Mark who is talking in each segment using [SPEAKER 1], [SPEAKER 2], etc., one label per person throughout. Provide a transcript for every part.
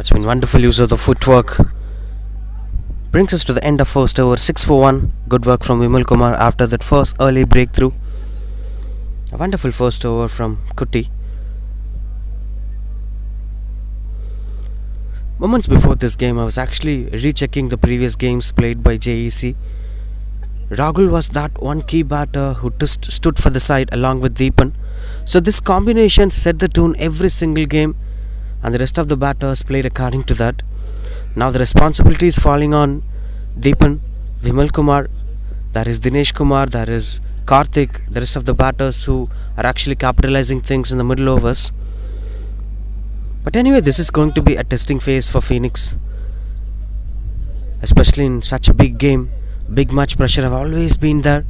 [SPEAKER 1] That's been wonderful use of the footwork. Brings us to the end of first over, 6 for 1. Good work from Vimal Kumar after that first early breakthrough. A wonderful first over from Kutti. Moments before this game, I was actually rechecking the previous games played by JEC. Rahul was that one key batter who stood for the side along with Deepan. So this combination set the tone every single game, and the rest of the batters played according to that. Now the responsibility is falling on Deepan, Vimal Kumar, there is Dinesh Kumar, there is Karthik, the rest of the batters who are actually capitalizing things in the middle overs. But anyway, this is going to be a testing phase for Phoenix, especially in such a big game. Big match pressure have always been there.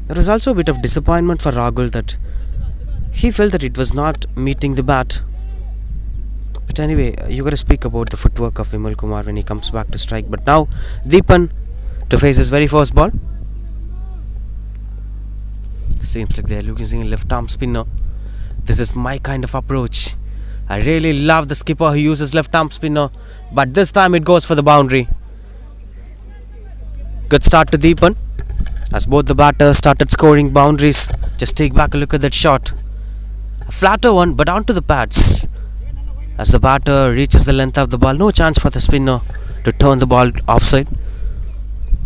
[SPEAKER 1] There was also a bit of disappointment for Rahul that he felt that it was not meeting the bat. But anyway, you gotta speak about the footwork of Vimal Kumar when he comes back to strike. But now Deepan to face his very first ball. Seems like they are using a left arm spinner. This is my kind of approach. I really love the skipper who uses left arm spinner, but this time it goes for the boundary. Good start to Deepan as both the batters started scoring boundaries. Just take back a look at that shot. A flatter one, but onto the pads. As the batter reaches the length of the ball, no chance for the spinner to turn the ball offside.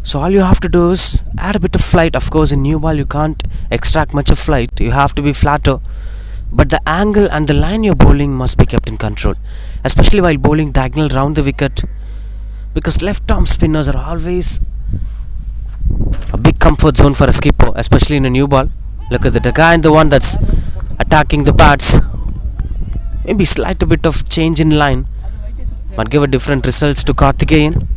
[SPEAKER 1] So all you have to do is add a bit of flight. Of course, in new ball you can't extract much of flight. You have to be flatter. But the angle and the line you're bowling must be kept in control, especially while bowling diagonal round the wicket, because left arm spinners are always a big comfort zone for a skipper, especially in a new ball. Look at the guy and the one that's attacking the pads. Maybe slight a bit of change in line might give a different results to Karthikeyan.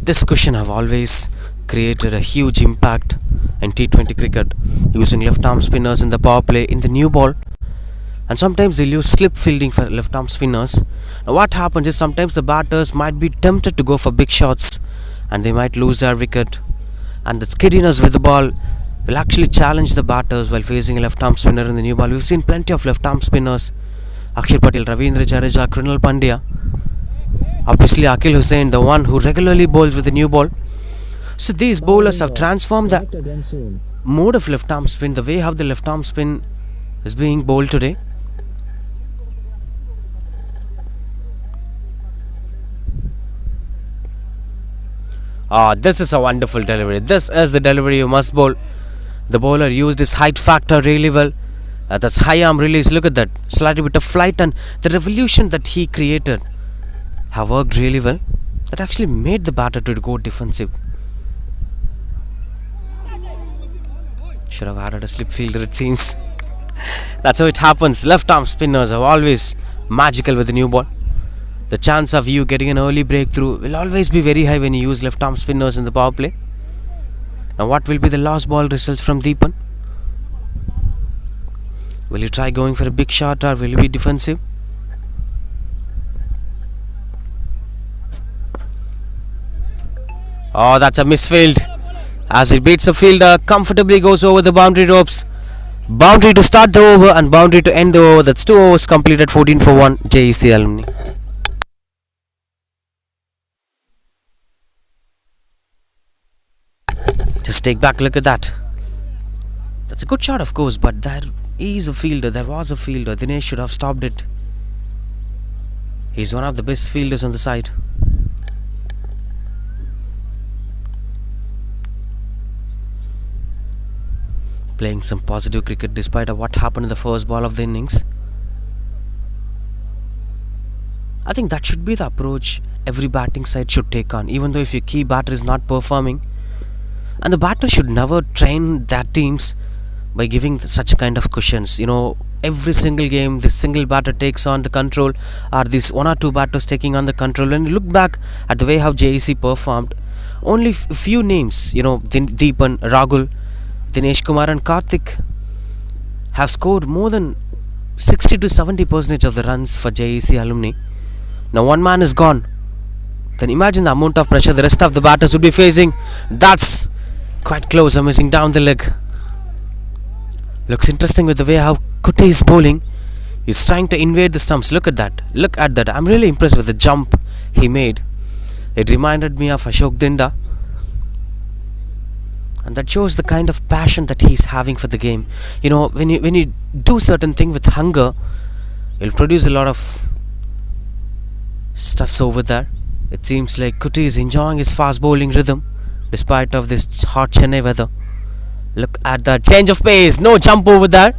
[SPEAKER 1] This cushion have always created a huge impact in T20 cricket, using left arm spinners in the power play in the new ball, and sometimes they'll use slip fielding for left arm spinners. Now what happens is sometimes the batters might be tempted to go for big shots and they might lose their wicket, and the skiddiness with the ball will actually challenge the batters while facing a left arm spinner in the new ball. We've seen plenty of left arm spinners: Akshar Patel, Ravindra Jadeja, Krunal Pandya, obviously Akil Hussain, the one who regularly bowls with the new ball. So these bowlers have transformed the mode of left arm spin, the way how the left arm spin is being bowled today. This is a wonderful delivery. This is the delivery you must bowl. The bowler used his height factor really well. That's high arm release. Look at that. Slightly bit of flight, and the revolution that he created have worked really well. That actually made the batter to go defensive. Should have added a slip fielder, it seems. That's how it happens. Left arm spinners are always magical with the new ball. The chance of you getting an early breakthrough will always be very high when you use left arm spinners in the power play. Now what will be the last ball results from Deepan? Will you try going for a big shot, or will you be defensive? That's a misfield. As it beats the fielder, comfortably goes over the boundary ropes. Boundary to start the over and boundary to end the over. That's 2 overs completed, 14 for 1, JEC Alumni. Just take back a look at that. That's a good shot, of course, but there is a fielder. There was a fielder. Dinesh should have stopped it. He's one of the best fielders on the side. Playing some positive cricket despite of what happened in the first ball of the innings. I think that should be the approach every batting side should take on, even though if your key batter is not performing. And the batter should never train their teams by giving such kind of cushions. You know, every single game this single batter takes on the control, or this one or two batters taking on the control. When you look back at the way how JEC performed, only few names, you know, Deepan, Rahul, Dinesh Kumar and Karthik have scored more than 60 to 70% of the runs for JEC Alumni. Now one man is gone. Then imagine the amount of pressure the rest of the batters would be facing. That's quite close, missing down the leg. Looks interesting with the way how Kutti is bowling. He's trying to invade the stumps. Look at that. Look at that. I'm really impressed with the jump he made. It reminded me of Ashok Dinda. And that shows the kind of passion that he's having for the game. When you do certain thing with hunger, it'll produce a lot of stuffs over there. It seems like Kuti is enjoying his fast bowling rhythm despite of this hot Chennai weather. Look at that change of pace. No jump over there.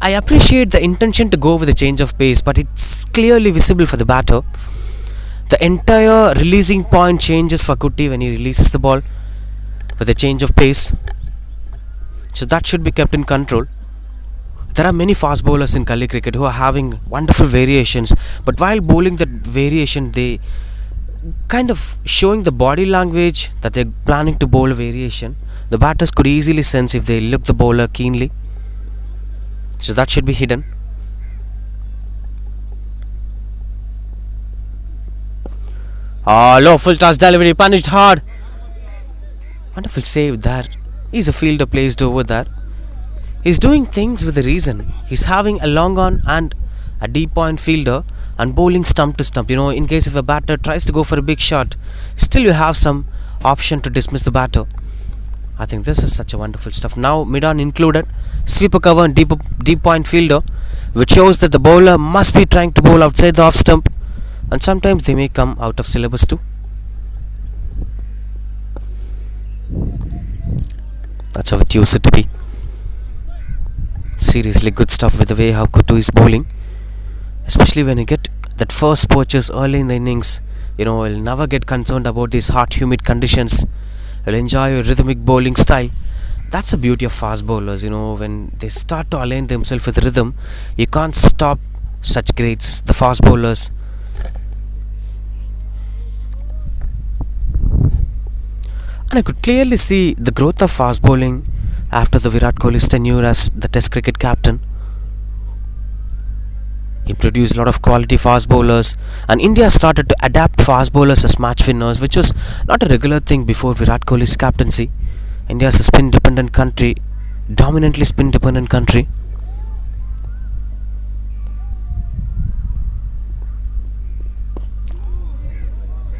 [SPEAKER 1] I appreciate the intention to go with the change of pace, but it's clearly visible for the batter. The entire releasing point changes for Kuti when he releases the ball with a change of pace. So that should be kept in control. There are many fast bowlers in Gully cricket who are having wonderful variations, but while bowling that variation, they kind of showing the body language that they're planning to bowl a variation. The batters could easily sense if they look the bowler keenly. So that should be hidden. Low full toss delivery, punished hard. Wonderful save there. He's a fielder placed over there. He's doing things with a reason. He's having a long on and a deep point fielder and bowling stump to stump. In case if a batter tries to go for a big shot, still you have some option to dismiss the batter. I think this is such a wonderful stuff. Now mid-on included, sweeper cover and deep point fielder, which shows that the bowler must be trying to bowl outside the off stump, and sometimes they may come out of syllabus too. That's how it used to be. Seriously good stuff with the way how Kutu is bowling, especially when you get that first purchase early in the innings. You'll never get concerned about these hot humid conditions. You'll enjoy your rhythmic bowling style. That's the beauty of fast bowlers. When they start to align themselves with rhythm, you can't stop such greats, the fast bowlers. And I could clearly see the growth of fast bowling after the Virat Kohli's tenure as the Test cricket captain. He produced a lot of quality fast bowlers, and India started to adapt fast bowlers as match winners, which was not a regular thing before Virat Kohli's captaincy. India is a spin dependent country, dominantly spin dependent country.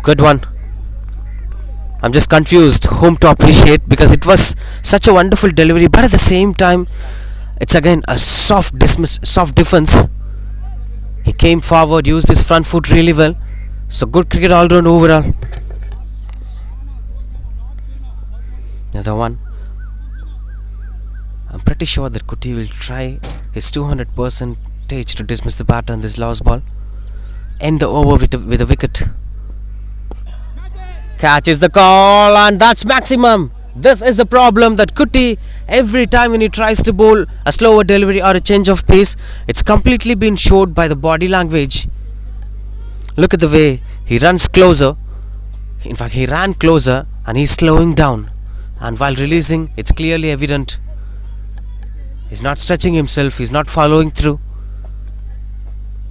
[SPEAKER 1] Good one. I'm just confused whom to appreciate, because it was such a wonderful delivery, but at the same time it's again a soft defense. He came forward, used his front foot really well. So good cricket all round overall. Another one. I'm pretty sure that Kuti will try his 200% to dismiss the batter on this last ball. End the over with a wicket. Catches the call, and that's maximum. This is the problem that Kuti, every time when he tries to bowl a slower delivery or a change of pace, it's completely been showed by the body language. Look at the way he runs closer. In fact, he ran closer and he's slowing down, and while releasing, it's clearly evident he's not stretching himself, he's not following through.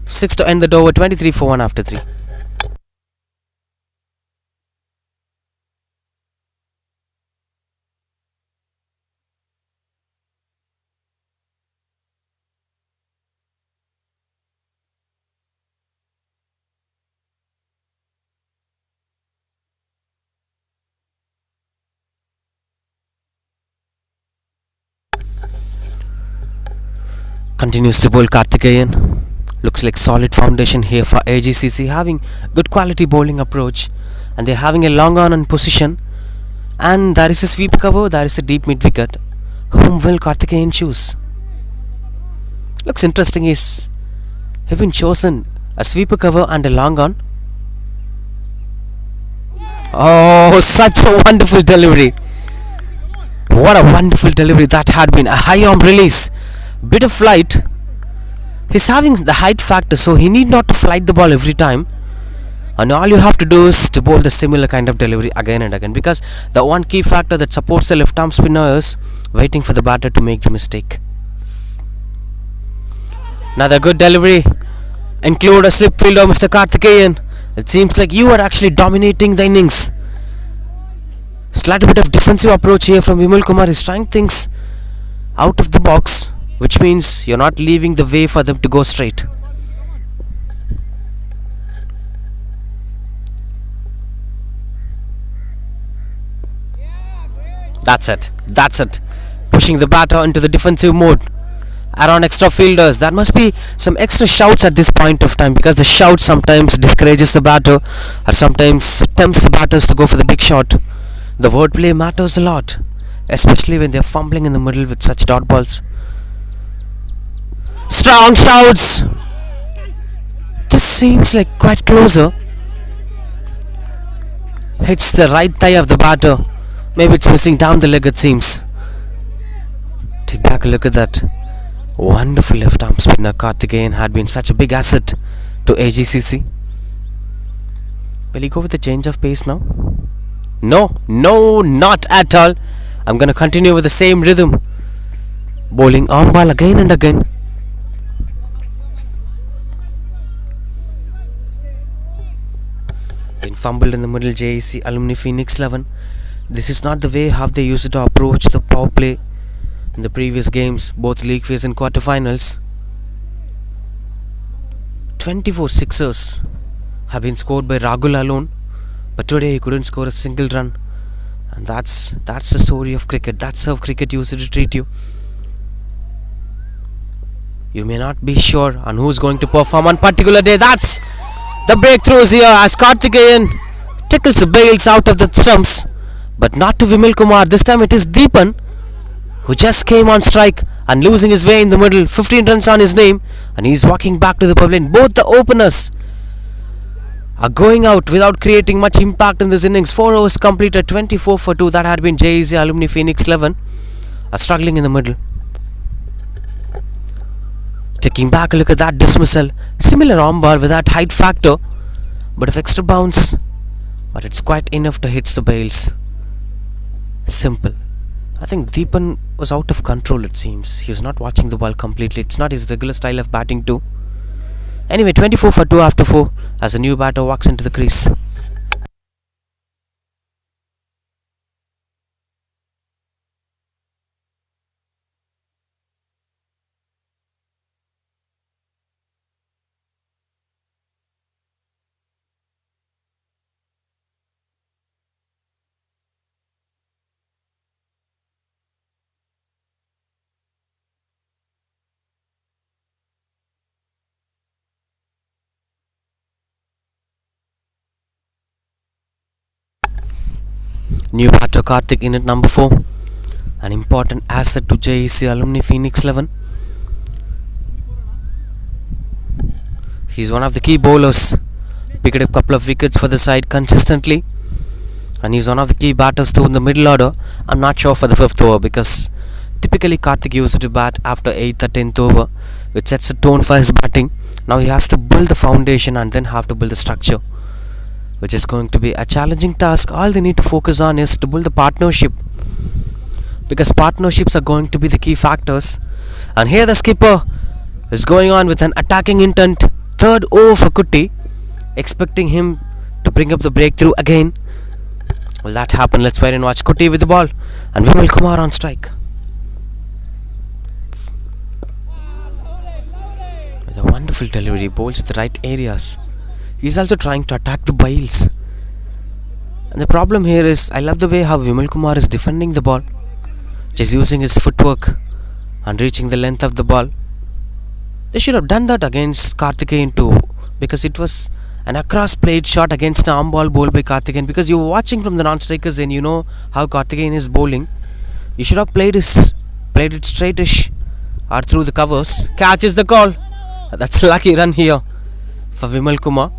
[SPEAKER 1] 6 to end the over, 23 for 1 after 3. Continues to bowl Karthikeyan. Looks like solid foundation here for Agcc, having good quality bowling approach, and they're having a long on in position, and there is a sweep cover, there is a deep mid wicket. Whom will Karthikeyan choose? Looks interesting. He's been chosen a sweeper cover and a long on. Oh, such a wonderful delivery. What a wonderful delivery that had been. A high arm release, bit of flight. He's having the height factor, so he need not to flight the ball every time, and all you have to do is to bowl the similar kind of delivery again and again, because the one key factor that supports the left arm spinner is waiting for the batter to make the mistake. Another good delivery. Include a slip fielder, Mr. Karthikeyan. It seems like you are actually dominating the innings. Slight bit of defensive approach here from Vimal Kumar. He's trying things out of the box which means you're not leaving the way for them to go straight. That's it. Pushing the batter into the defensive mode. Around extra fielders, there must be some extra shouts at this point of time, because the shout sometimes discourages the batter or sometimes tempts the batters to go for the big shot. The wordplay matters a lot, especially when they're fumbling in the middle with such dot balls. Strong shouts. This seems like quite closer. Hits the right thigh of the batter. Maybe it's missing down the leg, it seems. Take back a look at that. Wonderful left arm spinner Karthikeyan had been such a big asset to Agcc. Will he go with a change of pace now? No, not at all. I'm gonna continue with the same rhythm. Bowling arm ball again and again. Been fumbled in the middle. Jec Alumni Phoenix 11. This is not the way how they used to approach the power play in the previous games, both league phase and quarterfinals. 24 sixers have been scored by Rahul alone, but today he couldn't score a single run. And that's the story of cricket. That's how cricket used to treat you. You may not be sure on who's going to perform on particular day. That's the breakthroughs here as Karthikeyan tickles the bails out of the stumps, but not to Vimal Kumar. This time it is Deepan, who just came on strike and losing his way in the middle. 15 runs on his name, and he's walking back to the pavilion. Both the openers are going out without creating much impact in this innings. 4 overs completed, 24 for 2. That had been Jec Alumni Phoenix 11 are struggling in the middle. Taking back a look at that dismissal. Similar arm bar with that height factor, but of extra bounce, but it's quite enough to hit the bails. Simple. I think Deepan was out of control, it seems. He was not watching the ball completely. It's not his regular style of batting too. Anyway, 24 for 2 after 4 as a new batter walks into the crease. New batter Karthik in at number 4. An important asset to Jec Alumni Phoenix 11. He's one of the key bowlers. Picked up a couple of wickets for the side consistently. And he's one of the key batters too in the middle order. I'm not sure for the 5th over, because typically Karthik used to bat after 8th or 10th over, which sets the tone for his batting. Now he has to build the foundation and then have to build the structure, which is going to be a challenging task. All they need to focus on is to build the partnership, because partnerships are going to be the key factors. And here the skipper is going on with an attacking intent. 3rd over for Kutti, expecting him to bring up the breakthrough again. Will that happen? Let's wait and watch. Kutti with the ball and Vimal Kumar on strike. With a wonderful delivery, bowls at the right areas. He's also trying to attack the bails. And the problem here is, I love the way how Vimal Kumar is defending the ball, just using his footwork and reaching the length of the ball. They should have done that against Karthikeyan too, because it was an across played shot against an arm ball bowled by Karthikeyan. Because you're watching from the non-strikers and you know how Karthikeyan is bowling. You should have played it straightish or through the covers. Catch is the call. That's a lucky run here for Vimal Kumar.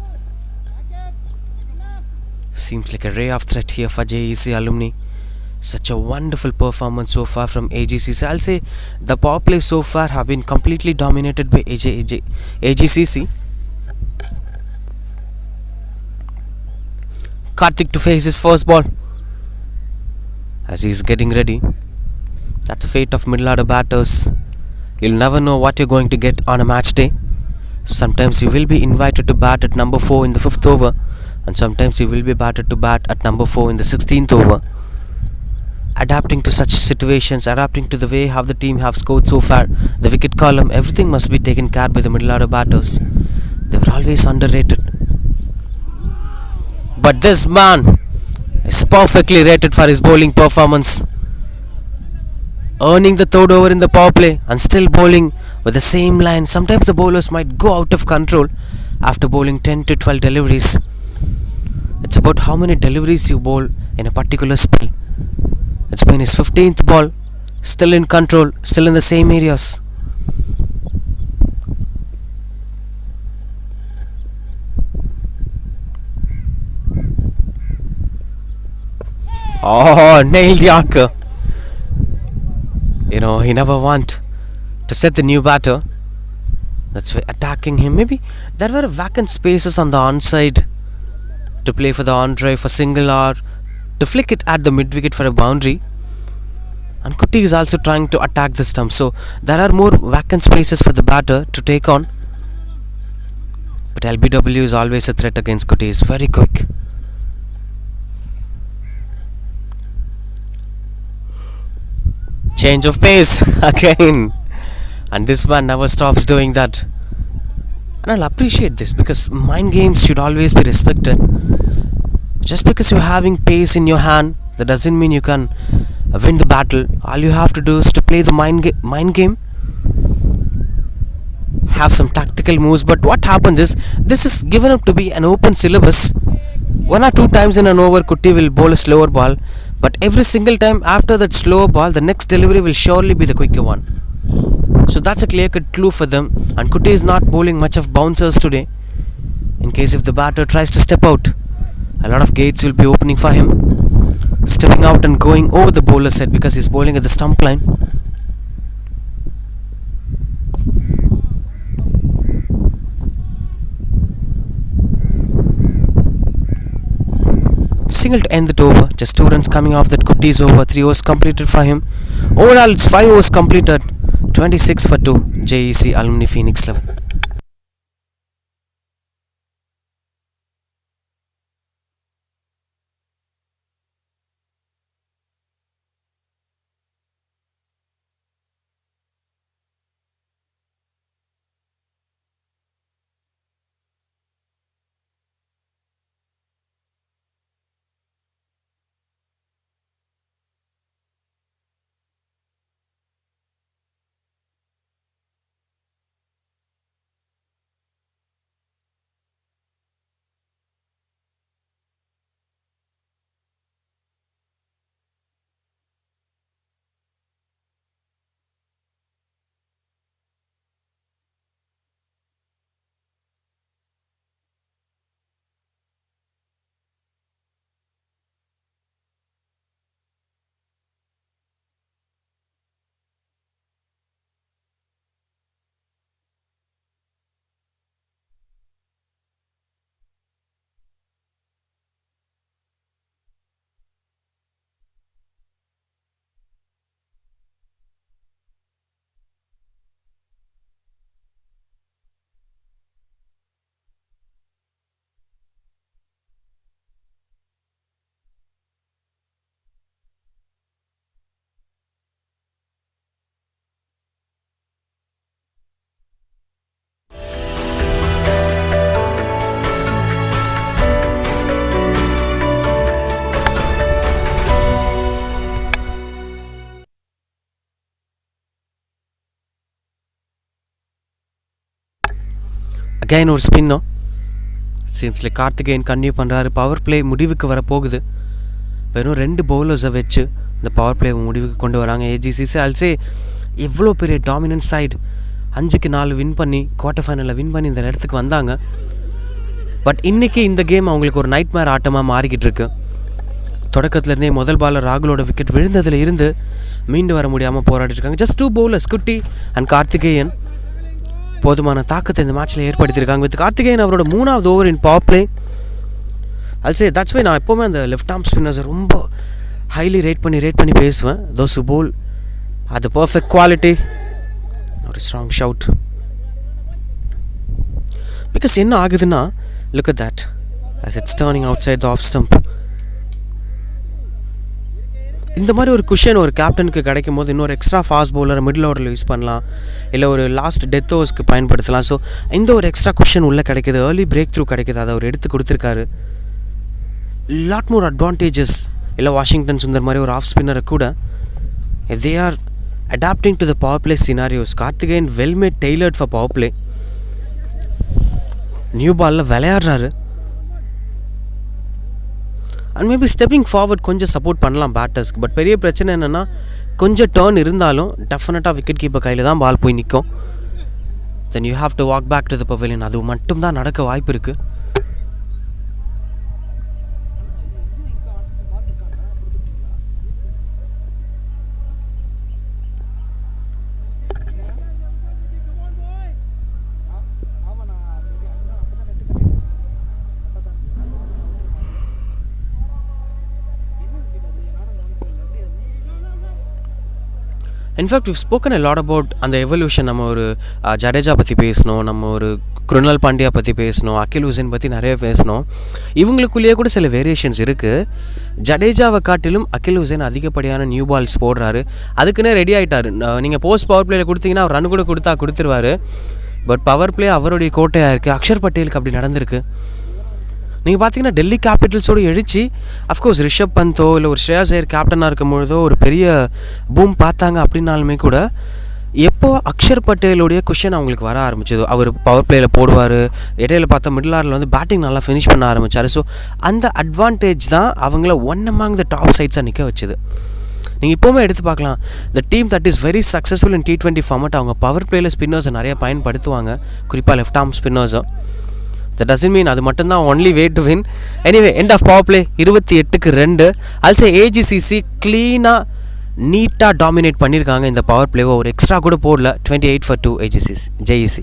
[SPEAKER 1] Seems like a ray of threat here for Jec Alumni. Such a wonderful performance so far from Agcc. I'll say the power play so far have been completely dominated by Agcc. Karthik to face his first ball as he's getting ready. That's the fate of middle order batters. You'll never know what you're going to get on a match day. Sometimes you will be invited to bat at number 4 in the 5th over, and sometimes you will be batted to bat at number 4 in the 16th over. adapting to such situations, adapting to the way how the team have scored so far, the wicket column, everything must be taken care by the middle order batters. They were always underrated. But this man is perfectly rated for his bowling performance, earning the third over in the power play and still bowling with the same line. Sometimes the bowlers might go out of control after bowling 10 to 12 deliveries. It's about how many deliveries you bowl in a particular spell. It's been his 15th ball, still in control, still in the same areas. Oh, nailed Yorker. He never want to set the new batter. That's why attacking him. Maybe there were vacant spaces on the onside to play for the on drive for single or to flick it at the mid wicket for a boundary. And Kuti is also trying to attack the stump. So there are more vacant spaces for the batter to take on. But LBW is always a threat against Kuti. He's very quick. Change of pace again. And this man never stops doing that. And I'll appreciate this because mind games should always be respected. Just because you're having pace in your hand, that doesn't mean you can win the battle. All you have to do is to play the mind game. Have some tactical moves. But what happens is, this is given up to be an open syllabus. 1 or 2 times in an over, Kuti will bowl a slower ball. But every single time after that slower ball, the next delivery will surely be the quicker one. So that's a clear-cut clue for them. And Kuti is not bowling much of bouncers today. In case if the batter tries to step out, a lot of gates will be opening for him. Stepping out and going over the bowler's head because he's bowling at the stump line. Single to end the over. Just 2 runs coming off that Kutti's over. 3 overs completed for him. Overall, it's 5 overs completed. 26 for 2. Jec Alumni Phoenix 11. Again ஒரு ஸ்பின்னோ. Seems like Karthikeyan continue பண்ணுறாரு. Power play முடிவுக்கு வர போகுது. வெறும் 2 பவுலர்ஸை வச்சு இந்த power play முடிவுக்கு கொண்டு வராங்க ஏஜிசிசி. ஆல்சே எவ்வளோ பெரிய டாமினன்ட் சைடு 5க்கு 4 வின் பண்ணி குவார்ட்டர் ஃபைனலில் வின் பண்ணி இந்த இடத்துக்கு வந்தாங்க. பட் இன்றைக்கி இந்த கேம் அவங்களுக்கு ஒரு நைட் மேர் ஆட்டமாக மாறிக்கிட்டு இருக்கு. தொடக்கத்துலேருந்தே முதல் பாலர் ராகுலோட விக்கெட் விழுந்ததில் இருந்து மீண்டு வர முடியாமல் போராடிட்டு இருக்காங்க. ஜஸ்ட் 2 பவுலர்ஸ் குட்டி அண்ட் கார்த்திகேயன் போதுமான தாக்கத்தை இந்த மேட்ச்சில் ஏற்படுத்தியிருக்காங்க. வித் கார்த்திகேயன் அவரோட 3வது over in power play. Also that's why நான் எப்போவுமே அந்த லெஃப்ட் ஆர்ம் ஸ்பின்னர்ஸை ரொம்ப ஹைலி ரேட் பண்ணி பேசுவேன். தோஸ் போல் அது பர்ஃபெக்ட் குவாலிட்டி. ஒரு ஸ்ட்ராங் ஷவுட். பிகாஸ் என்ன ஆகுதுன்னா, look at that as it's turning outside the off stump. இந்த மாதிரி ஒரு குஷன் ஒரு கேப்டனுக்கு கிடைக்கும் போது இன்னொரு எக்ஸ்ட்ரா ஃபாஸ்ட் பவுலரை மிடில் ஓவரில் யூஸ் பண்ணலாம், இல்லை ஒரு லாஸ்ட் டெத் ஓவர்ஸ்க்கு பயன்படுத்தலாம். ஸோ இந்த ஒரு எக்ஸ்ட்ரா குஷன் உள்ளே கிடைக்கிது, ஏர்லி பிரேக் த்ரூ கிடைக்கிது, அதை அவர் எடுத்து கொடுத்துருக்காரு. Lot more advantages. இல்லை வாஷிங்டன் சுந்தர் மாதிரி ஒரு ஆஃப் ஸ்பின்னரை கூட they are adapting to the power play scenarios. Karthikeyan well made tailored for power play. New பாலில் விளையாடுறாரு. அண்ட் மேபி ஸ்டெப்பிங் ஃபார்வர்ட் கொஞ்சம் சப்போர்ட் பண்ணலாம் பேட்டர்ஸ்க்கு. பட் பெரிய பிரச்சனை என்னென்னா கொஞ்சம் டர்ன் இருந்தாலும் டெஃபினட்டாக விக்கெட் கீப்பர் கையில் தான் பால் போய் நிற்கும். Then you have to walk back to the pavilion. அது மட்டும் தான் நடக்க வாய்ப்பு இருக்குது. In fact we've spoken a lot about அந்த எவல்யூஷன். நம்ம ஒரு ஜடேஜா பற்றி பேசணும், நம்ம ஒரு குருணால் பாண்டியா பற்றி பேசணும், அகில் ஹுசைன் பற்றி நிறைய பேசணும். இவங்களுக்குள்ளேயே கூட சில வேரியேஷன்ஸ் இருக்குது. ஜடேஜாவை காட்டிலும் அகில் ஹுசைன் அதிகப்படியான நியூ பால்ஸ் போடுறாரு. அதுக்குன்னே ரெடி ஆகிட்டார். நீங்கள் போஸ்ட் பவர் பிளேயில் கொடுத்தீங்கன்னா அவர் ரன் கூட கொடுத்துருவார். பட் பவர் பிளே அவருடைய கோட்டையாக இருக்குது. அக்ஷர் பட்டேலுக்கு அப்படி நடந்திருக்கு. நீங்கள் பார்த்தீங்கன்னா டெல்லி கேபிட்டல்ஸோடு எழுச்சி அஃப்கோர்ஸ் ரிஷப் பந்தோ இல்லை ஒரு ஸ்ரேயாஸ் ஐயர் கேப்டனாக இருக்கும் பொழுதோ ஒரு பெரிய பூம் பார்த்தாங்க. அப்படின்னாலுமே கூட எப்போ அக்ஷர் பட்டேலுடைய குஷன் அவங்களுக்கு வர ஆரம்பிச்சதோ, அவர் பவர் பிளேயில் போடுவார், இடையில பார்த்தா மிடில் ஆர்டரில் வந்து பேட்டிங் நல்லா ஃபினிஷ் பண்ண ஆரம்பித்தார். ஸோ அந்த அட்வான்டேஜ் தான் அவங்கள ஒன் அமாங் த டாப் சைட்ஸாக நிற்க வச்சுது. நீங்கள் இப்போவுமே எடுத்து பார்க்கலாம், the team that is very successful in T20 format அவங்க பவர் பிளேயில் ஸ்பின்னர்ஸை நிறைய பயன்படுத்துவாங்க, குறிப்பாக லெஃப்ட் ஆர்ம் ஸ்பின்னர்ஸை. That doesn't mean அது மட்டும்தான் only way to win. Anyway, end of power play 28-2. I'll say AGCC க்ளீனாக நீட்டாக டாமினேட் பண்ணியிருக்காங்க இந்த பவர் பிளேவை. ஒரு எக்ஸ்ட்ரா கூட போடல. 28-2 JEC.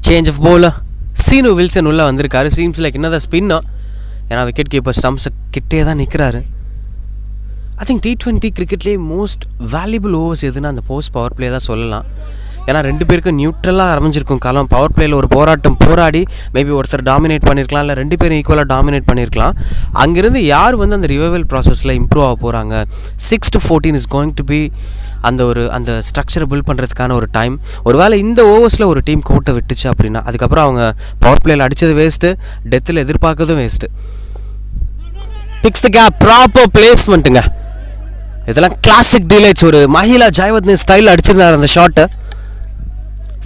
[SPEAKER 1] Change of bowler Seenu Wilson உள்ளே வந்திருக்காரு. சீம்ஸ் லைக் என்னதான் ஸ்பின்னா, ஏன்னா விக்கெட் கீப்பர் ஸ்டம்ப்ஸை கிட்டே தான் நிற்கிறாரு. ஐ திங்க் T20 கிரிக்கெட்லேயே மோஸ்ட் வேல்யூபிள் ஓவர்ஸ் எதுன்னா அந்த போஸ்ட் பவர் பிளே தான் சொல்லலாம். ஏன்னா ரெண்டு பேருக்கும் நியூட்ரலாக அமைஞ்சிருக்கும் காலம். பவர் பிளேயில் ஒரு போராடி மேபி ஒருத்தர் டாமினேட் பண்ணியிருக்கலாம், இல்லை ரெண்டு பேரும் ஈக்குவலாக டாமினேட் பண்ணியிருக்கலாம். அங்கேருந்து யார் வந்து அந்த ரிவைவல் ப்ராசஸில் இம்ப்ரூவ் ஆக போகிறாங்க. 6-14 இஸ் கோயிங் டு பி அந்த ஸ்ட்ரக்சரை பில்ட் பண்ணுறதுக்கான ஒரு டைம். ஒரு வேளை இந்த ஓவர்ஸில் ஒரு டீம் கோட்டை விட்டுச்சு அப்படின்னா அதுக்கப்புறம் அவங்க பவர் பிளேயில் அடித்தது வேஸ்ட்டு, டெத்தில் எதிர்பார்க்கறதும் waste. Picks the gap, proper பிளேஸ்மெண்ட்டுங்க. இதெல்லாம் கிளாசிக் டிலைட்ஸ். ஒரு மஹிலா ஜெயவர்தனே ஸ்டைலில் அடிச்சிருந்தார் அந்த ஷாட்டை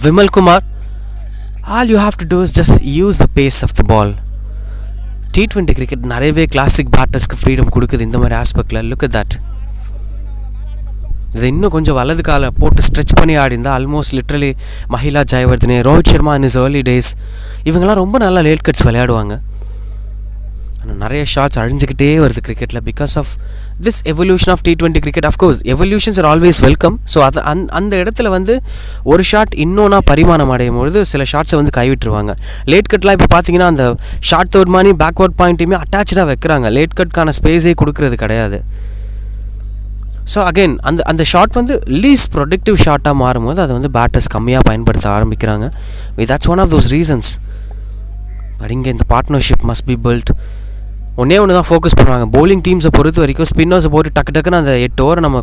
[SPEAKER 1] Vimal Kumar. All you have to do is just use the pace of the ball. T20 cricket நிறையவே கிளாசிக் பேட்டர்ஸ்க்கு ஃப்ரீடம் கொடுக்குது இந்த மாதிரி ஆஸ்பெக்டில். Look at that. இதை இன்னும் கொஞ்சம் வலது காலை போட்டு ஸ்ட்ரெச் பண்ணி ஆடிந்தால் almost literally Mahela Jayawardene, Rohit Sharma in is early days, இவங்கெல்லாம் ரொம்ப நல்லா லேட் கட்ஸ் விளையாடுவாங்க. ஆனால் நிறைய ஷாட்ஸ் அழிஞ்சிக்கிட்டே வருது கிரிக்கெட்டில் because of this evolution of T20 cricket. Of course evolutions are always welcome. So அது அந்த இடத்துல வந்து ஒரு ஷாட் இன்னொன்னா பரிமாணம் அடையும் பொழுது சில ஷாட்ஸை வந்து கைவிட்டுருவாங்க. லேட் கட்லாம் இப்போ பார்த்தீங்கன்னா அந்த ஷார்ட் தேர்ட் மாதிரி பேக்வர்ட் பாயிண்ட்டையுமே அட்டாச்சாக வைக்கிறாங்க. லேட் கட்கான ஸ்பேஸே கொடுக்கறது கிடையாது. ஸோ அகெயின் அந்த ஷாட் வந்து லீஸ்ட் ப்ரொடக்டிவ் ஷாட்டாக மாறும்போது அதை வந்து பேட்டர்ஸ் கம்மியாக பயன்படுத்த ஆரம்பிக்கிறாங்க. That's one of those reasons. But இங்கே இந்த பார்ட்னர்ஷிப் மஸ்ட் பி பில்ட். ஒன்றே ஒன்று தான் ஃபோக்கஸ் பண்ணுவாங்க. பவுலிங் டீம்ஸை பொறுத்த வரைக்கும் ஸ்பின்னர்ஸை போட்டு டக்குன்னு அந்த 8 ஓவரை நம்ம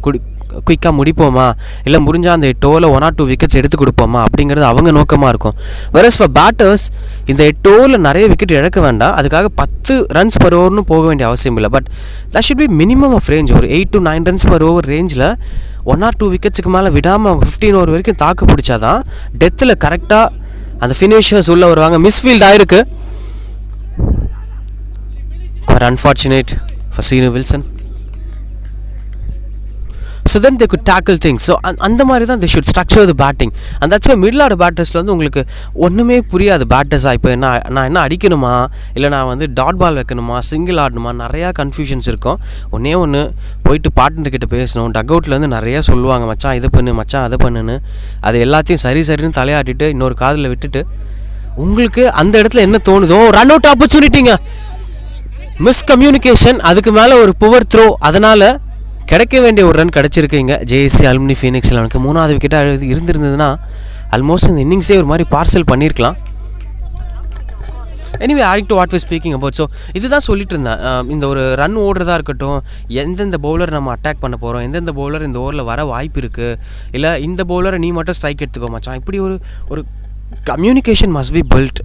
[SPEAKER 1] குயிக்காக முடிப்போமா, இல்லை முடிஞ்சால் அந்த 8 ஓவரில் 1 or 2 விக்கெட்ஸ் எடுத்து கொடுப்போமா அப்படிங்கிறது அவங்க நோக்கமாக இருக்கும். வெரஸ் ஃபார் பேட்டர்ஸ் இந்த 8 ஓவரில் நிறைய விக்கெட் இழக்க வேண்டாம், அதுக்காக 10 ரன்ஸ் பர் ஓவர்னு போக வேண்டிய அவசியம் இல்லை. But that should be minimum of range. ஒரு 8 to 9 ரன்ஸ் பர் ஓவர் ரேஞ்சில் 1 or 2 விக்கெட்ஸுக்கு மேலே விடாமல் 15 ஓவர் வரைக்கும் தாக்கு பிடிச்சாதான் டெத்தில் கரெக்டாக அந்த ஃபினிஷர்ஸ் உள்ளே வருவாங்க. மிஸ்ஃபீல்ட் ஆயிருக்கு. Quite unfortunate for Sinu Wilson. So then they could tackle things. So அந்த மாதிரி தான் they should structure the batting. And that's why middle order batters வந்து உங்களுக்கு ஒன்றுமே புரியாது. பேட்டர்ஸாக இப்போ நான் என்ன அடிக்கணுமா, இல்லை நான் வந்து டாட் பால் வைக்கணுமா, சிங்கிள் ஆடணுமா, நிறையா கன்ஃபியூஷன்ஸ் இருக்கும். ஒன்று போயிட்டு பார்ட்னர்கிட்ட பேசணும். டக் அவுட்டில் வந்து நிறையா சொல்லுவாங்க, மச்சான் இதை பண்ணு, மச்சான் அதை பண்ணுன்னு. அது எல்லாத்தையும் சரின்னு தலையாட்டிட்டு இன்னொரு காதில் விட்டுட்டு உங்களுக்கு அந்த இடத்துல என்ன தோணுதோ, ரன் அவுட் ஆப்பர்ச்சுனிட்டிங்க, மிஸ்கம்யூனிகேஷன், அதுக்கு மேலே ஒரு புவர் த்ரோ, அதனால் கிடைக்க வேண்டிய ஒரு ரன் கிடச்சிருக்குங்க ஜேஎஸ்சி அலுமினி ஃபீனிக்ஸில். எனக்கு 3வது விக்கெட்டாக இருந்திருந்ததுன்னா ஆல்மோஸ்ட் இந்த இன்னிங்ஸே ஒரு மாதிரி பார்சல் பண்ணியிருக்கலாம். Anyway adding to what we speaking about. So இதுதான் சொல்லிட்டு இருந்தேன். இந்த ஒரு ரன் ஓடுறதா இருக்கட்டும், எந்தெந்த பவுலர் நம்ம அட்டாக் பண்ண போகிறோம், எந்தெந்த பவுலர் இந்த ஓவரில் வர வாய்ப்பு இருக்குது, இல்லை இந்த பவுலரை நீ மட்டும் ஸ்ட்ரைக் எடுத்துக்கோ மச்சான், இப்படி ஒரு communication must be built.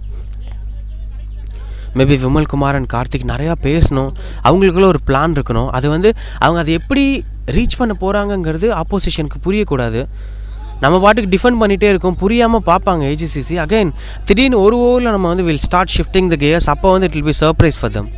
[SPEAKER 1] Maybe Vimal Kumar and Karthik நிறையா பேசணும். அவங்களுக்குள்ள ஒரு பிளான் இருக்கணும். அது வந்து அவங்க அதை எப்படி ரீச் பண்ண போகிறாங்கங்கிறது ஆப்போசிஷனுக்கு புரியக்கூடாது. நம்ம பாட்டுக்கு டிஃபெண்ட் பண்ணிகிட்டே இருக்கோம், புரியாமல் பார்ப்பாங்க ஏஜிசிசி. அகைன் திடீர்னு ஒரு ஓவரில் நம்ம வந்து will start shifting the gears. அப்போ வந்து it will be surprise for them.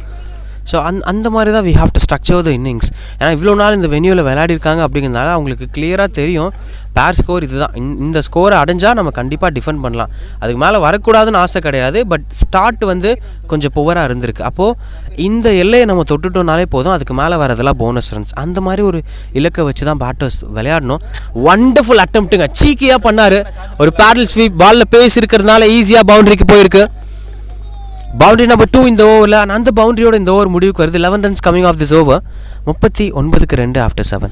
[SPEAKER 1] So அந்த மாதிரி தான் we have to structure the innings. ஏன்னா இவ்வளோ நாள் இந்த வென்யூவில் விளையாடிருக்காங்க அப்படிங்கிறதுனால அவங்களுக்கு கிளியராக தெரியும் பேர் ஸ்கோர் இதுதான், இந்த ஸ்கோரை அடைஞ்சால் நம்ம கண்டிப்பாக டிஃபெண்ட் பண்ணலாம், அதுக்கு மேலே வரக்கூடாதுன்னு ஆசை கிடையாது. பட் ஸ்டார்ட் வந்து கொஞ்சம் புவராக இருந்திருக்கு. அப்போது இந்த எல்லையை நம்ம தொட்டுட்டோம்னாலே போதும், அதுக்கு மேலே வரதெல்லாம் போனஸ் ரன்ஸ். அந்த மாதிரி ஒரு இலக்கை வச்சு தான் பேட்டர்ஸ் விளையாடணும். வண்டர்ஃபுல் அட்டெம்ப்ட்டுங்க, சீக்கியாக பண்ணார். ஒரு பேடல் ஸ்வீப், பாலில் பேசியிருக்கிறதுனால ஈஸியாக பவுண்டரிக்கு போயிருக்கு. பவுண்டரி நம்பர் 2 இந்த ஓவரில். அந்த பவுண்டரியோட இந்த ஓவர் முடிவுக்கு வருது. 11 runs coming off this over. 39க்கு 2 after 7.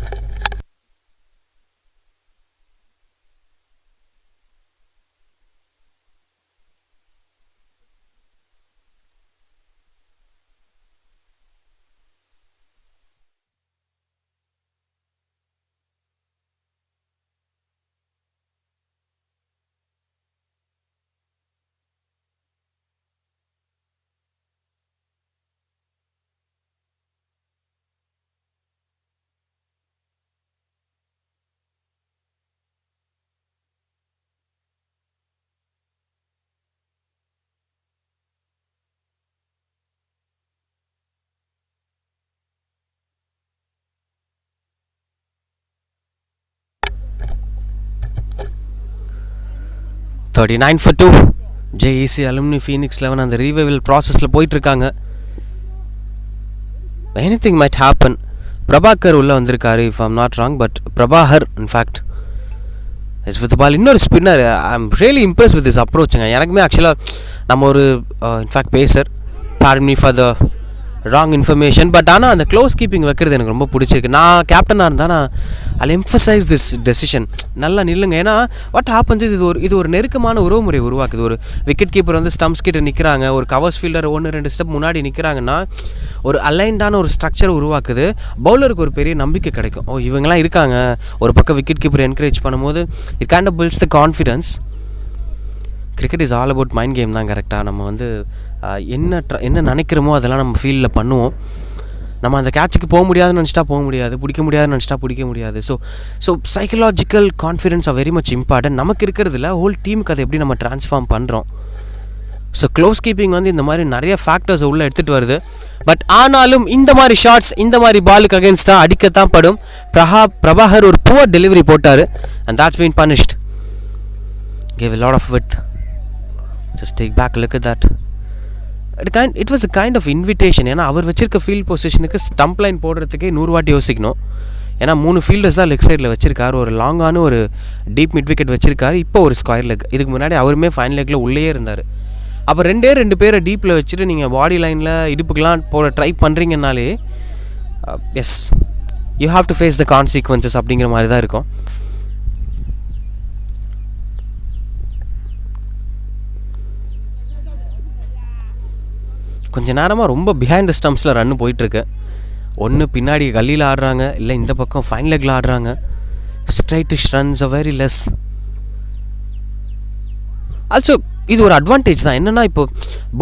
[SPEAKER 1] $39 for 2. JEC alumni Phoenix 11 அந்த ரீவைவல் ப்ராசஸில் போயிட்டுருக்காங்க. Anything might happen. பிரபாகர் உள்ளே வந்திருக்காரு if I'm not wrong, but Prabhakar in fact is with ball. இன்னொரு spinner. I am really impress with this அப்ரோச்சுங்க. எனக்குமே ஆக்சுவலாக நம்ம ஒரு in fact pacer, pardon me for the wrong information, but ஆனால் அந்த க்ளோஸ் கீப்பிங் வைக்கிறது எனக்கு ரொம்ப பிடிச்சிருக்கு. நான் கேப்டனாக இருந்தால் நான் ஐ எம்ஃபசைஸ் திஸ் டெசிஷன். நல்லா நில்லுங்க. ஏன்னா வாட் ஹேப்பன்ஸ் இது ஒரு நெருக்கமான உறவுமுறை உருவாக்குது. ஒரு விக்கெட் கீப்பர் வந்து ஸ்டம்ப்ஸ் கிட்ட நிற்கிறாங்க, ஒரு கவர்ஸ் ஃபீல்டர் 1-2 ஸ்டெப் முன்னாடி நிற்கிறாங்கன்னா ஒரு அலைன்டான ஒரு ஸ்ட்ரக்சர் உருவாக்குது. பவுலருக்கு ஒரு பெரிய நம்பிக்கை கிடைக்கும். ஓ இவங்கெல்லாம் இருக்காங்க, ஒரு பக்கம் விக்கெட் கீப்பர் என்கரேஜ் பண்ணும்போது it kind of builds the confidence. Cricket is all about mind game தான். கரெக்டாக நம்ம வந்து என்ன நினைக்கிறோமோ அதெல்லாம் நம்ம ஃபீல்டில் பண்ணுவோம். நம்ம அந்த கேட்சுக்கு போக முடியாதுன்னு நினச்சிட்டா போக முடியாது, பிடிக்க முடியாதுன்னு நினச்சிட்டா பிடிக்க முடியாது. So psychological confidence are very much important. நமக்கு இருக்கிறதுல ஹோல் டீமுக்கு அதை எப்படி நம்ம ட்ரான்ஸ்ஃபார்ம் பண்ணுறோம். ஸோ க்ளோஸ் கீப்பிங் வந்து இந்த மாதிரி நிறைய ஃபேக்டர்ஸை உள்ளே எடுத்துகிட்டு வருது. பட் ஆனாலும் இந்த மாதிரி ஷாட்ஸ், இந்த மாதிரி பாலுக்கு அகேன்ஸ்டாக அடிக்கத்தான் படும். பிரபாகர் ஒரு புவர் டெலிவரி போட்டார் and that's been punished. Gave a lot of width. Just take back a look at that. It was a kind of invitation. ஏன்னா அவர் வச்சிருக்க ஃபீல்ட் பொசிஷனுக்கு ஸ்டம்ப் லைன் போடுறதுக்கே 100 வாட்டி யோசிக்கணும். ஏன்னா 3 ஃபீல்டர்ஸ் தான் லெக் சைடில் வச்சிருக்காரு. ஒரு லாங்கான ஒரு டீப் மிட் விக்கெட் வச்சிருக்காரு. இப்போ ஒரு ஸ்கொயர் லெக். இதுக்கு முன்னாடி அவருமே ஃபைன் லெக்கில் உள்ளே இருந்தார். அப்போ 2 பேரை டீப்பில் வச்சுட்டு நீங்கள் பாடி லைனில் இடுப்புக்கெலாம் போட ட்ரை பண்ணுறீங்கன்னாலே yes you have to face the consequences அப்படிங்கிற மாதிரி தான் இருக்கும். கொஞ்ச நேரமாக ரொம்ப பிஹைண்ட் த ஸ்டம்ப்ஸில் ரன்னு போயிட்டுருக்கு. ஒன்று பின்னாடி கல்லியில் ஆடுறாங்க, இல்லை இந்த பக்கம் ஃபைன் லெக்கில் ஆடுறாங்க. Straightish runs are very less. Also இது ஒரு அட்வான்டேஜ் தான். என்னென்னா இப்போ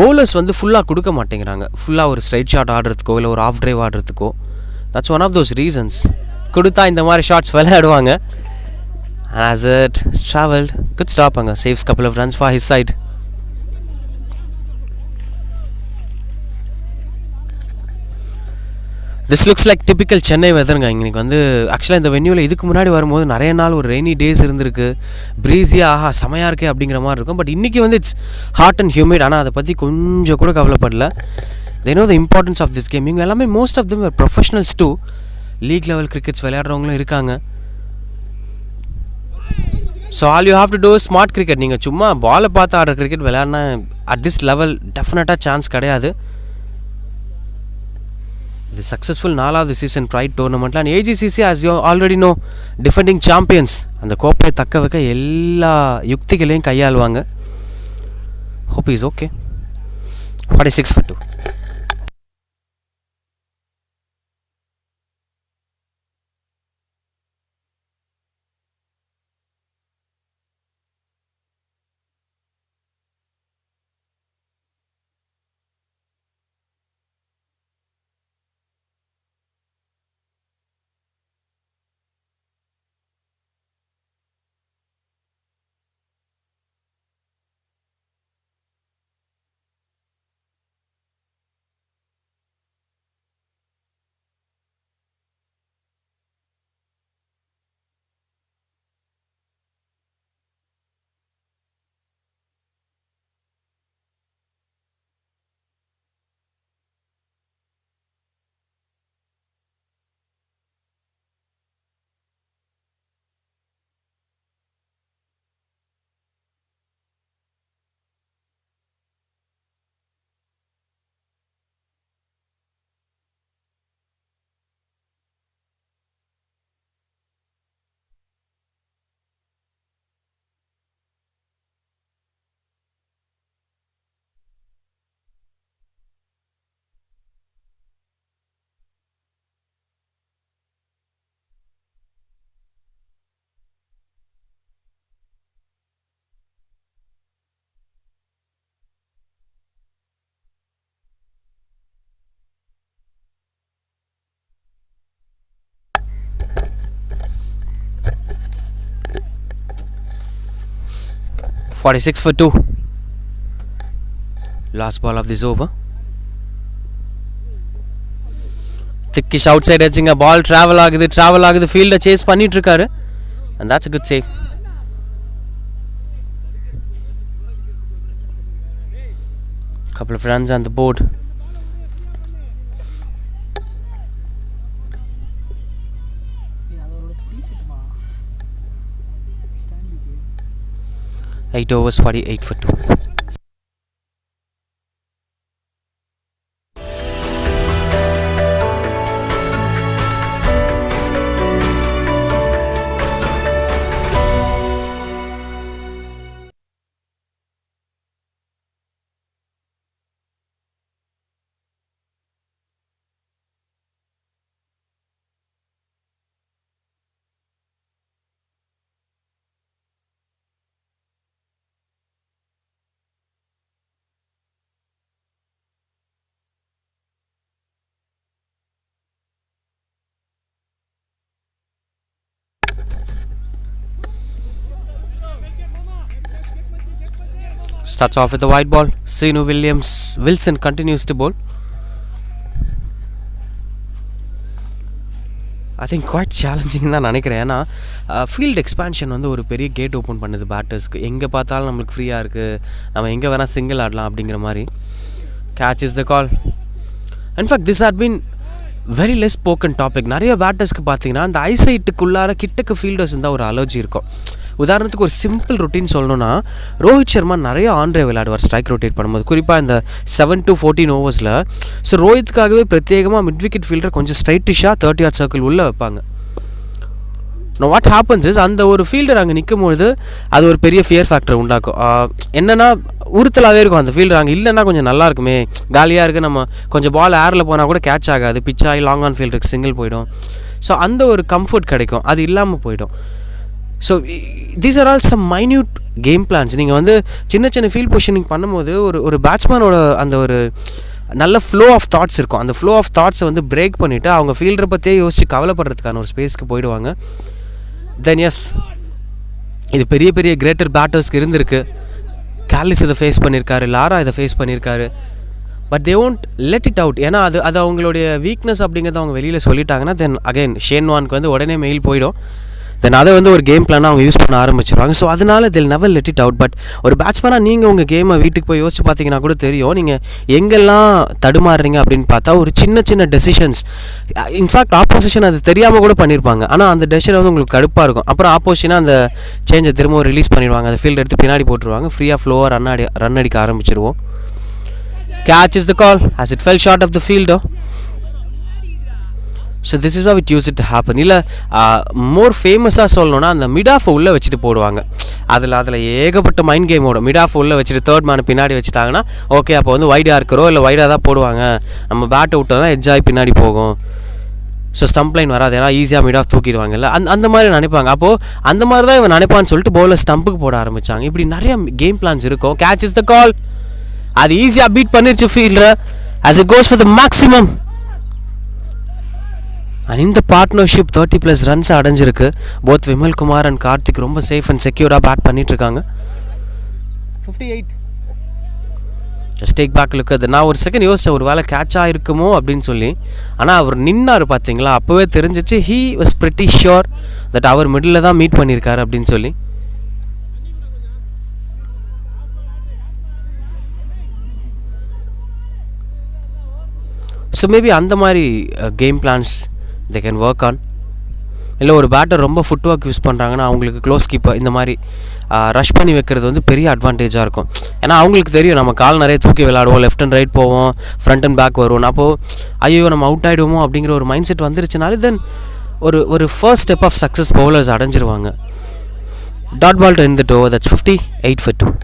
[SPEAKER 1] பவுலர்ஸ் வந்து ஃபுல்லாக கொடுக்க மாட்டேங்கிறாங்க. ஃபுல்லாக ஒரு ஸ்ட்ரைட் ஷாட் ஆடுறதுக்கோ இல்லை ஒரு ஆஃப் ட்ரைவ் ஆடுறதுக்கோ. That's one of those reasons. கொடுத்தா இந்த மாதிரி ஷாட்ஸ் விளையாடுவாங்க. As it travelled, good stop அங்கே, saves couple of runs for his side. This looks like typical Chennai வெதருங்க. இன்றைக்கி வந்து ஆக்சுவலாக இந்த வென்யூவில் இதுக்கு முன்னாடி வரும்போது நிறைய நாள் ஒரு ரெய்னி டேஸ் இருந்திருக்கு, ப்ரீஸியாக ஆஹா செமையாக இருக்கே அப்படிங்கிற மாதிரி இருக்கும். பட் இன்றைக்கி வந்து இட்ஸ் ஹாட் அண்ட் ஹியூமிட். ஆனால் அதை பற்றி கொஞ்சம் கூட கவலைப்படல. they know the importance of this game. இவங்க எல்லாமே most of them are professionals too. League level கிரிக்கெட்ஸ் விளையாடுறவங்களும் இருக்காங்க. So all you have to do smart cricket. நீங்கள் சும்மா பாலை பார்த்து ஆடுற கிரிக்கெட் விளையாடினா அட் திஸ் லெவல் டெஃபினட்டாக சான்ஸ் கிடையாது. இது சக்ஸஸ்ஃபுல் 4வது சீசன் ப்ரைட் டோர்னமெண்ட்டில் and AGCC as you already know defending champions. அந்த கோப்பையை தக்க வைக்க எல்லா யுக்திகளையும் கையாளுவாங்க. Hope is okay. 46 for 2. $46 for 2. Last ball of this over. Thickish outside edging a ball travel ஆகுது fielder chase பண்ணிட்டு இருக்காரு and that's a good save. Couple of runs on the board. Eight overs, 48 for 2. Starts off with a wide ball. Wilson continues to bowl. I think quite challenging தான் நினைக்கிறேன். ஏன்னா field expansion வந்து ஒரு பெரிய gate open பண்ணுது பேட்டர்ஸ்க்கு. எங்கே பார்த்தாலும் நம்மளுக்கு ஃப்ரீயாக இருக்குது, நம்ம எங்கே வேணால் சிங்கிள் ஆடலாம் அப்படிங்கிற மாதிரி. Catch is the call. In fact this hut been very less spoken topic. நிறைய பேட்டர்ஸ்க்கு பார்த்தீங்கன்னா அந்த ஐசைட்டுக்குள்ளார கிட்டக்கு ஃபீல்டர்ஸ் இருந்தால் ஒரு அலர்ஜி இருக்கும். உதாரணத்துக்கு ஒரு சிம்பிள் ரொட்டீன் சொல்லணும்னா, ரோஹித் சர்மா நிறைய ஆன்ரே விளையாடுவார் ஸ்ட்ரைக் ரொட்டேட் பண்ணும்போது, குறிப்பாக இந்த 7 to 14 ஓவர்ஸில். ஸோ ரோஹித்காகவே பிரத்யேகமாக மிட் விக்கெட் ஃபீல்டர் கொஞ்சம் ஸ்ட்ரைட்டிஷாக 30 yard சர்க்கிள் உள்ளே வைப்பாங்க. வாட் ஹேப்பன்ஸ் இஸ், அந்த ஒரு ஃபீல்டர் அங்கே நிற்கும்பொழுது அது ஒரு பெரிய ஃபியர் ஃபேக்டர் உண்டாக்கும். என்னென்னா உறுத்தலாகவே இருக்கும் அந்த ஃபீல்டர் அங்கே இல்லைன்னா கொஞ்சம் நல்லா இருக்குமே, காலியாக இருக்குது, நம்ம கொஞ்சம் பால் ஏரில் போனால் கூட கேட்ச் ஆகாது, பிச் ஆகி லாங் ஆன் ஃபீல்டருக்கு சிங்கிள் போயிடும். ஸோ அந்த ஒரு கம்ஃபர்ட் கிடைக்கும், அது இல்லாமல் போயிடும். So these are all some minute game plans. நீங்கள் வந்து சின்ன சின்ன ஃபீல்ட் பொசிஷனிங் பண்ணும்போது ஒரு பேட்ஸ்மேனோட அந்த ஒரு நல்ல ஃப்ளோ ஆஃப் தாட்ஸ் இருக்கும். அந்த ஃப்ளோ ஆஃப் தாட்ஸை வந்து பிரேக் பண்ணிவிட்டு அவங்க ஃபீல்டரை பற்றியே யோசித்து கவலைப்படுறதுக்கான ஒரு ஸ்பேஸ்க்கு போயிடுவாங்க. தென் எஸ், இது பெரிய பெரிய கிரேட்டர் பேட்டர்ஸ்க்கு இருந்திருக்கு. கேலிஸ் இதை ஃபேஸ் பண்ணியிருக்காரு, லாரா இதை ஃபேஸ் பண்ணியிருக்காரு. But they won't let it out. ஏன்னா அது அவங்களுடைய வீக்னஸ் அப்படிங்கிறத அவங்க வெளியில் சொல்லிட்டாங்கன்னா தென் அகைன் ஷேன்வானுக்கு வந்து உடனே மெயில் போயிடும். தென் அதை வந்து ஒரு கேம் பிளானாக அவங்க யூஸ் பண்ண ஆரம்பிச்சிருவாங்க. ஸோ அதனால தில் never let it out. But ஒரு பேட்ஸ்மேனாக நீங்கள் உங்கள் கேமை வீட்டுக்கு போய் யோசிச்சு பார்த்தீங்கன்னா கூட தெரியும் நீங்கள் எங்கெல்லாம் தடுமாறுறீங்க அப்படின்னு பார்த்தா ஒரு சின்ன சின்ன டெசிஷன்ஸ். இன்ஃபேக்ட் ஆப்போசிஷன் அது தெரியாமல் கூட பண்ணியிருப்பாங்க. ஆனால் அந்த டெசிஷன் வந்து உங்களுக்கு கடுப்பாக இருக்கும். அப்புறம் ஆப்போசிஷனாக அந்த சேஞ்சை திரும்ப ரிலீஸ் பண்ணிடுவாங்க. அந்த ஃபீல்டு எடுத்து பின்னாடி போட்டுருவாங்க. ஃப்ரீயாக ஃப்ளோவாக ரன் அடிக்க ஆரம்பிச்சிருவோம். Catch is the call as it fell short of the fielder. So this is how it used to happen. இல்லை மோர் ஃபேமஸாக சொல்லணுன்னா அந்த மிட் ஆஃப் உள்ளே வச்சுட்டு போடுவாங்க. அதில் ஏகப்பட்ட மைண்ட் கேம் ஓடும். மிட் ஆஃப் உள்ளே வச்சுட்டு தேர்ட் மேனை பின்னாடி வச்சுட்டாங்கன்னா ஓகே அப்போ வந்து வைடாக இருக்கிறோம் இல்லை வைடாக தான் போடுவாங்க, நம்ம பேட்டை விட்டால் தான் எட்ஜாகி பின்னாடி போகும், ஸோ ஸ்டம்ப் லைன் வராது, ஏன்னா ஈஸியாக மிட் ஆஃப் தூக்கிடுவாங்கல்ல, அந்த மாதிரி நினைப்பாங்க. அப்போது அந்த மாதிரி தான் இவன் நினைப்பான்னு சொல்லிட்டு பவுலர் ஸ்டம்புக்கு போட ஆரம்பித்தாங்க. இப்படி நிறைய கேம் பிளான்ஸ் இருக்கும். கேட்ச் இஸ் த கால். அது ஈஸியாக பீட் பண்ணிருச்சு fielder as it goes for the maximum. And இந்த பார்ட்னர்ஷிப் 30+ ரன்ஸ் அடைஞ்சிருக்கு. போத் விமல் குமார் அண்ட் கார்த்திக் ரொம்ப சேஃப் அண்ட் செக்யூராக பேட் பண்ணிகிட்ருக்காங்க. 58. ஜஸ்ட் டேக் பேக் லுக் அது. நான் ஒரு செகண்ட் யோசித்தேன் ஒரு வேளை கேட்சாக இருக்குமோ அப்படின்னு சொல்லி. ஆனால் அவர் நின்னார் பார்த்தீங்களா, அப்போவே தெரிஞ்சிச்சு he was pretty sure that அவர் மிடில் தான் மீட் பண்ணியிருக்காரு அப்படின்னு சொல்லி. ஸோ மேபி அந்த மாதிரி game plans they can work on. இல்லை ஒரு பேட்டர் ரொம்ப ஃபுட் ஒர்க் யூஸ் பண்ணுறாங்கன்னா அவங்களுக்கு க்ளோஸ் கீப்பர் இந்த மாதிரி ரஷ் பண்ணி வைக்கிறது வந்து பெரிய அட்வான்டேஜாக இருக்கும். ஏன்னா அவங்களுக்கு தெரியும் நம்ம கால் நிறைய தூக்கி விளையாடுவோம், லெஃப்ட் அண்ட் ரைட் போவோம், ஃப்ரண்ட் அண்ட் பேக் வருவோம். அப்போது ஐயோ நம்ம அவுட் ஆகிடுவோமோ அப்படிங்கிற ஒரு மைண்ட் செட் வந்துருச்சுனாலே தென் ஒரு first step of success bowlers அடைஞ்சிருவாங்க. Dot ball to end the over. That's 58 for 2.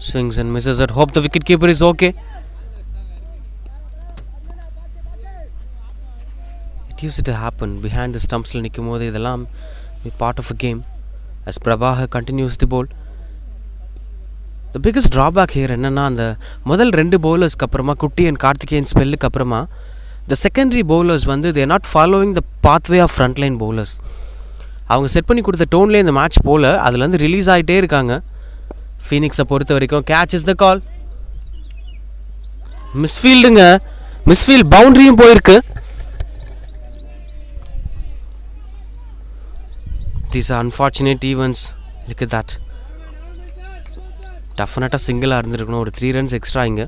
[SPEAKER 1] Swings and misses it. Hope the wicket keeper is okay. It used to happen behind the stumps la nikkumbodhu idellam be part of a game as Prabha continues to bowl. The biggest drawback here என்னன்னா அந்த முதல் ரெண்டு bowlers-க்கு அப்புறமா குட்டி and Karthikeyan ஸ்பெல்லுக்கு அப்புறமா the secondary bowlers வந்து they are not following the pathway of frontline bowlers. அவங்க set பண்ணி கொடுத்த டோன்லேயே இந்த மேட்ச் போல அதுலேருந்து ரிலீஸ் ஆகிட்டே இருக்காங்க. ஃபீனிக்ஸை பொறுத்த வரைக்கும் கேட்ச் இஸ் த கால். மிஸ்ஃபீல்டுங்க, மிஸ்ஃபீல்ட் பவுண்டரியும் போயிருக்கு. These are unfortunate events. Look at that. டெஃபினட்டாக சிங்கிளாக இருந்திருக்கணும். ஒரு 3 runs எக்ஸ்ட்ரா இங்கே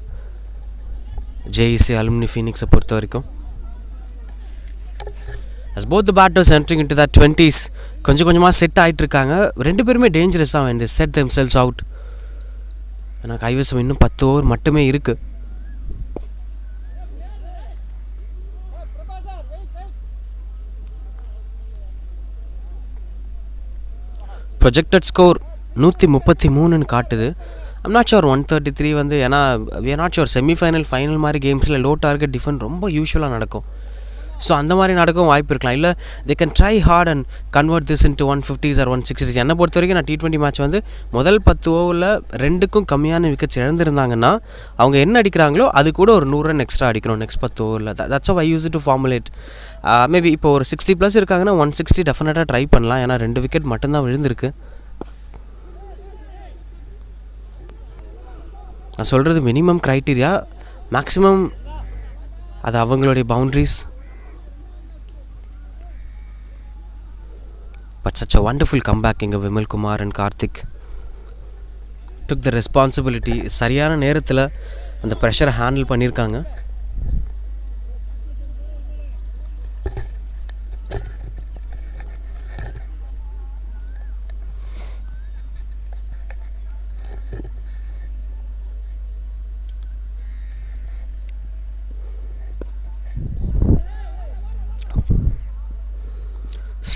[SPEAKER 1] JEC அலுமினி ஃபீனிக்ஸை பொறுத்த வரைக்கும். as both the batters entering into that 20s கொஞ்சம் கொஞ்சமாக செட் ஆகிட்டு இருக்காங்க. ரெண்டு பேருமே டேஞ்சரஸ் தான் when they set themselves out. ஆனால் கைவசம் இன்னும் 10 over மட்டுமே இருக்குது. ப்ரொஜெக்டட் ஸ்கோர் 133ன்னு காட்டுது. ஐம் நாட் ஷுர் 133 வந்து ஏன்னா we are not sure semifinal final மாதிரி கேம்ஸில் லோ டார்கெட் டிஃபெண்ட் ரொம்ப யூஸ்வலாக நடக்கும். ஸோ அந்த மாதிரி நடக்கவும் வாய்ப்பு இருக்கலாம். இல்லை they can try hard and convert this into 150s or 160s. என்னை பொறுத்த வரைக்கும் நான் T20 மேட்ச் வந்து முதல் 10 ஓவரில் 2க்கும் கம்மியான விக்கெட்ஸ் இழந்திருந்தாங்கன்னா அவங்க என்ன அடிக்கிறாங்களோ அது கூட ஒரு 100 ரன் எக்ஸ்ட்ரா அடிக்கணும் நெக்ஸ்ட் 10 ஓவரில். That's how I use to formulate. Maybe இப்போ ஒரு 60+ இருக்காங்கன்னா 160 டெஃபினட்டாக ட்ரை பண்ணலாம். ஏன்னா 2 விக்கெட் மட்டும்தான் விழுந்திருக்கு. நான் சொல்கிறது மினிமம் க்ரைட்டீரியா, மேக்ஸிமம் அது அவங்களுடைய பவுண்ட்ரிஸ். But such a wonderful comeback இங்கே Vimal Kumar and Karthik took the responsibility. சரியான நேரத்தில் அந்த ப்ரெஷரை ஹேண்டில் பண்ணியிருக்காங்க.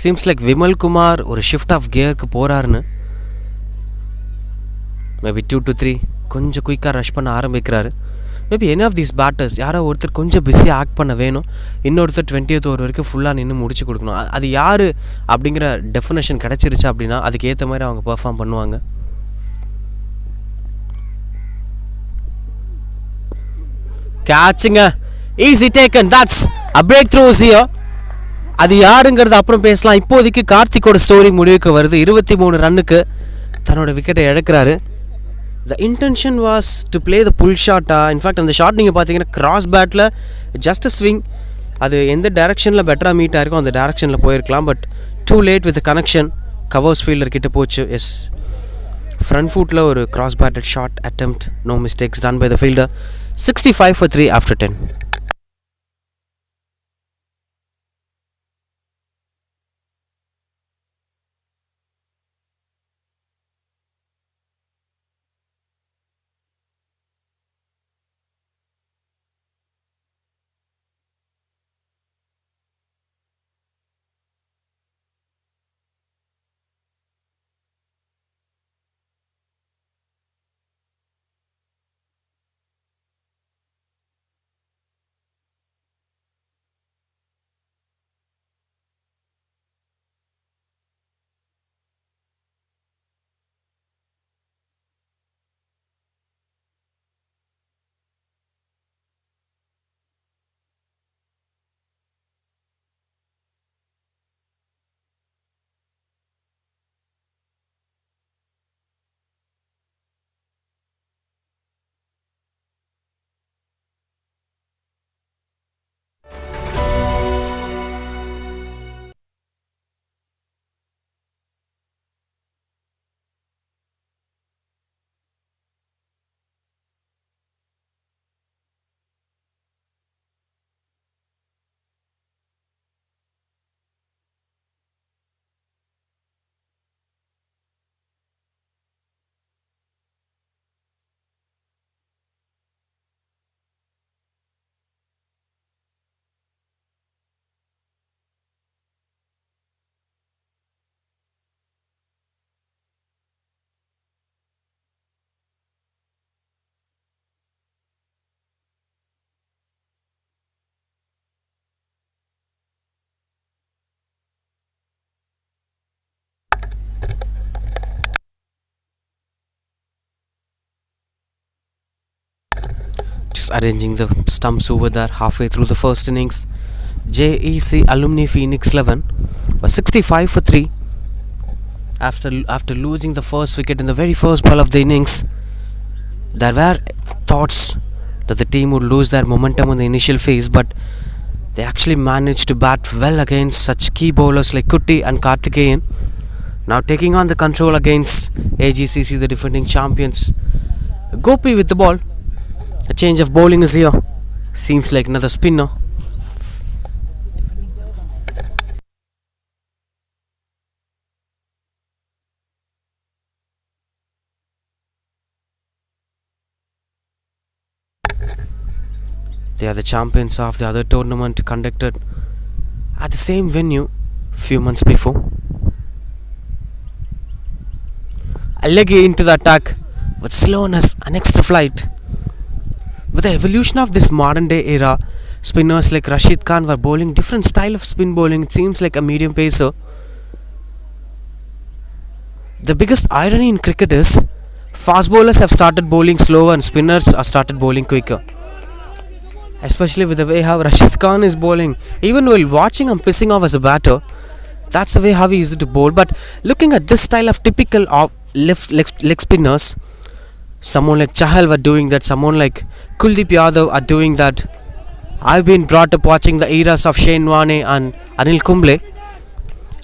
[SPEAKER 1] சீம்ஸ் லைக் விமல் குமார் ஒரு ஷிஃப்ட் ஆஃப் கியருக்கு போகிறாருன்னு. மேபி 2 to 3 கொஞ்சம் குயிக்காக ரஷ் பண்ண ஆரம்பிக்கிறாரு. Maybe any of these batters யாரோ ஒருத்தர் கொஞ்சம் பிஸியாக ஆக்ட் பண்ண வேணும். இன்னொருத்தர் 20th ஓவர் வரைக்கும் ஃபுல்லாக நின்று முடிச்சு கொடுக்கணும். அது யார் அப்படிங்கிற டெஃபினேஷன் கிடச்சிருச்சு அப்படின்னா அதுக்கு ஏற்ற மாதிரி அவங்க பெர்ஃபார்ம் பண்ணுவாங்க. கேட்சுங்க, easy taken, that's a break throughs here. அது யாருங்கிறது அப்புறம் பேசலாம். இப்போதைக்கு கார்த்திக்கோட ஸ்டோரி முடிவுக்கு வருது. 23 ரன்னுக்கு தன்னோட விக்கெட்டை இழக்கிறாரு. The intention was to play the pull ஷாட்டா. இன்ஃபேக்ட் அந்த ஷாட் நீங்கள் பார்த்தீங்கன்னா கிராஸ் பேட்டில் ஜஸ்ட் அ ஸ்விங். அது எந்த டைரக்ஷனில் பெட்டராக மீட் ஆயிருக்கும் அந்த டைரக்ஷனில் போயிருக்கலாம். But too late with connection covers fielder கிட்ட போச்சு. எஸ், ஃப்ரண்ட் ஃபுட்டில் ஒரு cross batted shot attempt. No mistakes done by the fielder. 65 for 3 after 10. Arranging the stumps over there halfway through the first innings. Jec Alumni Phoenix 11 was 65 for 3 after losing the first wicket in the very first ball of the innings. There were thoughts that the team would lose their momentum on the initial phase, but they actually managed to bat well against such key bowlers like Kutti and Karthikeyan. Now taking on the control against Agcc, the defending champions. Gopi with the ball. A change of bowling is here. Seems like another spinner. They are the champions of the other tournament conducted at the same venue few months before. Alleghi into the attack with slowness and extra flight. With the evolution of this modern day era, Spinners like Rashid Khan were bowling different style of spin bowling. It seems like a medium pacer. The biggest irony in cricket is fast bowlers have started bowling slower and spinners have started bowling quicker. Especially with the way how Rashid Khan is bowling. Even while watching, I'm pissing off as a batter. That's the way how he used to bowl. But looking at this style of typical of left leg spinners, someone like Chahal were doing that. Someone like Kuldeep Yadav are doing that. I've been brought up watching the eras of Shane Warne and Anil Kumble.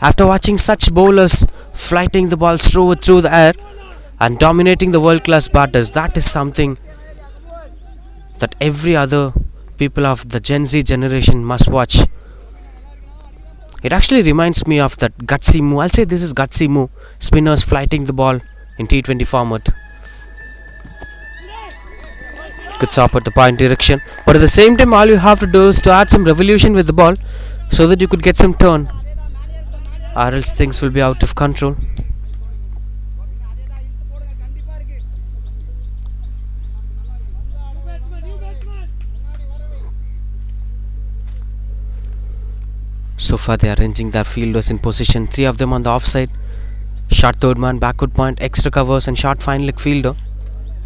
[SPEAKER 1] After watching such bowlers flighting the ball through the air and dominating the world-class batters, that is something that every other people of the Gen Z generation must watch. It actually reminds me of that gutsy move. I'll say this is gutsy move. Spinners flighting the ball in T20 format. Good stop at the point direction. But at the same time, all you have to do is to add some revolution with the ball so that you could get some turn. Or else things will be out of control. So far they are arranging their fielders in position. 3 of them on the offside. Short third man, backward point, extra covers and short fine leg fielder.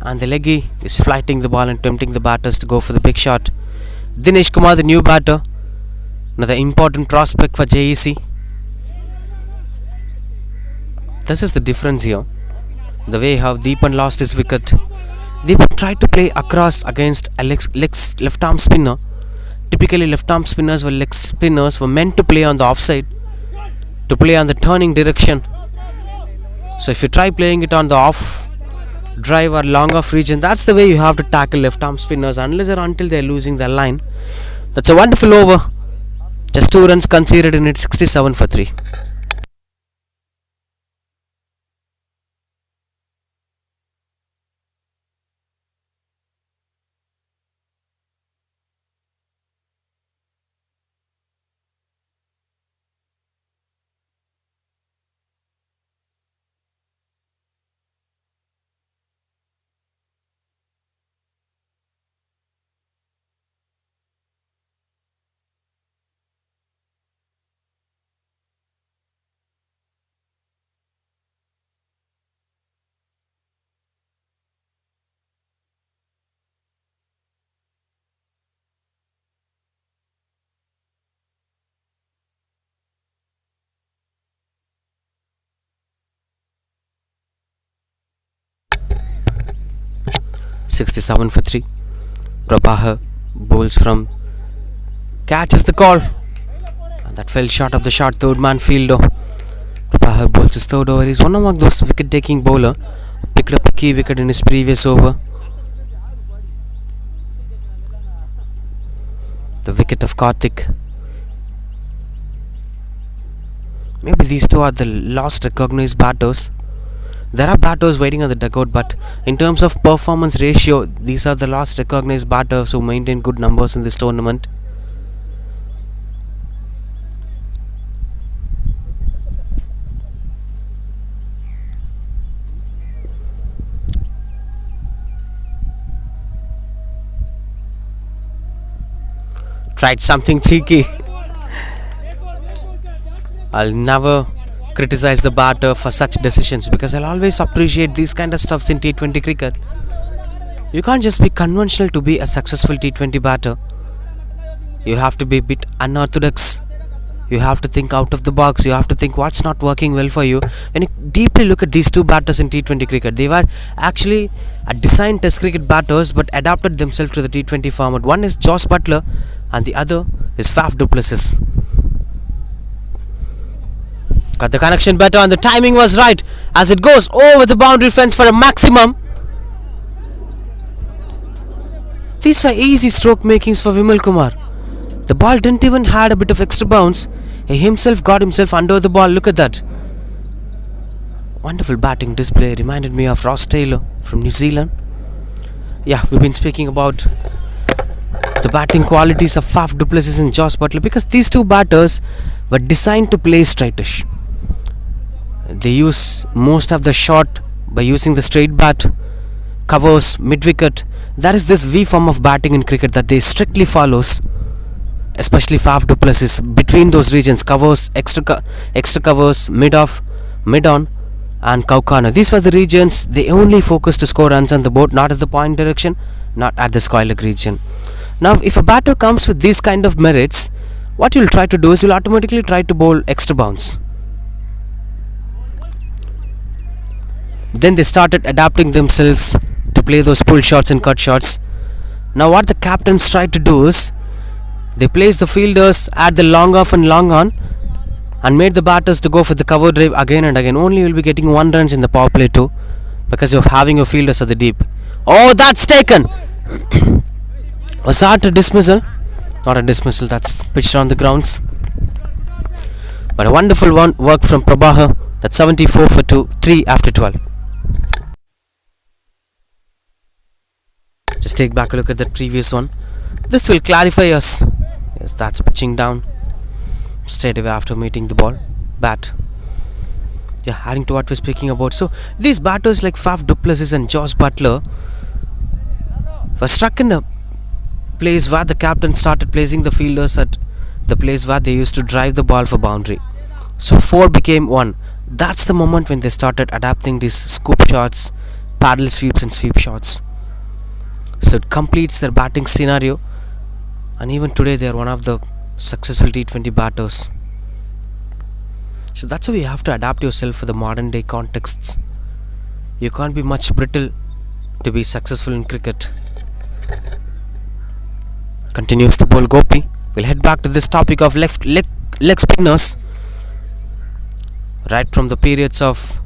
[SPEAKER 1] And the leggy is flighting the ball and tempting the batters to go for the big shot. Dinesh Kumar, the new batter. Another important prospect for JEC. This is the difference here. The way how Deepan lost his wicket. Deepan tried to play across against a left arm spinner. Typically left arm spinners were leg spinners were meant to play on the offside, to play on the turning direction. So if you try playing it on the off drive or long off region, that's the way you have to tackle left arm spinners unless or until they are losing their line. That's a wonderful over. Just 2 runs conceded in it, 67 for 3. .67 for 3. Prabhakar bowls from, catches the call, and that fell short of the short third man fielder. Prabhakar bowls his third over. He's one among those wicket taking bowler. Picked up a key wicket in his previous over. The wicket of Karthik. Maybe these two are the last recognized batters. There are batters waiting on the dugout, but in terms of performance ratio, these are the last recognized batters who maintain good numbers in this tournament. Tried something cheeky. I'll never criticize the batter for such decisions because I'll always appreciate these kind of stuffs in T20 cricket. You can't just be conventional to be a successful T20 batter. You have to be a bit unorthodox. You have to think out of the box. You have to think what's not working well for you. When you deeply look at these two batters in T20 cricket, they were actually a designed test cricket batters but adapted themselves to the T20 format. One is Josh Butler and the other is Faf du Plessis. Got the connection better and the timing was right as it goes over the boundary fence for a maximum. These were easy stroke makings for Vimal Kumar. The ball didn't even had a bit of extra bounce. He himself got himself under the ball. Look at that. Wonderful batting display. Reminded me of Ross Taylor from New Zealand. Yeah, we've been speaking about the batting qualities of Faf du Plessis and Josh Butler because these two batters were designed to play straightish. They use most of the shot by using the straight bat, covers, mid-wicket. That is this V form of batting in cricket that they strictly follows. especially Faf du Plessis, between those regions, covers, extra covers, mid on, and Kaukana. These were the regions they only focused to score runs on the board, not at the point direction, not at the square leg region. Now, if a batter comes with these kind of merits, what you'll try to do is you'll automatically try to bowl extra bounce. Then they started adapting themselves to play those pull shots and cut shots. Now what the captains tried to do is they placed the fielders at the long off and long on and made the batters to go for the cover drive again and again. Only you'll be getting 1 runs in the power play too, because you're having your fielders at the deep. Oh, that's taken! Was that a dismissal? Not a dismissal, that's pitched on the grounds. But a wonderful one work from Prabhakar. That's 74 for 2, 3 after 12. Just take back a look at that previous one. This will clarify us. Yes, that's pitching down straight away after meeting the ball. Bat. Yeah, adding to what we're speaking about. So these batters like Faf du Plessis and Josh Butler were struck in a place where the captain started placing the fielders at the place where they used to drive the ball for boundary. So 4 became 1. That's the moment when they started adapting these scoop shots, paddle sweeps and sweep shots. So it completes their batting scenario, and even today they are one of the successful T20 batters. So that's how you have to adapt yourself for the modern day contexts. You can't be much brittle to be successful in cricket. Continues to bowl Gopi. We'll head back to this topic of leg spinners. Right from the periods of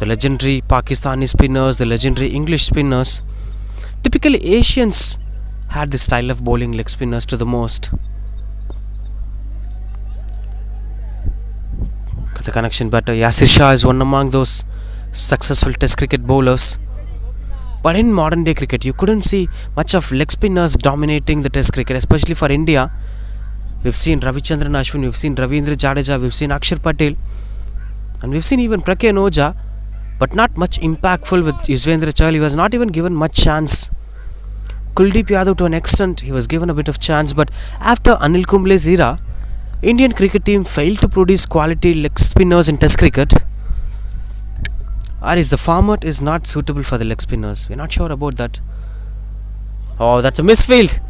[SPEAKER 1] the legendary Pakistani spinners, the legendary English spinners. Typically Asians had this style of bowling leg spinners to the most. Got the connection better. Yasir Shah is one among those successful test cricket bowlers. But in modern day cricket, you couldn't see much of leg spinners dominating the test cricket, especially for India. We've seen Ravichandran Ashwin, we've seen Ravindra Jadeja, we've seen Akshar Patel, and we've seen even Prakyan Oja, but not much impactful with Yuzvendra Chahal. He was not even given much chance. Kuldeep Yadav, to an extent, he was given a bit of chance, but after Anil Kumble's era, Indian cricket team failed to produce quality leg spinners in test cricket. Or is the format is not suitable for the leg spinners? We're not sure about that. Oh, that's a misfield.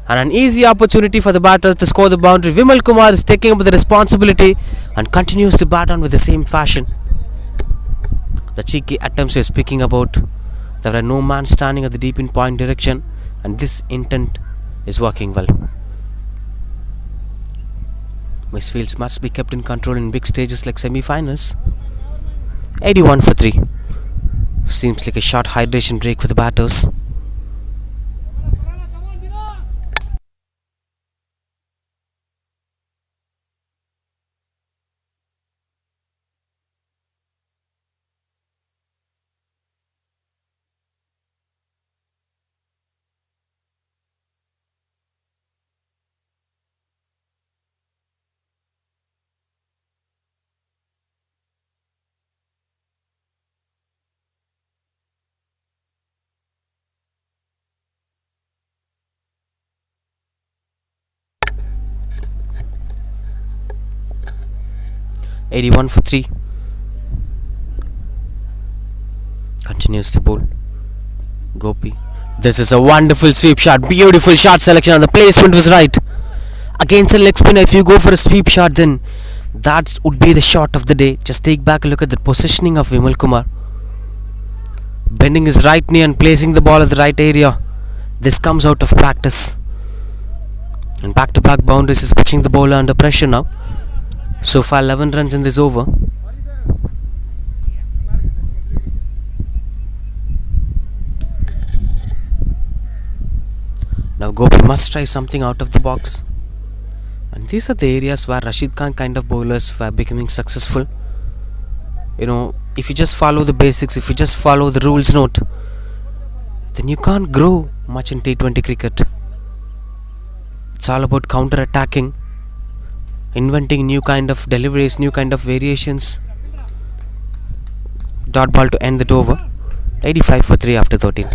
[SPEAKER 1] And an easy opportunity for the batter to score the boundary. Vimal Kumar is taking up the responsibility and continues to bat on with the same fashion. The cheeky attempts we're speaking about. There were no man standing at the deep in point direction, and this intent is working well. Misfields must be kept in control in big stages like semi-finals. 81 for 3. Seems like a short hydration break for the batters. (81 for 3). Continues to bowl Gopi. This is a wonderful sweep shot. Beautiful shot selection, and the placement was right. Against a leg spinner, if you go for a sweep shot, then that would be the shot of the day. Just take back a look at the positioning of Vimal Kumar. Bending his right knee and placing the ball at the right area. This comes out of practice. And back-to-back boundaries is pushing the bowler under pressure now. So far 11 runs in this over. Now Gopi must try something out of the box. And these are the areas where Rashid Khan kind of bowlers were becoming successful. You know, if you just follow the basics, if you just follow the rules note, then you can't grow much in T20 cricket. It's all about counter-attacking, inventing new kind of deliveries, new kind of variations. Dot ball to end the over. 85 for 3 after 13.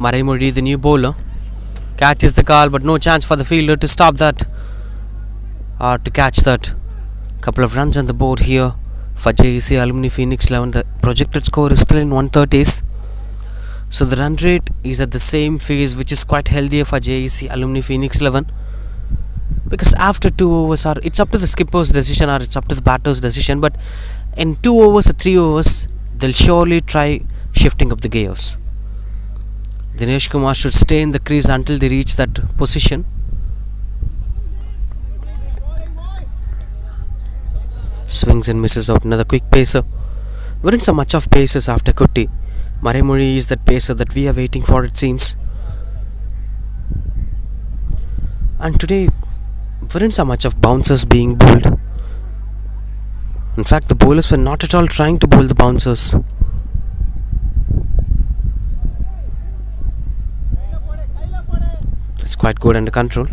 [SPEAKER 1] Maraimuri, the new bowler, catches the call, but no chance for the fielder to stop that or to catch that. Couple of runs on the board here for Jec Alumni Phoenix 11. The projected score is still in 130s. So the run rate is at the same phase, which is quite healthier for Jec Alumni Phoenix 11. Because after 2 overs, or it's up to the skipper's decision or it's up to the batter's decision, but in 2 overs or 3 overs, they'll surely try shifting up the gears. Dinesh Kumar should stay in the crease until they reach that position. Swings and misses out. Another quick pacer. Weren't so much of paces after Kutti. Maraimuri is that pacer that we are waiting for, it seems. And today, weren't so much of bouncers being bowled. In fact, the bowlers were not at all trying to bowl the bouncers. That's quite good under control.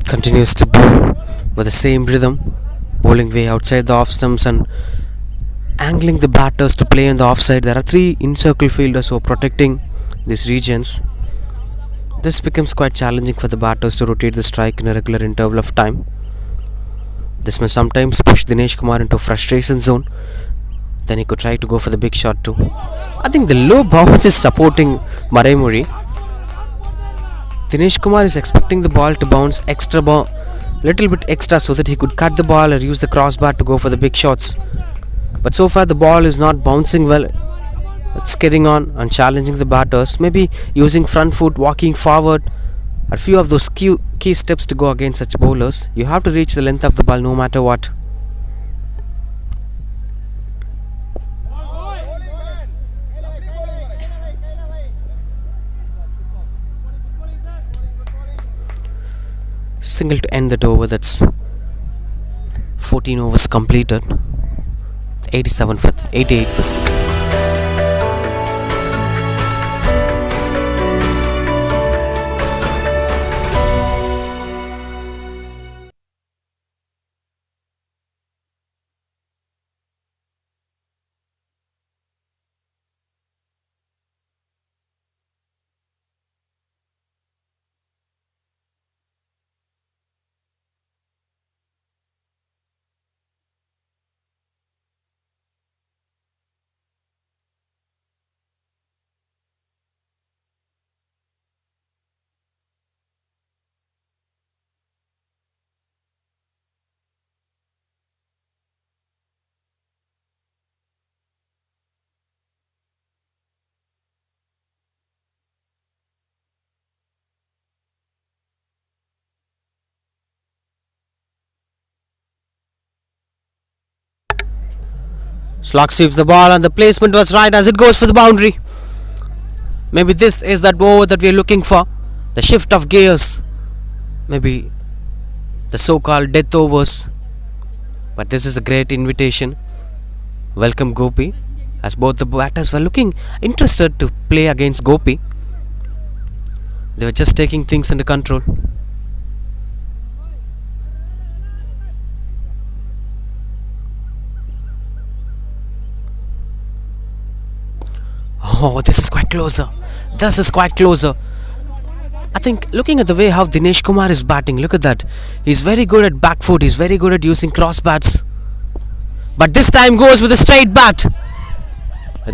[SPEAKER 1] Continues to bowl with the same rhythm, bowling way outside the off stumps and angling the batters to play on the offside. There are 3 in-circle fielders who are protecting these regions. This becomes quite challenging for the batters to rotate the strike in a regular interval of time. This may sometimes push Dinesh Kumar into a frustration zone. Then he could try to go for the big shot too. I think the low bounce is supporting Maraimuri. Dinesh Kumar is expecting the ball to bounce little bit extra so that he could cut the ball or use the crossbar to go for the big shots. But so far the ball is not bouncing well. It's getting on and challenging the batters. Maybe using front foot, walking forward, a few of those key steps to go against such bowlers. You have to reach the length of the ball no matter what. Single to end that over. That's 14 overs completed. 87 for 88 for Slock sweeps the ball and the placement was right as it goes for the boundary. Maybe this is that over that we are looking for. The shift of gears. Maybe the so-called death overs. But this is a great invitation. Welcome Gopi. As both the batters were looking interested to play against Gopi. They were just taking things under control. Oh, this is quite closer. This is quite closer. I think looking at the way how Dinesh Kumar is batting, look at that. He's very good at back foot. He's very good at using cross bats. But this time goes with a straight bat.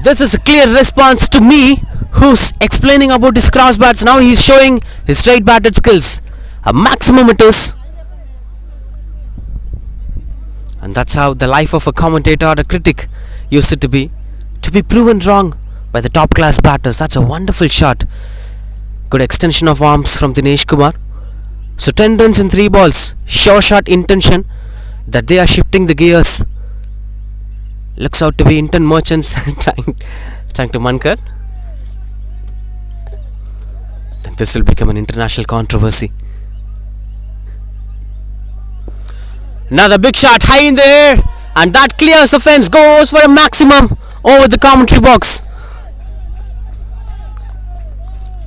[SPEAKER 1] This is a clear response to me, who's explaining about his cross bats. Now he's showing his straight batted skills. A maximum it is. And that's how the life of a commentator or a critic used to be proven wrong by the top class batters. That's a wonderful shot. Good extension of arms from Dinesh Kumar. So 10 runs in 3 balls. Sure shot intention that they are shifting the gears. Looks out to be Inton Merchants trying to Mankar. Then this will become an international controversy. Another big shot high in the air and that clears the fence, goes for a maximum over the commentary box.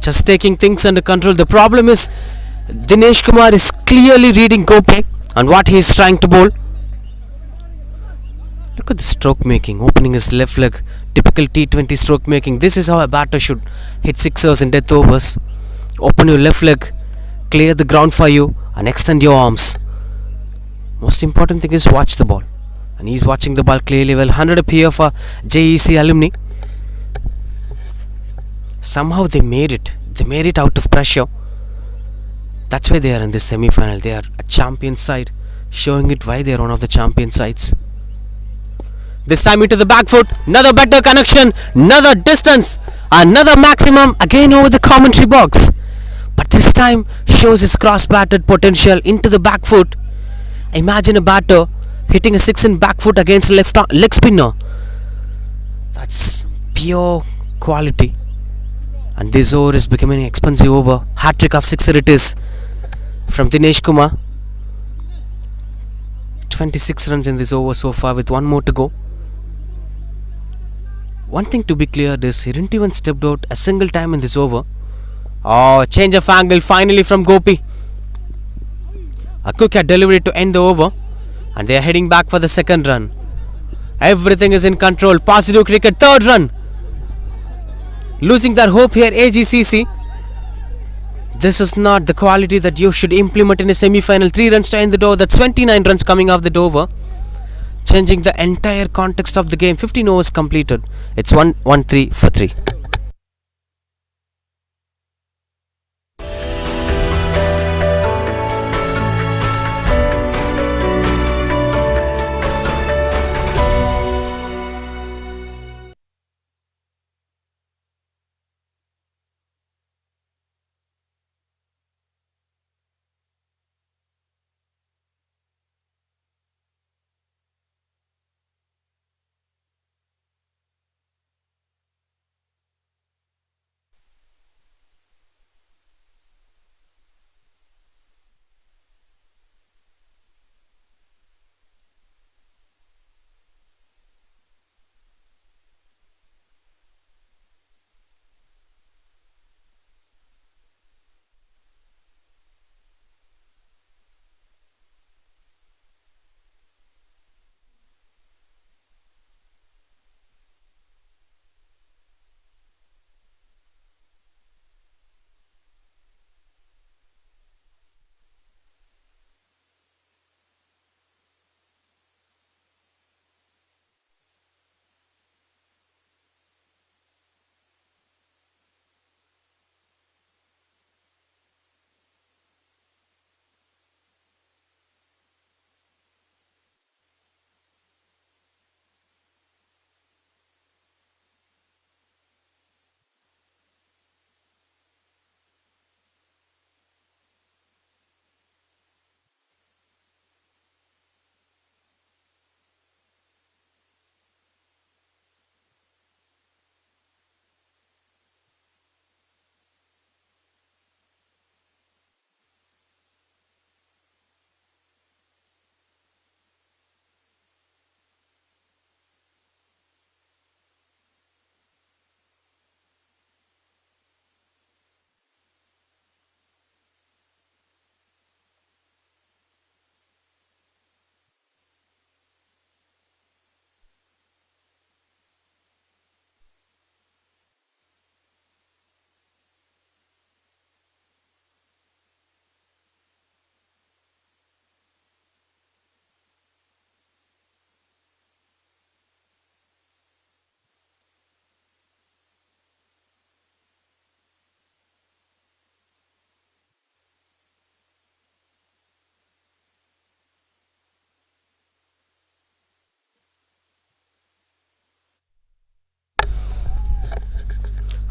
[SPEAKER 1] Just taking things under control. The problem is Dinesh Kumar is clearly reading Gopi and what he is trying to bowl. Look at the stroke making, opening his left leg, typical T20 stroke making. This is how a batter should hit sixers in death overs. Open your left leg, clear the ground for you, and extend your arms. Most important thing is watch the ball, and he's watching the ball clearly well. 100 up here for Jec Alumni. Somehow they made it. They made it out of pressure. That's why they are in this semi-final. They are a champion side, showing it why they are one of the champion sides. This time into the back foot, another better connection, another distance, another maximum again over the commentary box. But this time shows his cross-batted potential into the back foot. Imagine a batter hitting a 6 in back foot against a left leg spinner. That's pure quality. And this over is becoming an expensive over. Hat-trick of sixer it is from Dinesh Kumar. 26 runs in this over so far with one more to go. One thing to be clear is he didn't even step out a single time in this over. Oh, change of angle finally from Gopi. A quick delivery to end the over, and they are heading back for the second run. Everything is in control. Positive cricket, third run. Losing their hope here, Agcc. This is not the quality that you should implement in a semi-final. 3 runs to end the over. That's 29 runs coming off the over. Changing the entire context of the game. 15 overs completed. It's 1-3 for 3.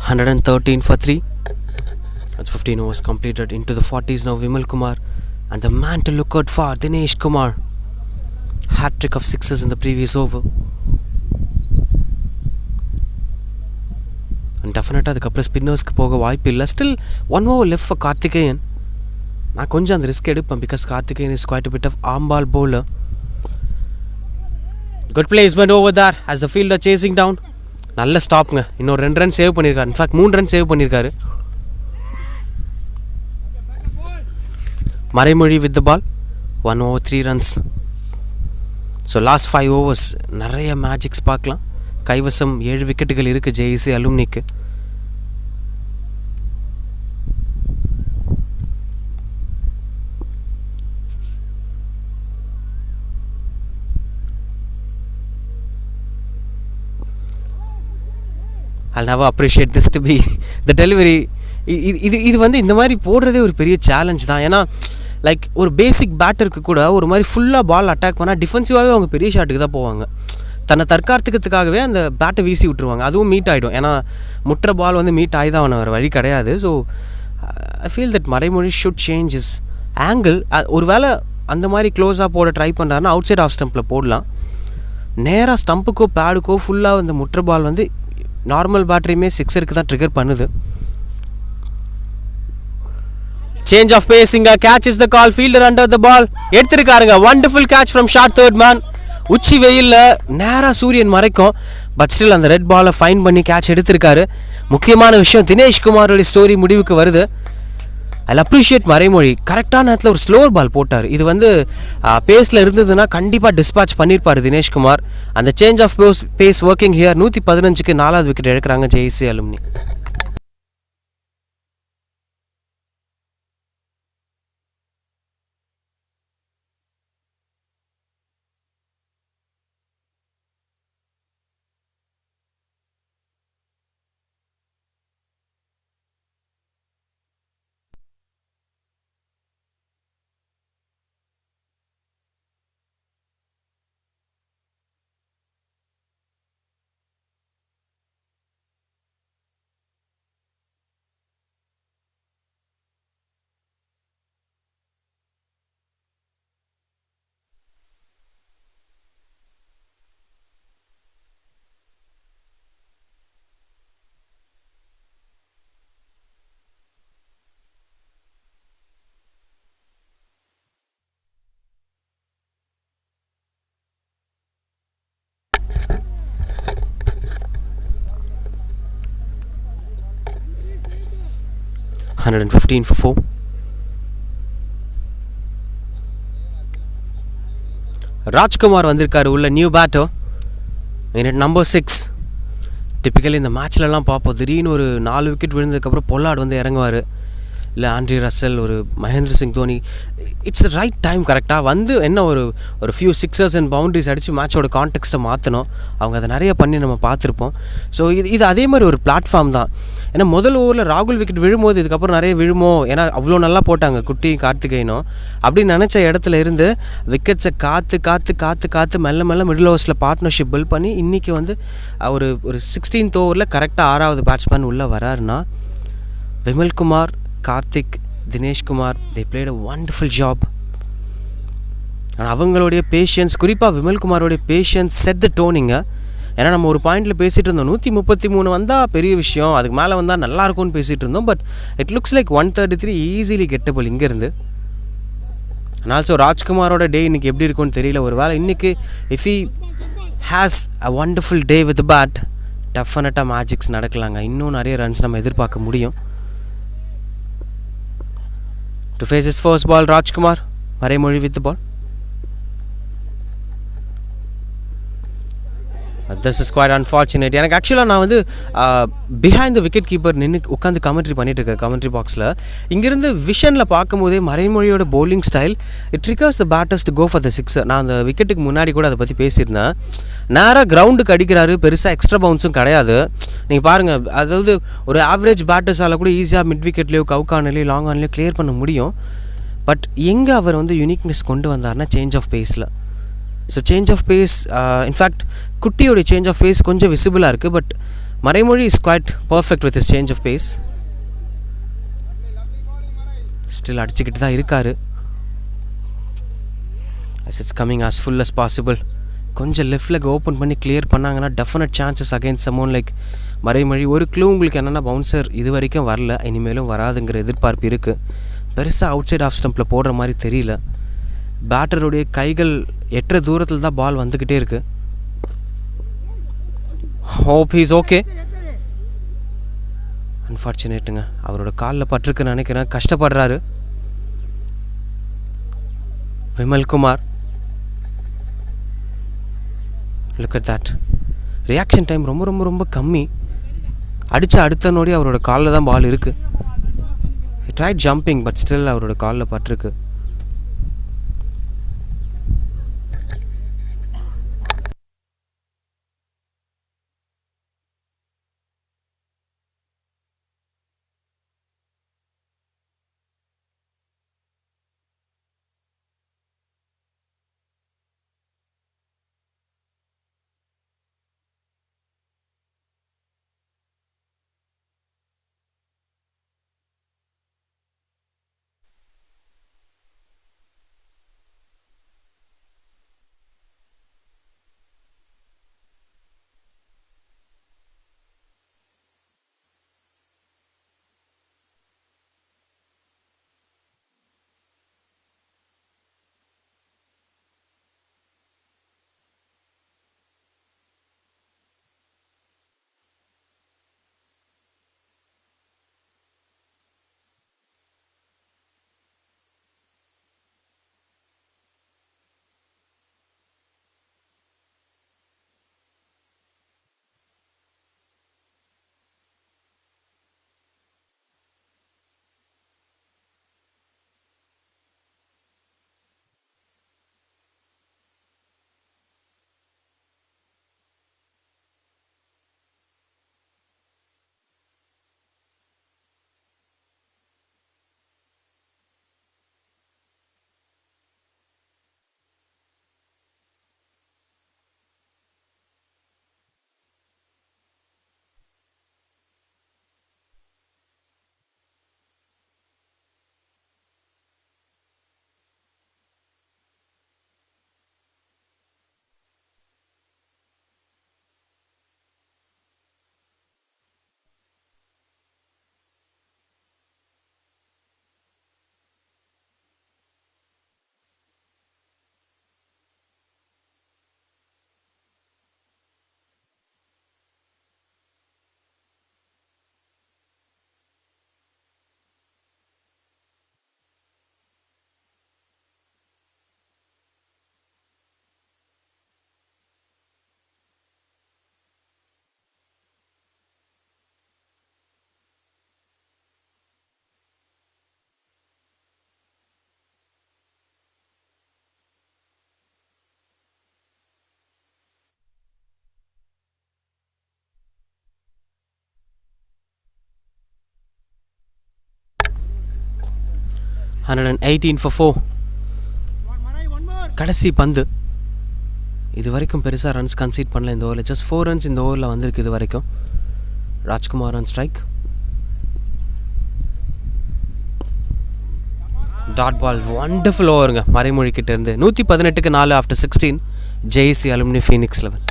[SPEAKER 1] $113 for 3. That's 15 overs completed. Into the 40s now, Vimal Kumar. And the man to look out for, Dinesh Kumar. Hat-trick of sixes in the previous over. And definitely அதுக்கப்புறம் ஸ்பின்னர்ஸ்க்கு போக வாய்ப்பு இல்லை. Still 1 over left for Karthikeyan. நான் கொஞ்சம் அந்த risk எடுப்பேன் because Karthikeyan is quite a bit of arm ball bowler. Good placement over there as the fielder chasing down. நல்ல ஸ்டாப்புங்க. இன்னொரு 2 ரன் சேவ் பண்ணியிருக்காரு. இன்ஃபேக்ட் 3 ரன் சேவ் பண்ணியிருக்காரு. Maraimozhi with the ball. 1 over 3 runs. So last 5 overs நிறைய magics பார்க்கலாம். கைவசம் 7 விக்கெட்டுகள் இருக்குது ஜேஇசி அலுமினிக்கு. I'll never appreciate this to be the delivery. இது வந்து இந்த மாதிரி போடுறதே ஒரு பெரிய சேலஞ்ச் தான். ஏன்னா லைக் ஒரு பேசிக் பேட்டருக்கு கூட ஒரு மாதிரி ஃபுல்லாக பால் அட்டாக் பண்ணால் டிஃபென்சிவாகவே அவங்க பெரிய ஷாட்டுக்கு தான் போவாங்க. தன்னை தற்காத்துக்கிறதுக்காகவே அந்த பேட்டை வீசி விட்டுருவாங்க. அதுவும் மீட் ஆகிடும். ஏன்னா முட்டுற பால் வந்து மீட் ஆகி தான் அவனை வேறு வழி கிடையாது. So I feel that Maraimozhi should change is angle. ஒரு வேளை அந்த மாதிரி க்ளோஸாக போட ட்ரை பண்ணுறாருன்னா அவுட் சைட் ஆஃப் ஸ்டம்பில் போடலாம். நேராக ஸ்டம்புக்கோ பேடுக்கோ ஃபுல்லாக அந்த முட்டுற பால் வந்து நார்மல் பேட்டரியுமே சிக்ஸருக்கு தான் ட்ரிகர் பண்ணுது. சேஞ்ச் ஆஃப் பேஸிங்க. Catch is the call. Fielder under the ball எடுத்திருக்காருங்க. Wonderful catch from short third man. உச்சி வெயிலில் நேராக சூரியன் மறைக்கும். பட் ஸ்டில் அந்த ரெட் பாலை ஃபைன் பண்ணி கேட்ச் எடுத்திருக்காரு. முக்கியமான விஷயம் தினேஷ்குமாரோடைய ஸ்டோரி முடிவுக்கு வருது. I appreciate Maraimozhi. கரெக்டான நேரத்தில் ஒரு ஸ்லோவர் பால் போட்டார். இது வந்து பேஸில் இருந்ததுன்னா கண்டிப்பாக டிஸ்பேச் பண்ணியிருப்பார் தினேஷ்குமார். அந்த change of pace working here. 115க்கு 4வது விக்கெட் எடுக்கிறாங்க ஜேஇசி அலுமினி. $115 for 4. ராஜ்குமார் வந்திருக்காரு உள்ள new batter. Minute number 6. Typically இந்த மேட்ச்லலாம் பார்ப்போம். திடீர்னு ஒரு 4 விக்கெட் விழுந்ததுக்கப்புறம் பொல்லாட் வந்து இறங்குவார். இல்லை ஆண்ட்ரி ரசல், ஒரு Mahendra Singh Dhoni. It's right time கரெக்டாக வந்து என்ன ஒரு ஃபியூ சிக்ஸர்ஸ் அண்ட் பவுண்ட்ரிஸ் அடித்து மேட்சோட கான்டெக்ஸ்ட்டை மாற்றணும். அவங்க அதை நிறைய பண்ணி நம்ம பார்த்துருப்போம். ஸோ இது அதே மாதிரி ஒரு பிளாட்ஃபார்ம் தான். ஏன்னா முதல் ஓவரில் ராகுல் விக்கெட் விழும்போது இதுக்கப்புறம் நிறைய விழுமோ, ஏன்னா அவ்வளோ நல்லா போட்டாங்க குட்டி கார்த்திகேயனும். அப்படின்னு நினச்ச இடத்துல இருந்து விக்கெட்ஸை காற்று மெல்ல மெல்ல மிடில் ஓவர்ஸில் பார்ட்னர்ஷிப் பில்ட் பண்ணி இன்றைக்கி வந்து ஒரு 16th ஓவரில் கரெக்டாக 6வது பேட்ஸ்மேன் உள்ளே வராருன்னா Vimalkumar, Karthik, Dineshkumar, they played a wonderful job. ஆனால் அவங்களுடைய பேஷன்ஸ், குறிப்பாக விமல்குமாரோடைய பேஷன்ஸ் செட் த டோனிங்க. ஏன்னா நம்ம ஒரு பாயிண்டில் பேசிகிட்டு இருந்தோம் 133 வந்தால் பெரிய விஷயம், அதுக்கு மேலே வந்தால் நல்லாயிருக்கும்னு பேசிகிட்டு இருந்தோம். But it looks like 133 easily gettable இங்கேருந்து. அண்ட் ஆல்சோ ராஜ்குமாரோட டே இன்றைக்கி எப்படி இருக்கும்னு தெரியல. ஒரு வேளை இன்றைக்கி if he has a wonderful day with bat, டெஃபினட்டாக மேஜிக்ஸ் நடக்கலாங்க. இன்னும் நிறைய ரன்ஸ் நம்ம எதிர்பார்க்க முடியும். To face his first ball, Rajkumar, மறைமொழி with the ball. This is quite unfortunate. எனக்கு ஆக்சுவலாக நான் வந்து பிஹைண்ட் த விக்கெட் கீப்பர் நின்று உட்காந்து கமெண்ட்ரி பண்ணிட்டு இருக்கேன் கமெண்ட்ரி பாக்ஸில். இங்கேருந்து விஷனில் பார்க்கும்போதே மறைமொழியோட bowling style it triggers the batters to go for the sixer. நான் அந்த விக்கெட்டுக்கு முன்னாடி கூட அதை பற்றி பேசியிருந்தேன். நேராக கிரவுண்டுக்கு அடிக்கிறாரு, பெருசாக எக்ஸ்ட்ரா பவுன்ஸும் கிடையாது. நீங்கள் பாருங்கள், அதாவது ஒரு ஆவரேஜ் பேட்டர்ஸால் கூட ஈஸியாக மிட் விக்கெட்லேயோ கவுக்கான்லேயோ லாங் ஆன்லேயோ கிளியர் பண்ண முடியும். பட் எங்கே அவர் வந்து யூனிக்னஸ் கொண்டு வந்தார்னா சேஞ்ச் ஆஃப் பேஸில். So change of pace, in fact குட்டியோடைய சேஞ்ச் ஆஃப் பேஸ் கொஞ்சம் விசிபிளாக இருக்குது. But Maraimozhi is quite perfect with is change of pace. Still அடிச்சுக்கிட்டு தான் இருக்கார். as it's coming as full as possible. கொஞ்சம் லெஃப்ட் லெக் ஓப்பன் பண்ணி கிளியர் பண்ணாங்கன்னா definite chances against someone like Maraimozhi. ஒரு க்ளூ உங்களுக்கு என்னென்னா பவுன்சர் இது வரைக்கும் வரல, இனிமேலும் வராதுங்கிற எதிர்பார்ப்பு இருக்குது. பெருசாக அவுட் சைட் ஆஃப் ஸ்டம்பில் போடுற மாதிரி தெரியல. பேட்டருடைய கைகள் எட்டுற தூரத்தில் தான் பால் வந்துக்கிட்டே இருக்குது. Hope he's okay. அன்ஃபார்ச்சுனேட்டுங்க, அவரோட காலில் பட்டிருக்குன்னு நினைக்கிறேன். கஷ்டப்படுறாரு. Vimal Kumar, look at that. Reaction time ரொம்ப ரொம்ப ரொம்ப கம்மி. அடித்த அடுத்த நோடி அவரோட காலில் தான் பால் இருக்குது. ட்ரைட் ஜம்பிங் பட் ஸ்டில் அவரோட காலில் பட்டிருக்கு. $118 for 4. கடைசி பந்து. இது வரைக்கும் பெருசாக ரன்ஸ் கன்சீட் பண்ணல இந்த ஓவரில். ஜஸ்ட் 4 ரன்ஸ் இந்த ஓவரில் வந்திருக்கு இது வரைக்கும். Rajkumar on strike. Dot ball, wonderful ஓவருங்க மறைமொழிக்கிட்ட இருந்து. 118க்கு 4 ஆஃப்டர் 16. JC alumni Phoenix 11.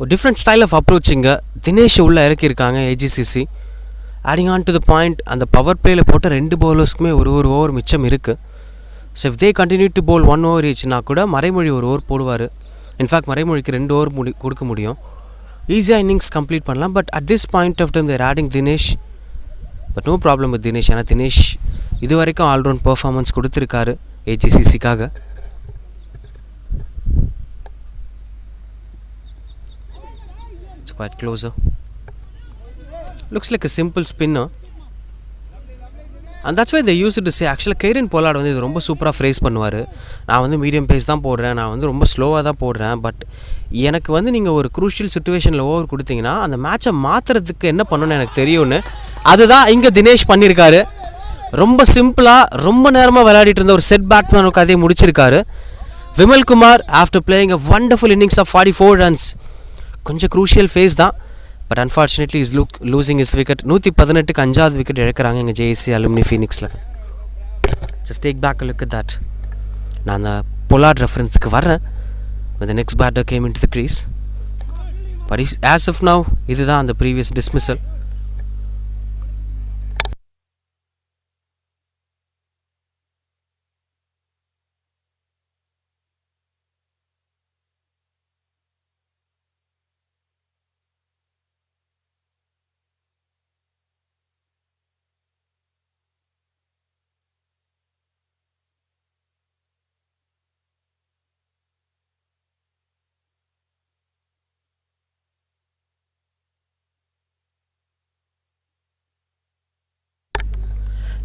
[SPEAKER 1] ஒரு டிஃப்ரெண்ட் ஸ்டைல் ஆஃப் அப்ரோச்சிங்க தினேஷ் உள்ளே இறக்கியிருக்காங்க AGCC. Adding on to the point, அந்த பவர் பிளேயில் போட்ட 2 பவுலர்ஸ்க்குமே ஒரு ஓவர் மிச்சம் இருக்குது. So if they continue to bowl 1 over ஈச்னா கூட மறைமொழி ஒரு ஓவர் போடுவார். இன்ஃபேக்ட் மறைமொழிக்கு 2 ஓவர் கொடுக்க முடியும். ஈஸியாக இன்னிங்ஸ் கம்ப்ளீட் பண்ணலாம். But at this point of time there adding Dinesh. But no problem with Dinesh. ஏன்னா தினேஷ் இது வரைக்கும் ஆல்ரவுண்ட் பர்ஃபார்மன்ஸ் கொடுத்துருக்காரு ஏஜிசிசிக்காக. Quite closer. Looks like a simple spinner. And that's why they used to say, actually Kieran Pollard வந்து இது ரொம்ப சூப்பராக phrase பண்ணுவார். நான் வந்து மீடியம் பேஸ் தான் போடுறேன், நான் வந்து ரொம்ப ஸ்லோவாக தான் போடுறேன். பட் எனக்கு வந்து நீங்கள் ஒரு க்ரூஷியல் சுச்சுவேஷனில் ஓவர் கொடுத்தீங்கன்னா அந்த மேட்சை மாற்றுறதுக்கு என்ன பண்ணணும்னு எனக்கு தெரியும்னு. அதுதான் இங்கே தினேஷ் பண்ணியிருக்காரு. ரொம்ப சிம்பிளாக ரொம்ப நேரமாக விளையாடிட்டு இருந்த ஒரு செட் பேட்ஸ்மேனுக்கு அதே முடிச்சிருக்காரு. Vimal Kumar, after playing a wonderful innings of 44 runs, கொஞ்சம் crucial phase தான், but unfortunately is losing his wicket. 118க்கு அஞ்சாவது விக்கெட் இழக்கிறாங்க எங்கள் ஜேஎஸ்சி அலுமினி ஃபீனிக்ஸில். Just take back a look at that. நான் அந்த பொலார்ட் ரெஃபரன்ஸுக்கு வரேன். when the next batter came into the crease, but as of now இதுதான் அந்த previous dismissal.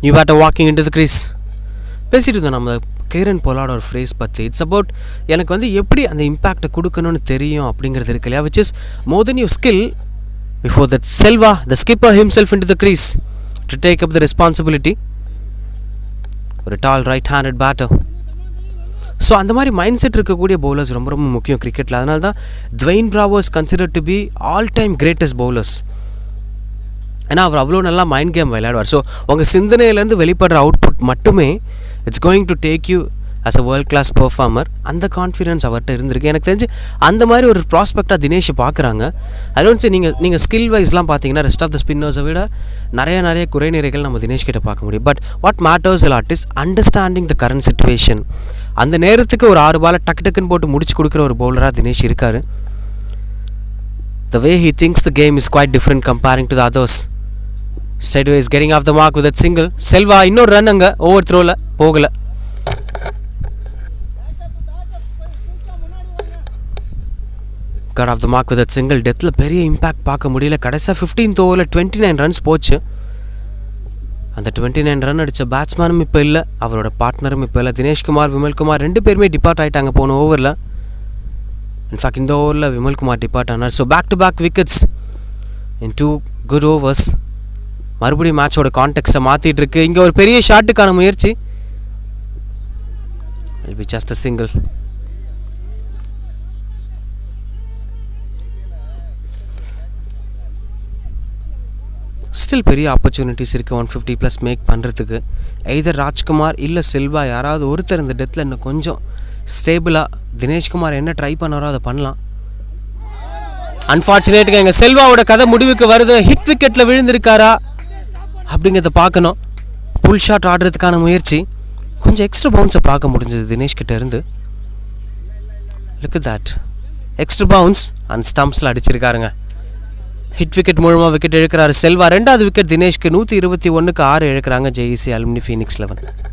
[SPEAKER 1] New batter walking into the crease. பேசிட்டு இருந்தோம் நம்ம கேரன் பொலார்ட் ஒரு ஃப்ரேஸ் பற்றி. இட்ஸ் அபவுட் எனக்கு வந்து எப்படி அந்த இம்பேக்டை கொடுக்கணும்னு தெரியும் அப்படிங்கிறது இருக்கு இல்லையா, which is more than your skill. Before that Selva the skipper himself into the crease to take up the responsibility. ஒரு tall right handed batter. So அந்த மாதிரி மைண்ட் செட் இருக்கக்கூடிய பவுலர்ஸ் ரொம்ப ரொம்ப முக்கியம் கிரிக்கெட்டில். அதனால தான் Dwayne Bravo is considered to be all time greatest bowlers. ஏன்னா அவர் அவ்வளோ நல்லா மைண்ட் கேம் விளையாடுவார். ஸோ உங்கள் சிந்தனையிலேருந்து வெளிப்படுற அவுட்புட் மட்டுமே it's going to take you as a world class performer. அந்த கான்ஃபிடன்ஸ் அவர்கிட்ட இருந்திருக்கு. எனக்கு தெரிஞ்சு அந்த மாதிரி ஒரு ப்ராஸ்பெக்டாக தினேஷை பார்க்குறாங்க. ஐ டோன்ட் சே நீங்கள் ஸ்கில் வைஸ்லாம் பார்த்தீங்கன்னா ரெஸ்ட் ஆஃப் த ஸ்பின்னர்ஸை விட நிறைய குறைநிறைகள் நம்ம தினேஷ் கிட்ட பார்க்க முடியும். But what matters a lot is understanding the current situation. அந்த நேரத்துக்கு ஒரு 6 பாலை டக்குன்னு போட்டு முடிச்சு கொடுக்குற ஒரு பவுலராக தினேஷ் இருக்கார். The way he thinks the game is quite different comparing to the others. Straightaway is getting off the mark with that single. Selva இன்னொரு ரன் அங்கே ஓவர் த்ரோவில் போகலை. got off the mark with that single. டெத்தில் பெரிய impact பார்க்க முடியல. கடைசியாக 15th ஓவரில் 29 runs போச்சு. அந்த 29 ரன் அடித்த பேட்ஸ்மேனும் இப்போ இல்லை, அவரோட பார்ட்னரும் இப்போ இல்லை. தினேஷ்குமார் விமல்குமார் 2 பேருமே டிபார்ட் ஆகிட்டாங்க போன ஓவரில். இன்ஃபேக்ட் இந்த ஓவரில் விமல்குமார் டிபார்ட் ஆனார். So back to back wickets in 2 good overs. மறுபடியும் மேட்சோட கான்டெக்ஸ்ட்டை மாற்றிட்டு இருக்கு. இங்கே ஒரு பெரிய ஷாட்டுக்கான முயற்சி. will be just a single. Still பெரிய ஆப்பர்ச்சுனிட்டிஸ் இருக்குது 150+ மேக் பண்ணுறதுக்கு. எய்தர் ராஜ்குமார் இல்லை செல்வா யாராவது ஒருத்தர் இந்த டெத்தில் இன்னும் கொஞ்சம் ஸ்டேபிளாக தினேஷ்குமார் என்ன ட்ரை பண்ணாரோ அதை பண்ணலாம். அன்ஃபார்ச்சுனேட்டுங்க எங்கள் செல்வாவோட கதை முடிவுக்கு வருது. ஹிட் விக்கெட்டில் விழுந்திருக்காரா அப்படிங்கிறத பார்க்கணும். புல் ஷாட் ஆடுறதுக்கான முயற்சி. கொஞ்சம் எக்ஸ்ட்ரா பவுன்ஸை பார்க்க முடிஞ்சது தினேஷ் கிட்ட இருந்து. Look at that extra bounce and ஸ்டம்ப்ஸில் அடிச்சிருக்காருங்க. ஹிட் விக்கெட் மூலமாக விக்கெட் இழக்கிறாரு செல்வா. 2வது விக்கெட் தினேஷ்க்கு. 121க்கு 6 இழக்கிறாங்க JEC alumni Phoenix 11.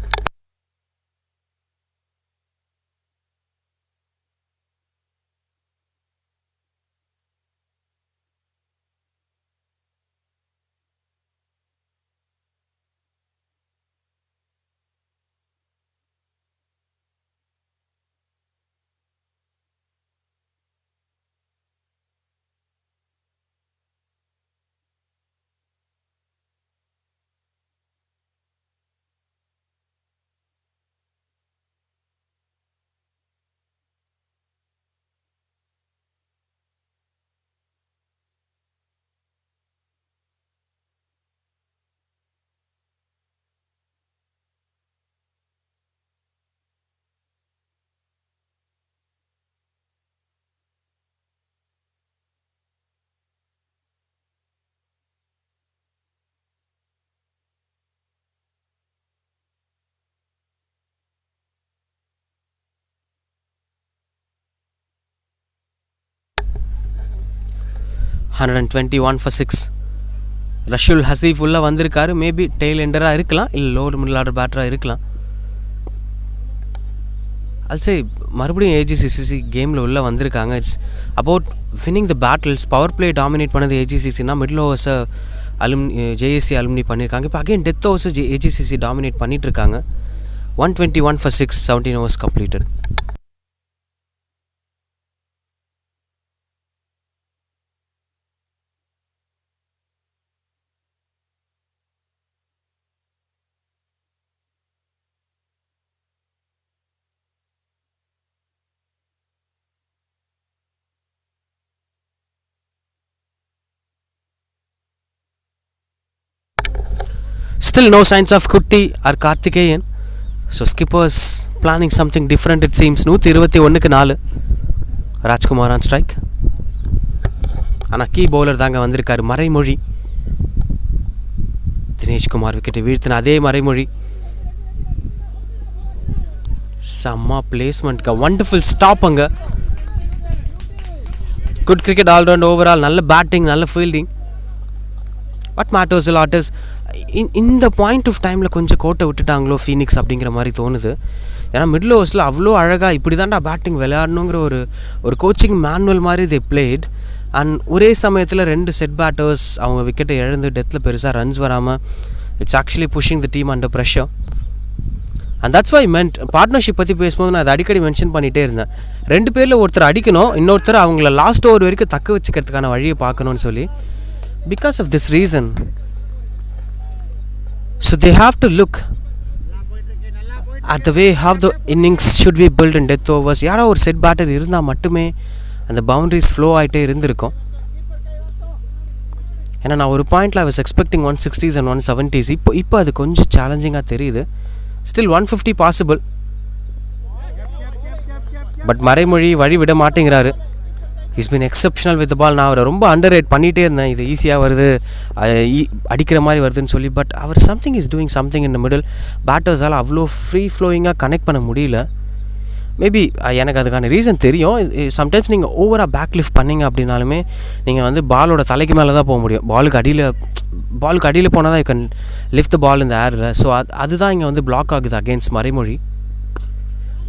[SPEAKER 1] $121 for 6. Rashul Haseef உள்ள வந்திருக்காரு. மேபி டெய்ல் எண்டராக இருக்கலாம், இல்லை லோவர் மிடில் ஆர்டர் பேட்டராக இருக்கலாம். ஆல்சோ மறுபடியும் ஏஜிசிசி கேமில் உள்ளே வந்திருக்காங்க. It's about winning the battles. Power play dominate பண்ணது ஏஜிசிசினா, மிடில் ஓவர்ஸை ஜேஎஸ்சி அலுமினி பண்ணியிருக்காங்க. இப்போ அகைன் டெத் ஓவர்ஸை ஏஜிசிசி டாமினேட் பண்ணிகிட்ருக்காங்க. 121 for 6, 17 overs completed. Still no signs of Kutti or Karthikeyan. So skipper's planning something different it seems. 121க்கு 4. Rajkumar on strike. ஆனால் key bowler தாங்க வந்திருக்காரு மறைமொழி. தினேஷ்குமார் விக்கெட்டை வீழ்த்தின அதே மறைமொழி. செம்ம பிளேஸ்மெண்ட்க்கு வண்டர்ஃபுல் ஸ்டாப் அங்கே. Good cricket all-round overall. நல்ல பேட்டிங், நல்ல fielding. What matters lot is இந்த பாயிண்ட் ஆஃப் டைமில் கொஞ்சம் கோட்டை விட்டுட்டாங்களோ ஃபீனிக்ஸ் அப்படிங்கிற மாதிரி தோணுது. ஏன்னா மிடில் ஓவர்ஸில் அவ்வளோ அழகாக இப்படி தான்டா பேட்டிங் விளையாடணுங்கிற ஒரு கோச்சிங் மேனுவல் மாதிரி தே பிளேட். அண்ட் ஒரே சமயத்தில் 2 செட் பேட்டர்ஸ் அவங்க விக்கெட்டை இழந்து டெத்தில் பெருசாக ரன்ஸ் வராமல் it's actually pushing the team under pressure. And that's why meant partnership பற்றி பேசும்போது நான் அதை அடிக்கடி மென்ஷன் பண்ணிகிட்டே இருந்தேன். 2 பேரில் ஒருத்தர் அடிக்கணும், இன்னொருத்தர் அவங்கள லாஸ்ட் ஓவர் வரைக்கும் தக்க வச்சுக்கிறதுக்கான வழியை பார்க்கணுன்னு சொல்லி. Because of this reason so they have to look at the way how the innings should be built in death overs. யாரோ ஒரு செட் பேட்டர் இருந்தால் மட்டுமே அந்த பவுண்டரிஸ் ஃப்ளோ ஆகிட்டே இருந்திருக்கும். ஏன்னா நான் ஒரு பாயிண்டில் I was expecting 160s and 170s. இப்போ அது கொஞ்சம் சேலஞ்சிங்காக தெரியுது. Still 150 possible. பட் மறைமொழி வழி விட மாட்டேங்கிறாரு. இஸ் பீன் எக்ஸப்ஷனல் வித் பால். நான் அவரை ரொம்ப அண்டர் ரேட் பண்ணிகிட்டே இருந்தேன். இது ஈஸியாக வருது, அடிக்கிற மாதிரி வருதுன்னு சொல்லி. பட் அவர் something is doing something in the middle. பேட்டர்ஸால் அவ்வளோ ஃப்ரீ ஃப்ளோயிங்காக கனெக்ட் பண்ண முடியல. மேபி எனக்கு அதுக்கான ரீசன் தெரியும். சம்டைம்ஸ் நீங்கள் ஓவராக பேக் லிஃப்ட் பண்ணிங்க அப்படின்னாலுமே நீங்கள் வந்து பாலோட தலைக்கு மேலே தான் போக முடியும். பாலுக்கு அடியில் போனால் தான் யூ கேன் லிஃப்ட் த பால் இந்த ஏரில். ஸோ அதுதான் இங்கே வந்து பிளாக் ஆகுது அகேன்ஸ்ட் மறைமொழி.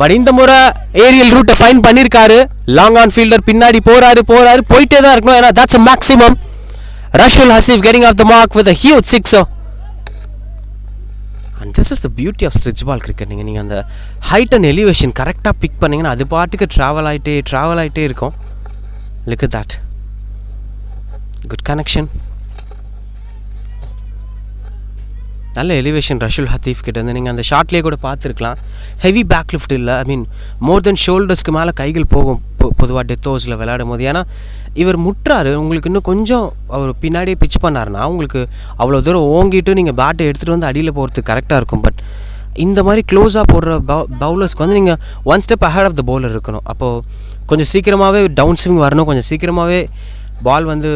[SPEAKER 1] பட் இந்த முறை ஏரியல் ரூட்டை ஃபைன் பண்ணியிருக்காரு. லாங் ஆன் ஃபீல்டர் பின்னாடி போகிறாரு போயிட்டே தான் இருக்கணும். ஏன்னா that's a maximum. Rashul Hasif getting off the mark with a huge sixer. And this is the beauty of stretch ball cricket. நீங்கள் அந்த ஹைட் அண்ட் எலிவேஷன் கரெக்டாக பிக் பண்ணிங்கன்னா அது பாட்டுக்கு ட்ராவல் ஆகிட்டே இருக்கும். Look at that. Good connection. நல்ல elevation ரஷுல் ஹத்தீஃப் கிட்ட இருந்து. நீங்கள் அந்த ஷார்ட்லேயே கூட பார்த்துருக்கலாம். ஹெவி பேக் லிஃப்ட் இல்லை. ஐ மீன் மோர் தென் ஷோல்டர்ஸ்க்கு மேலே கைகள் போகும் பொதுவாக டெத் ஓவர்ஸில் விளையாடும் போது. ஏன்னா இவர் முட்டுறாரு. உங்களுக்கு இன்னும் கொஞ்சம் அவர் பின்னாடியே பிச் பண்ணாருன்னா உங்களுக்கு அவ்வளோ தூரம் ஓங்கிட்டு நீங்கள் பேட்டை எடுத்துகிட்டு வந்து அடியில் போகிறதுக்கு கரெக்டாக இருக்கும். பட் இந்த மாதிரி க்ளோஸாக போடுற பவுலர்ஸ்க்கு வந்து நீங்கள் 1 step ahead of the bowler இருக்கணும். அப்போது கொஞ்சம் சீக்கிரமாகவே டவுன் ஸ்விங் வரணும். கொஞ்சம் சீக்கிரமாகவே பால் வந்து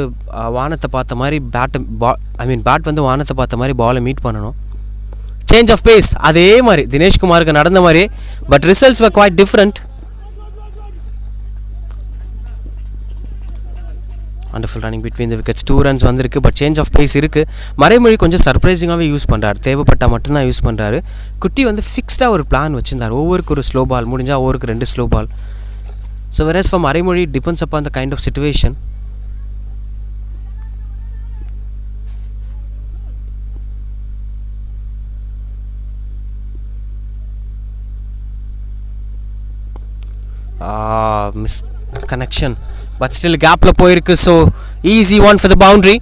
[SPEAKER 1] வானத்தை பார்த்த மாதிரி பேட் வந்து வானத்தை பார்த்த மாதிரி பாலை மீட் பண்ணணும். சேஞ்ச் ஆஃப் பேஸ் அதே மாதிரி தினேஷ்குமாருக்கு நடந்த மாதிரி. But results were quite different. wonderful running between the wickets. 2 runs வந்திருக்கு. பட் சேஞ்ச் ஆஃப் பேஸ் இருக்குது. மறைமொழி கொஞ்சம் சர்ப்ரைசிங்காகவே யூஸ் பண்ணுறாரு. தேவைப்பட்டால் மட்டும்தான் யூஸ் பண்ணுறாரு. குட்டி வந்து ஃபிக்ஸ்டாக ஒரு பிளான் வச்சுருந்தார். ஒவ்வொருக்கு ஒரு ஸ்லோ பால் முடிஞ்சால் ஒவ்வொருக்கு 2 slow ball. So whereas for மறைமொழி depends upon the kind of situation. Miss connection. But still கேப்பில் போயிருக்கு. So easy one for the boundary.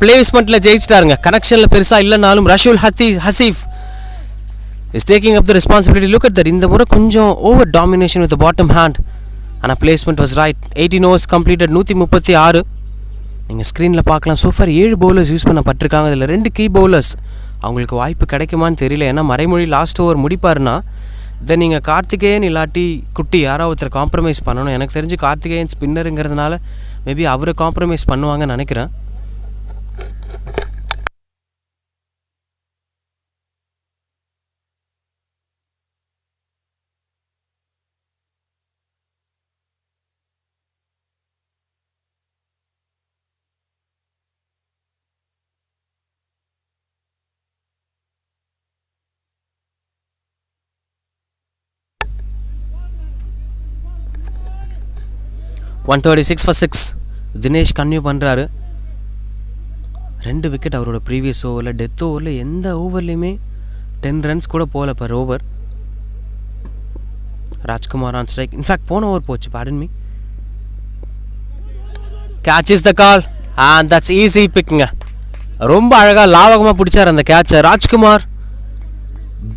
[SPEAKER 1] பிளேஸ்மெண்ட்டில் ஜெயிச்சிட்டாருங்க. கனெக்ஷனில் பெருசாக இல்லைனாலும் Rashul Hasif is taking up the responsibility. Look at that. இந்த முறை கொஞ்சம் over domination with bottom hand. ஆனால் placement was right. 18 overs completed. 136. நீங்கள் ஸ்க்ரீனில் பார்க்கலாம். சோஃபார் 7 பவுலர்ஸ் யூஸ் பண்ணப்பட்டிருக்காங்க. இதில் 2 கீ பவுலர்ஸ். அவங்களுக்கு வாய்ப்பு கிடைக்குமான்னு தெரியல. ஏன்னா மறைமொழி லாஸ்ட் ஓவர் முடிப்பாருன்னா தென் நீங்கள் கார்த்திகேயன் இல்லாட்டி குட்டி யாராவது ஒருத்தர் காம்ப்ரமைஸ் பண்ணணும். எனக்கு தெரிஞ்சு கார்த்திகேயன் ஸ்பின்னருங்கிறதுனால மேபி அவரை காம்ப்ரமைஸ் பண்ணுவாங்கன்னு நினைக்கிறேன். $136 for 6. தினேஷ் கன்யூ பண்ணுறாரு. 2 விக்கெட் அவரோட ப்ரீவியஸ் ஓவரில். டெத் ஓவரில் எந்த ஓவர்லேயுமே 10 runs கூட போகல per over. Rajkumar on strike. In fact போன ஓவர் போச்சு. Pardon me. Catch is the call and that's easy பிக்குங்க. ரொம்ப அழகாக லாவகமாக பிடிச்சார் அந்த கேட்சை. ராஜ்குமார்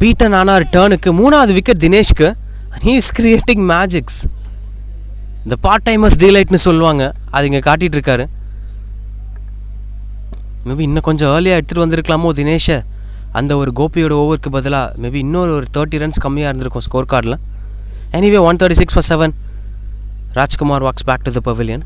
[SPEAKER 1] பீட்டன் ஆனார் டர்னுக்கு. 3வது விக்கெட் தினேஷ்க்கு. He is creating magics. இந்த பார்ட் டைமர்ஸ் டீலைட்னு சொல்லுவாங்க. அது இங்கே காட்டிகிட்ருக்காரு. மேபி இன்னும் கொஞ்சம் ஏர்லியாக எடுத்துகிட்டு வந்திருக்கலாமோ தினேஷை. அந்த ஒரு கோபியோட ஓவருக்கு பதிலாக மேபி இன்னொரு 30 ரன்ஸ் கம்மியாக இருந்திருக்கும் ஸ்கோர் கார்டில். Anyway 136 for 7. Rajkumar walks back to the pavilion.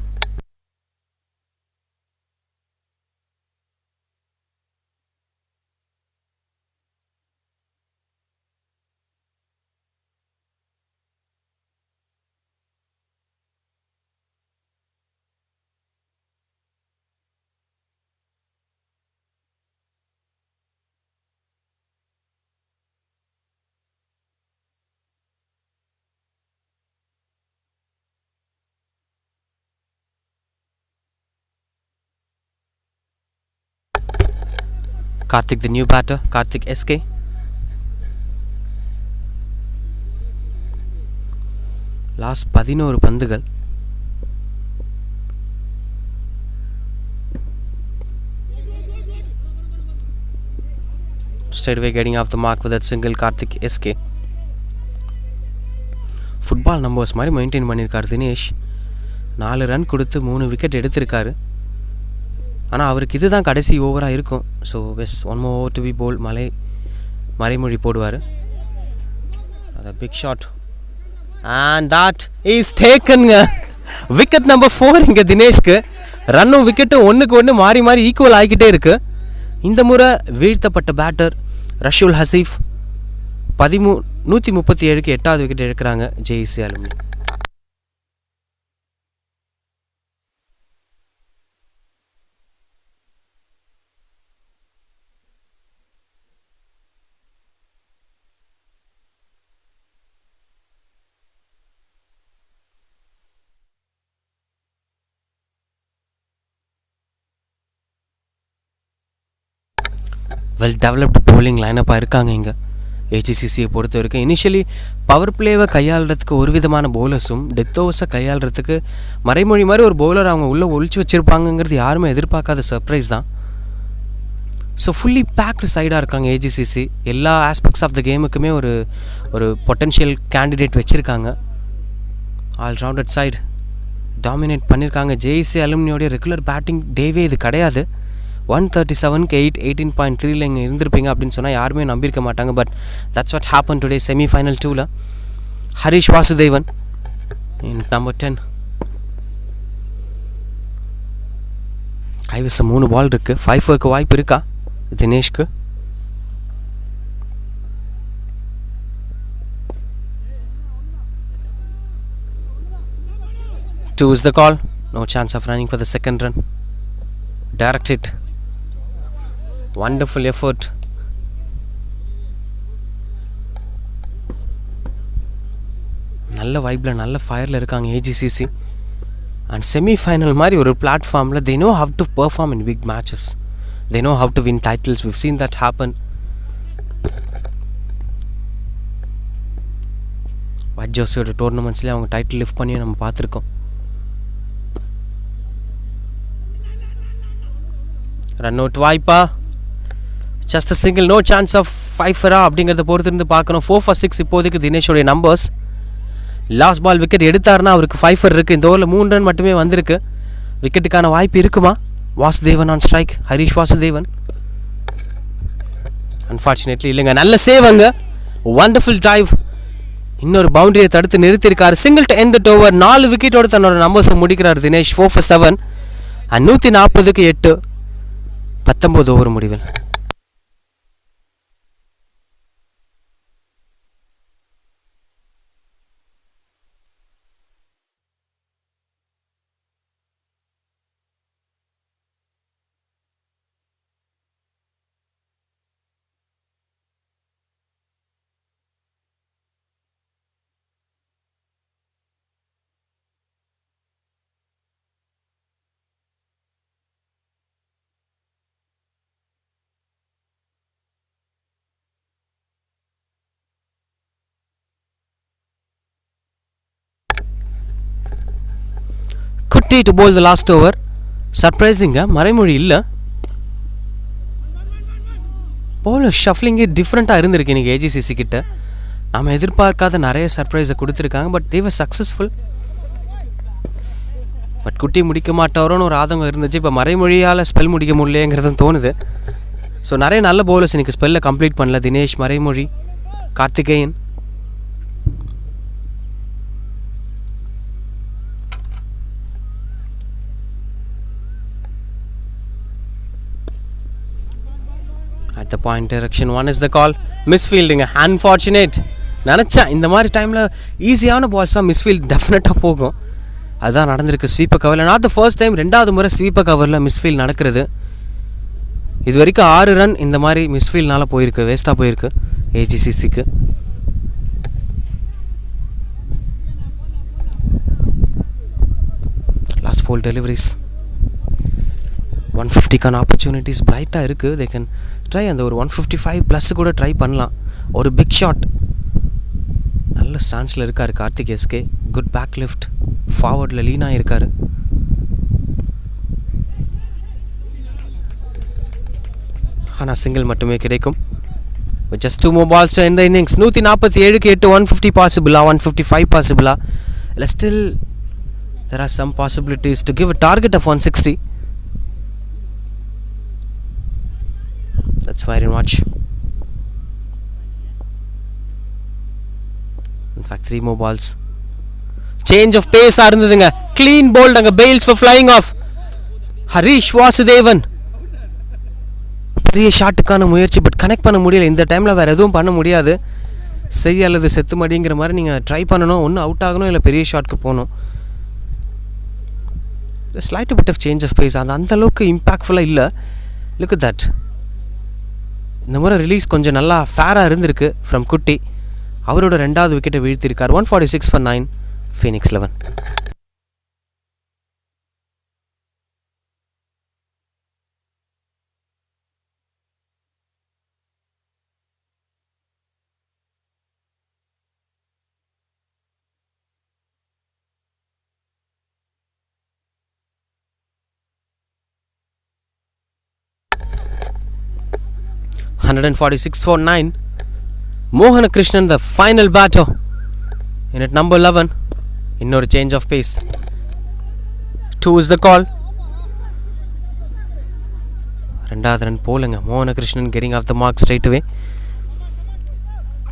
[SPEAKER 1] Karthik the new batter, Karthik SK. Last 11 பந்துகள். Straight away getting off the mark with that single Karthik SK. Football numbers மாதிரி maintain பண்ணியிருக்கார் Dinesh. 4 run கொடுத்து 3 wicket எடுத்திருக்காரு. ஆனால் அவருக்கு இது தான் கடைசி ஓவராக இருக்கும். ஸோ பெஸ் 1 more over to be bowled. மறைமொழி போடுவார். அது big shot and that is டேக்கனுங்க. விக்கெட் நம்பர் 4 இங்கே தினேஷ்க்கு. ரன்னும் விக்கெட்டும் ஒன்றுக்கு ஒன்று மாறி மாறி ஈக்குவல் ஆகிக்கிட்டே இருக்குது. இந்த முறை வீழ்த்தப்பட்ட பேட்டர் ரஷுல் ஹசீஃப் 137க்கு 8வது விக்கெட் எடுக்கிறாங்க ஜேஇசி அலுமினி. வெல் டெவலப்டு போலிங் லைனப்பாக இருக்காங்க இங்கே ஏஜிசிசியை பொறுத்த வரைக்கும். இனிஷியலி பவர் பிளேவை கையாளுறதுக்கு ஒரு விதமான பவுலர்ஸும் டெத் ஓவர்ஸை கையாளுறதுக்கு மறைமொழி மாதிரி ஒரு பவுலர் அவங்க உள்ளே ஒழிச்சு வச்சுருப்பாங்கங்கிறது யாருமே எதிர்பார்க்காத சர்ப்ரைஸ் தான். ஸோ ஃபுல்லி பேக்டு சைடாக இருக்காங்க ஏஜிசிசி. எல்லா ஆஸ்பெக்ட்ஸ் ஆஃப் த கேமுக்குமே ஒரு பொட்டென்ஷியல் கேண்டிடேட் வச்சுருக்காங்க. ஆல்ரவுண்டட் சைடு டாமினேட் பண்ணியிருக்காங்க. ஜேஇசி அலுமினியோடைய ரெகுலர் பேட்டிங் டேவே இது கிடையாது. 137க்கு 8, 18.3 இங்கே இருந்திருப்பீங்க அப்படின்னு சொன்னால் யாருமே நம்பியிருக்க மாட்டாங்க. But that's what happen today semi-final 2ல். ஹரிஷ் வாசுதேவன் நம்பர் 10. கைவசம் 3 பால் இருக்குது. 5-4க்கு வாய்ப்பு இருக்கா தினேஷ்க்கு? Two is the call. No chance of running for the second run. Direct hit. Wonderful effort. நல்ல வைப்பில் நல்ல ஃபயரில் இருக்காங்க ஏஜிசிசி. அண்ட் செமிஃபைனல் மாதிரி ஒரு பிளாட்ஃபார்மில் they know how to perform in big matches. They know how to win titles. We've seen that happen. White ஜெர்சியோட டோர்னமெண்ட்ஸ்லேயே அவங்க டைட்டில் லிஃப்ட் பண்ணி நம்ம பார்த்துருக்கோம். ரன் அவுட் வாய்ப்பா? Just a single, no chance of 5 அப்படிங்கிறத பொறுத்து இருந்து பார்க்கணும். 4 for 6 இப்போதைக்கு தினேஷோடைய நம்பர்ஸ். லாஸ்ட் பால் விக்கெட் எடுத்தாருன்னா அவருக்கு 5 இருக்குது. இந்த ஓவரில் 3 ரன் மட்டுமே வந்திருக்கு. விக்கெட்டுக்கான வாய்ப்பு இருக்குமா? Vasudevan on strike. Harish Vasudevan unfortunately இல்லைங்க. நல்ல சேவ் அங்கே. Wonderful dive. இன்னொரு பவுண்டரியை தடுத்து நிறுத்தியிருக்காரு. Single to end the over. 4 விக்கெட்டோடு தன்னோட நம்பர்ஸை முடிக்கிறார் தினேஷ். 4 for 7 அண்ட் 140க்கு 8, 19 ஓவர் முடிவில். Kutty to bowl the last over. சர்ப்ரைசிங்க மறைமொழி இல்லை. பவுலர் ஷஃப்லிங்கே டிஃப்ரெண்ட்டாக இருந்திருக்கு இன்றைக்கி ஏஜிசிசி கிட்ட. நம்ம எதிர்பார்க்காத நிறைய சர்ப்ரைஸை கொடுத்துருக்காங்க. But they were successful. But குட்டி முடிக்க மாட்டாரோன்னு ஒரு ஆதங்கம் இருந்துச்சு. இப்போ மறைமொழியால் ஸ்பெல் முடிக்க முடியலேங்கிறதும் தோணுது. ஸோ நிறைய நல்ல பவுலர்ஸ் இன்றைக்கி ஸ்பெல்லை கம்ப்ளீட் பண்ணல. Dinesh, மறைமொழி, Karthikeyan. At the point direction 1 is the call. Misfielding, unfortunate. நினச்சேன் இந்த மாதிரி டைமில் ஈஸியான பால்ஸ் தான் மிஸ்ஃபீல்ட் டெஃபினட்டாக போகும். அதுதான் நடந்திருக்கு ஸ்வீப்பர் கவரில். நாட் த ஃபர்ஸ்ட் டைம், 2வது முறை ஸ்வீப்பர் கவரில் மிஸ்ஃபீல்ட் நடக்கிறது. இது வரைக்கும் 6 ரன் இந்த மாதிரி மிஸ்ஃபீல்ட்னால போயிருக்கு, வேஸ்ட்டாக போயிருக்கு ஏஜிசிசிக்கு. Last 4 deliveries. 150க்கான ஆப்பர்ச்சுனிட்டிஸ் பிரைட்டாக இருக்குது. தே கேன் ட்ரை அந்த ஒரு 155 ப்ளஸ் கூட ட்ரை பண்ணலாம். ஒரு பிக் ஷாட். நல்ல ஸ்டான்ஸில் இருக்கார் Karthik SK. Good back lift. ஃபார்வர்டில் லீனாக இருக்கார். ஆனால் சிங்கிள் மட்டுமே கிடைக்கும். Just 2 more balls to end the innings. 147க்கு 8, 150 பாசிபிளா, 155 பாசிபிளா? இல்லை still there are some possibilities to give a target of 160. That's fire and watch. In fact 3 more balls. Change of pace இருந்ததுங்க. Clean bowled அங்க. Bails for flying off. Harish Vasudevan பெரிய ஷாட்டுக்கான முயற்சி, but connect பண்ண முடியல. இந்த டைமில் வேறு எதுவும் பண்ண முடியாது. செய் அல்லது செத்து மடிங்கிற மாதிரி நீங்கள் ட்ரை பண்ணணும். ஒன்று அவுட் ஆகணும், இல்லை பெரிய ஷாட்டுக்கு போகணும். Slight bit of change of pace அந்த அந்தளவுக்கு இம்பேக்ட்ஃபுல்லாக இல்லை. Look at that. இந்த முறை ரிலீஸ் கொஞ்சம் நல்லா ஃபேராக இருந்திருக்கு ஃப்ரம் குட்டி. அவரோட 2வது விக்கெட்டை வீழ்த்திருக்கார். 146 for 9, Phoenix 11. $146 for 9. Mohan Krishnan, the final batter in at number 11. இன்னொரு change of pace. 2 is the call. 2வது ரன் போலுங்க. மோகன Krishnan getting off the mark straight away.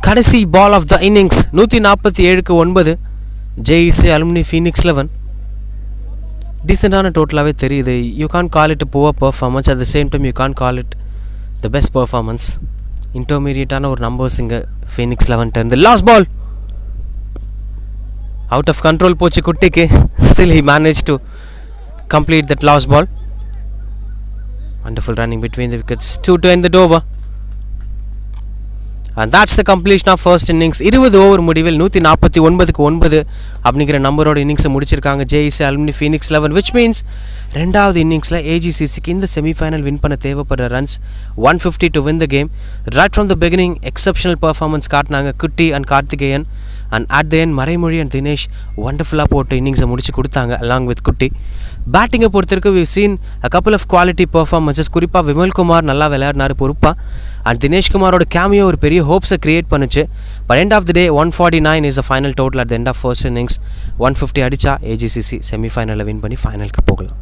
[SPEAKER 1] கடைசி பால் ஆஃப் த இன்னிங்ஸ். 147க்கு 9, JEC Alumni Phoenix 11. டீசெண்டான டோட்டலாகவே தெரியுது. You can call it poor performance. At the same time you can call it the best performance. இன்டர்மீடியட்டான ஒரு numbers இங்கே Phoenix 11 இருந்து. Last ball out of control போச்சு குட்டிக்கு. Still he manage to complete that last ball. Wonderful running between the wickets. 2 to end the over. And that's the completion of first innings. 20 over முடிவில் 149க்கு 9 அப்படிங்கிற நம்பரோட இன்னிங்ஸை முடிச்சிருக்காங்க JEC Alumni Phoenix 11, which means 2வது இன்னிங்ஸில் AGCCக்கு இந்த semi-final win பண்ண தேவைப்படுற runs 150 to win the game. Right from the beginning exceptional performance காட்டினாங்க Kutty and Karthikeyan. And at the end மறைமொழி அண்ட் தினேஷ் ஒண்டர்ஃபுல்லாக போட்டு இன்னிங்ஸை முடிச்சு கொடுத்தாங்க அலாங் வித் குட்டி. பேட்டிங்கை பொறுத்தவரைக்கும் we seen a couple of quality performances. குறிப்பாக விமல்குமார் நல்லா விளையாடினார் பொறுப்பாக. அண்ட் தினேஷ்குமாரோட கேமியோ ஒரு பெரிய ஹோப்ஸை க்ரியேட் பண்ணுச்சு. But end of the day 149 is a final total at the end of first innings. 150 அடித்தா AGCC செமிஃபைனலில் வின் பண்ணி ஃபைனலுக்கு போகலாம்.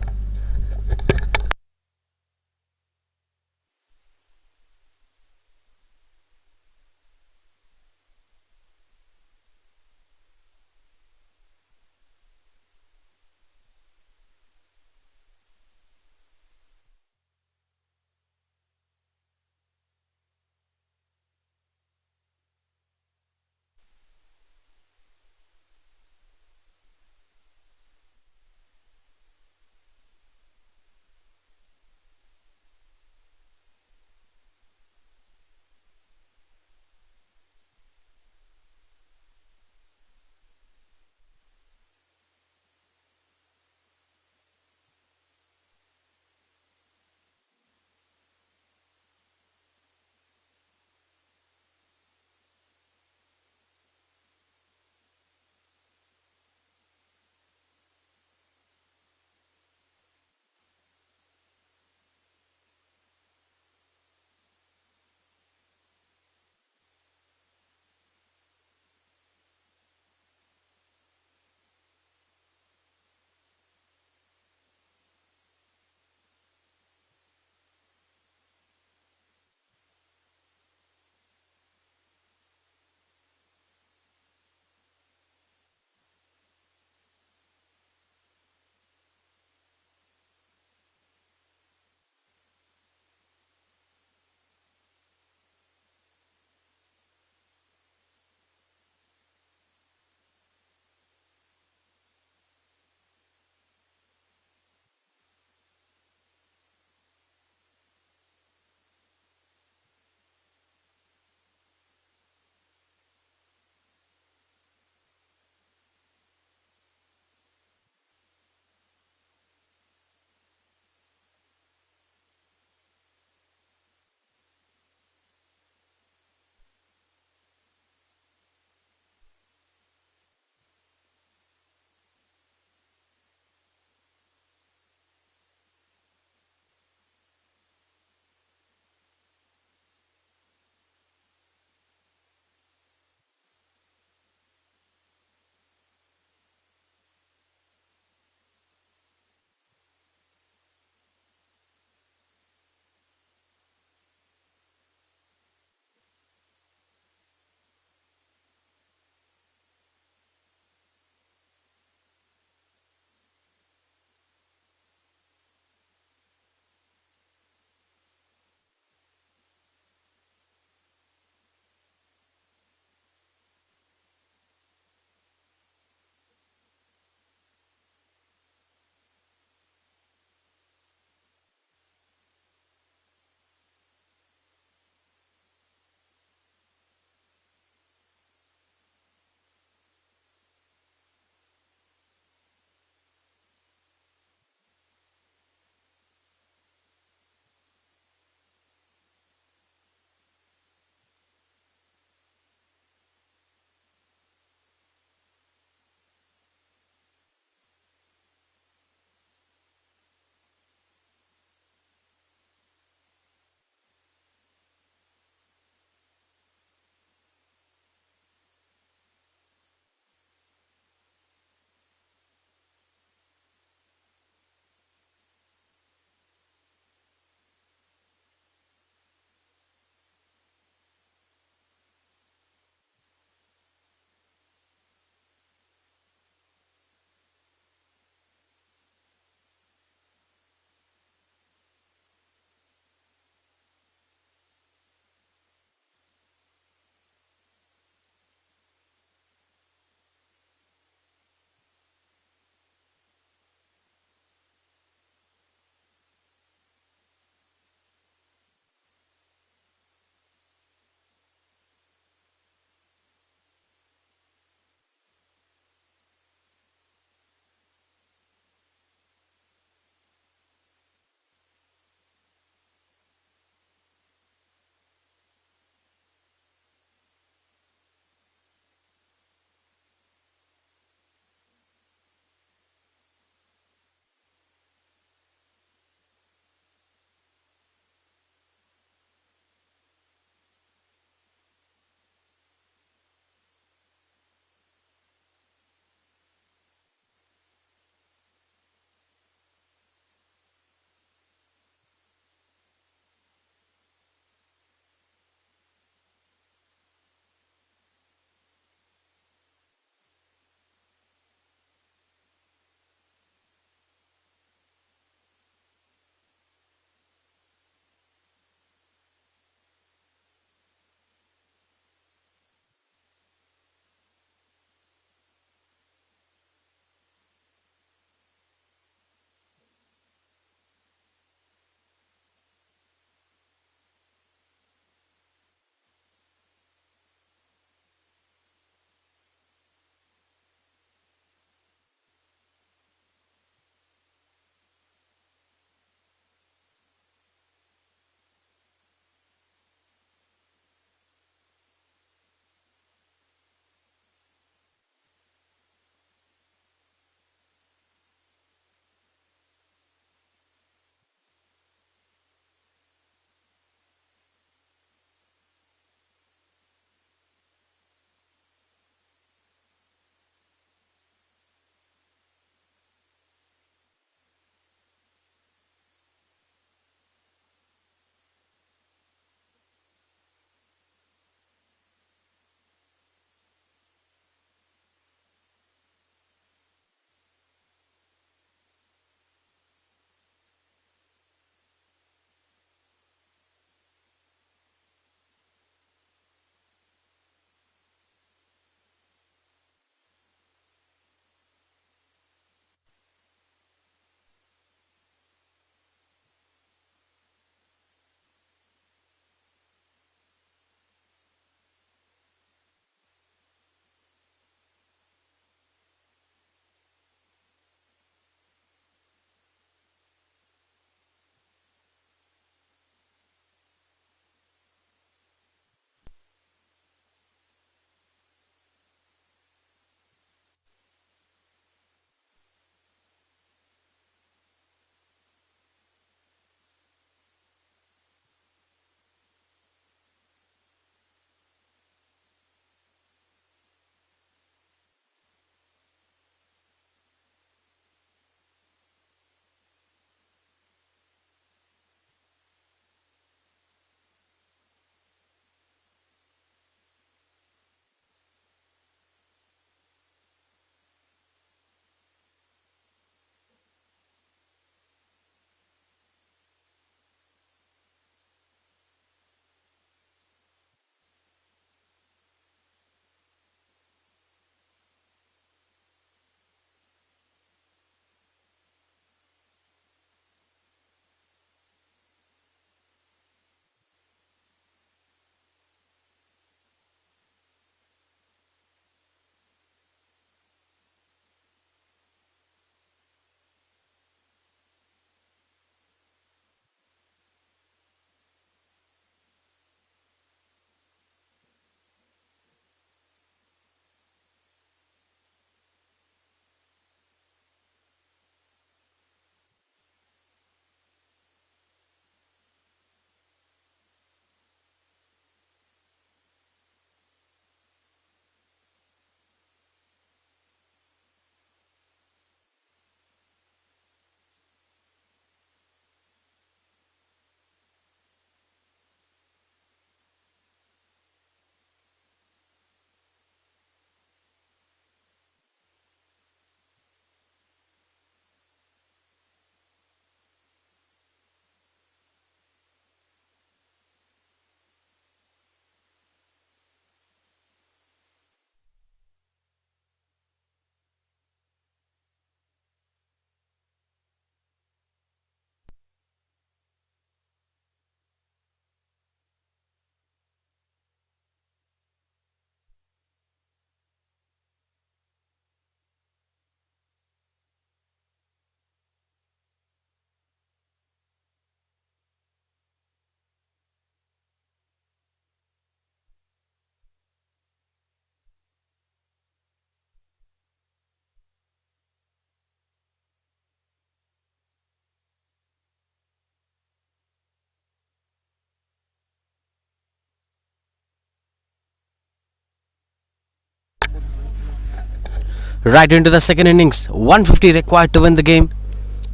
[SPEAKER 1] Right into the second innings. 150 required to win the game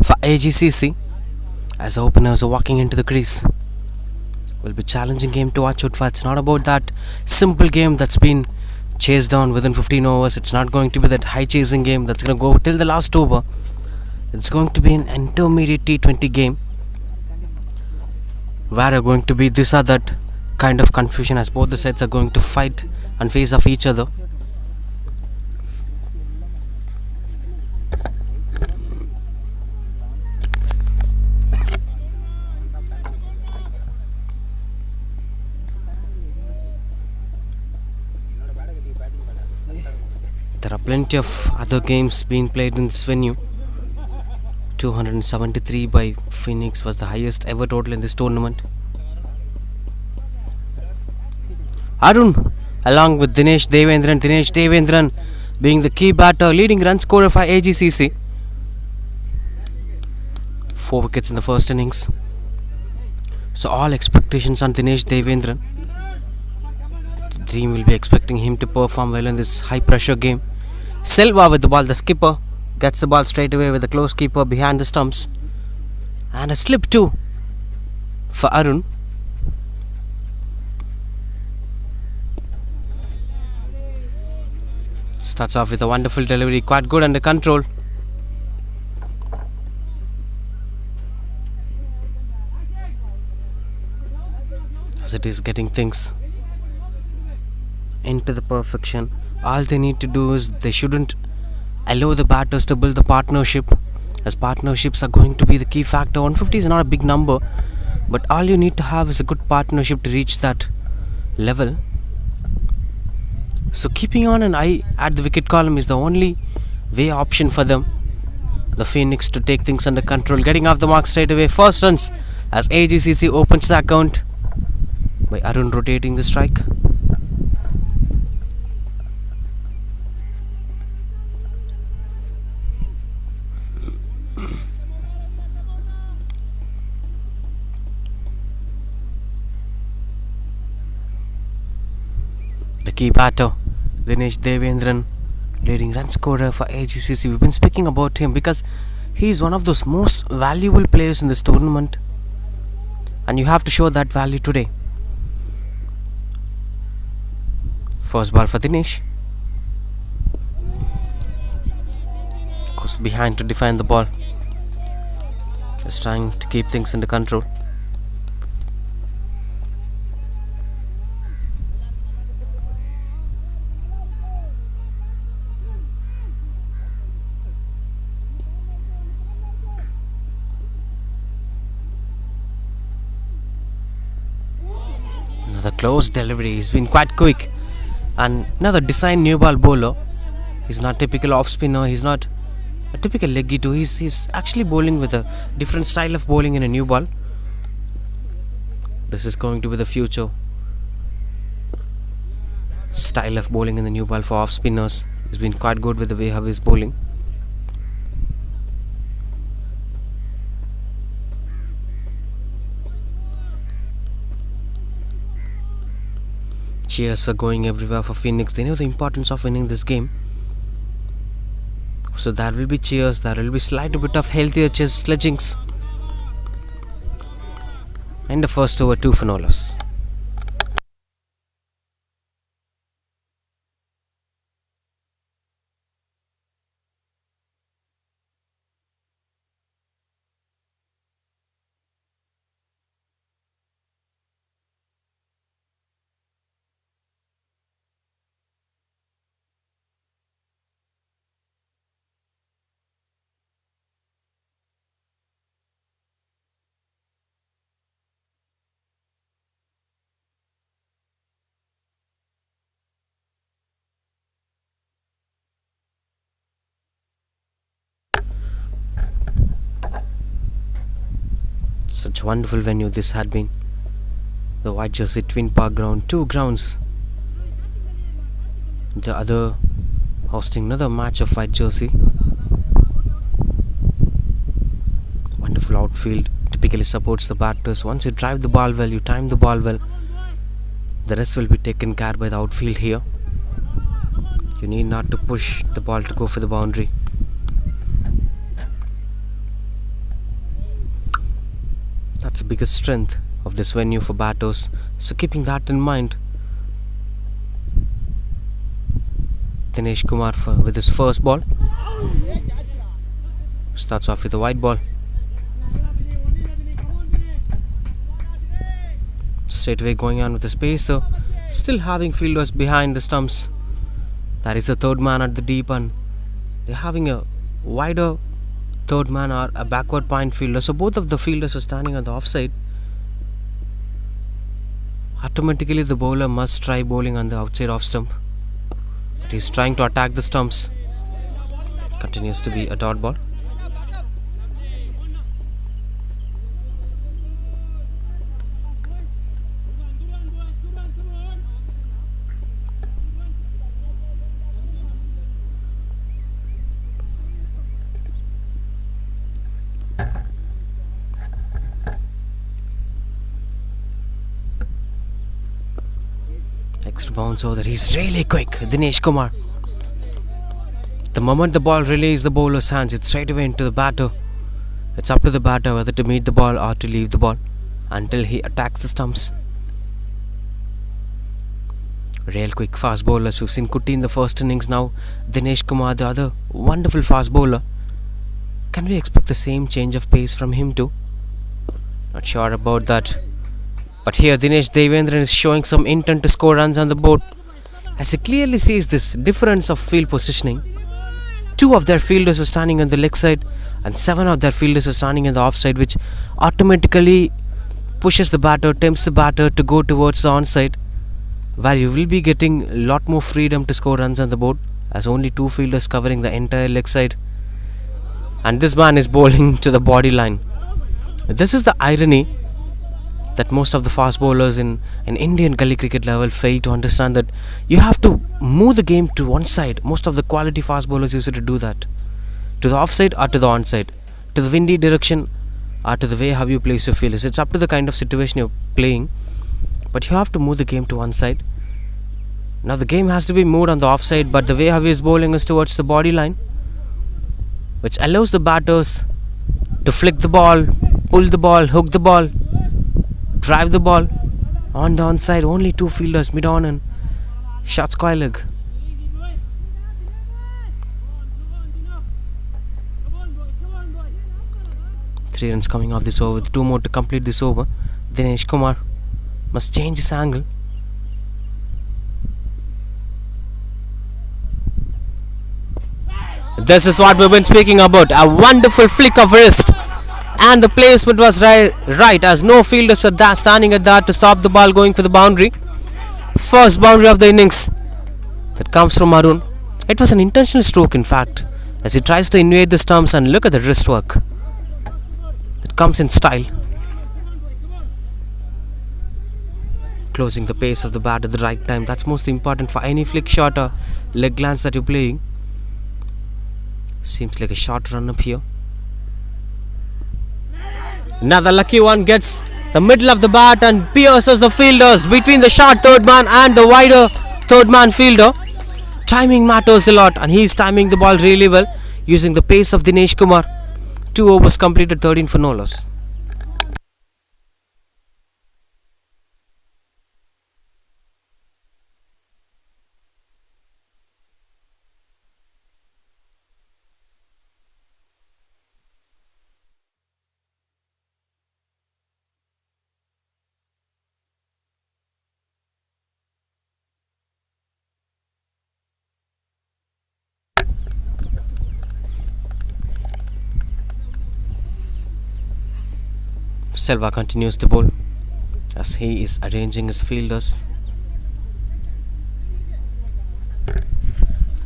[SPEAKER 1] for Agcc as the openers are walking into the crease. Will be a challenging game to watch out for. It's not about that simple game that's been chased down within 15 overs. It's not going to be that high chasing game that's going to go till the last over. It's going to be an intermediate T20 game where are going to be this or that kind of confusion as both the sets are going to fight and face off each other. There are plenty of other games being played in this venue. 273 by Phoenix was the highest ever total in this tournament. Arun along with Dinesh Devendran being the key batter, leading run scorer for Agcc. 4 wickets in the first innings. So all expectations on Dinesh Devendran. The team will be expecting him to perform well in this high pressure game. Selva with the ball, the skipper gets the ball straight away with the close keeper behind the stumps. And a slip too for Arun. Starts off with a wonderful delivery, quite good under control. As it is getting things into the perfection. All they need to do is they shouldn't allow the batters to build the partnership, as partnerships are going to be the key factor. 150 is not a big number, but all you need to have is a good partnership to reach that level. So keeping on an eye at the wicket column is the only way option for them. The Phoenix to take things under control, getting off the mark straight away. First runs as Agcc opens the account by Arun rotating the strike. The key batter, Dinesh Devendran, leading run scorer for Agcc. We've been speaking about him because he is one of those most valuable players in this tournament, and you have to show that value today. First ball for Dinesh. Goes behind to defend the ball. Just trying to keep things under control. Another close delivery. He's been quite quick. And another designed new ball bowler. He's not typical off spinner. He's not a typical leggy too. He's actually bowling with a different style of bowling in a new ball. This is going to be the future style of bowling in the new ball for off spinners. He's been quite good with the way how he's bowling. Cheers are going everywhere for Phoenix. They know the importance of winning this game. So there will be cheers, there will be slight bit of healthier chest sledgings. In the first over, 2 for no loss. Such a wonderful venue this had been. The White Jersey Twin Park ground, 2 grounds. The other hosting another match of White Jersey. Wonderful outfield, typically supports the batters. Once you drive the ball well, you time the ball well, the rest will be taken care by the outfield here. You need not to push the ball to go for the boundary. That's the biggest strength of this venue for batters. So keeping that in mind, Dinesh Kumar with his first ball starts off with a white ball. Straight away going on with the spacer, still having fielders behind the stumps. That is the third man at the deep, and they're having a wider third man or a backward point fielder. So both of the fielders are standing on the offside. Automatically the bowler must try bowling on the outside off stump. But he's trying to attack the stumps. Continues to be a dot ball. Next bounce over there. He's really quick, Dinesh Kumar. The moment the ball relays the bowler's hands, it's straight away into the batter. It's up to the batter whether to meet the ball or to leave the ball until he attacks the stumps. Real quick fast bowlers. We've seen Kutti in the first innings, now Dinesh Kumar, the other wonderful fast bowler. Can we expect the same change of pace from him too? Not sure about that. But here Dinesh Devendran is showing some intent to score runs on the board, as he clearly sees this difference of field positioning. 2 of their fielders are standing on the leg side and 7 of their fielders are standing in the offside, which automatically pushes the batter, tempts the batter to go towards the onside, where you will be getting a lot more freedom to score runs on the board, as only 2 fielders covering the entire leg side. And this man is bowling to the body line. This is the irony that most of the fast bowlers in Indian gully cricket level fail to understand, that you have to move the game to one side. Most of the quality fast bowlers used to do that, to the offside or to the onside, to the windy direction or to the way how you place your fielders. It's up to the kind of situation you're playing, but you have to move the game to one side. Now the game has to be moved on the offside, but the way how he is bowling is towards the body line, which allows the batters to flick the ball, pull the ball, hook the ball, drive the ball on the onside. Only 2 fielders, mid on and short square leg. Three runs coming off this over with 2 more to complete this over. Dinesh Kumar must change his angle. This is what we've been speaking about. A wonderful flick of wrist, and the placement was right, as no fielders are standing at that to stop the ball going for the boundary. First boundary of the innings that comes from Arun. It was an intentional stroke, in fact, as he tries to invade the stumps, and look at the wrist work that comes in style. Closing the pace of the bat at the right time. That's most important for any flick shot or leg glance that you're playing. Seems like a short run up here. Another lucky one gets the middle of the bat and pierces the fielders between the short third man and the wider third man fielder. Timing matters a lot, and he is timing the ball really well, using the pace of Dinesh Kumar. 2 overs completed, 13 for no loss. Selva continues to bowl as he is arranging his fielders.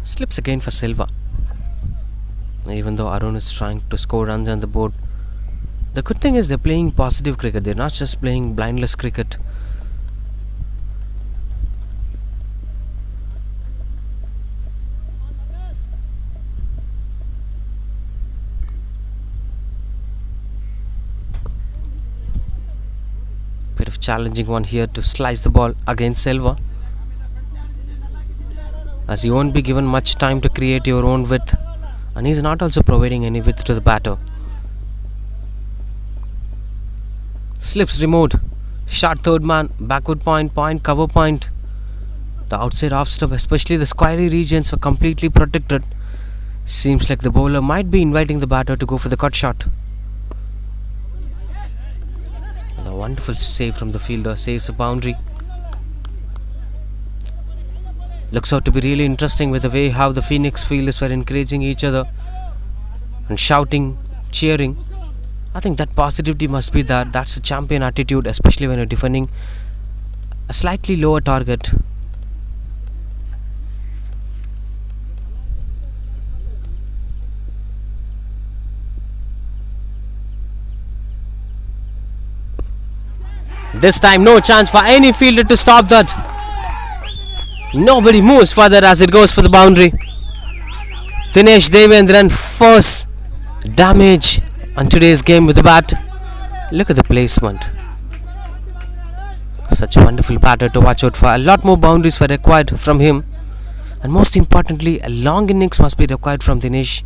[SPEAKER 1] Slips again for Selva. Even though Arun is trying to score runs on the board, the good thing is they're playing positive cricket. They're not just playing blindless cricket. Bit of challenging one here to slice the ball against Selva. as you won't be given much time to create your own width, and he's not also providing any width to the batter. Slips removed. Short third man, backward point, cover point. The outside off stump, especially the squirey regions, were completely protected. Seems like the bowler might be inviting the batter to go for the cut shot. And a wonderful save from the fielder, saves a boundary. Looks out to be really interesting with the way how the Phoenix fielders were encouraging each other and shouting, cheering. I think that positivity must be there. That's a champion attitude, especially when you're defending a slightly lower target. This time no chance for any fielder to stop that. Nobody moves further as it goes for the boundary. Dinesh Devendran first damage on today's game with the bat. Look at the placement. Such a wonderful batter to watch out for. A lot more boundaries were required from him, and most importantly, a long innings must be required from Dinesh.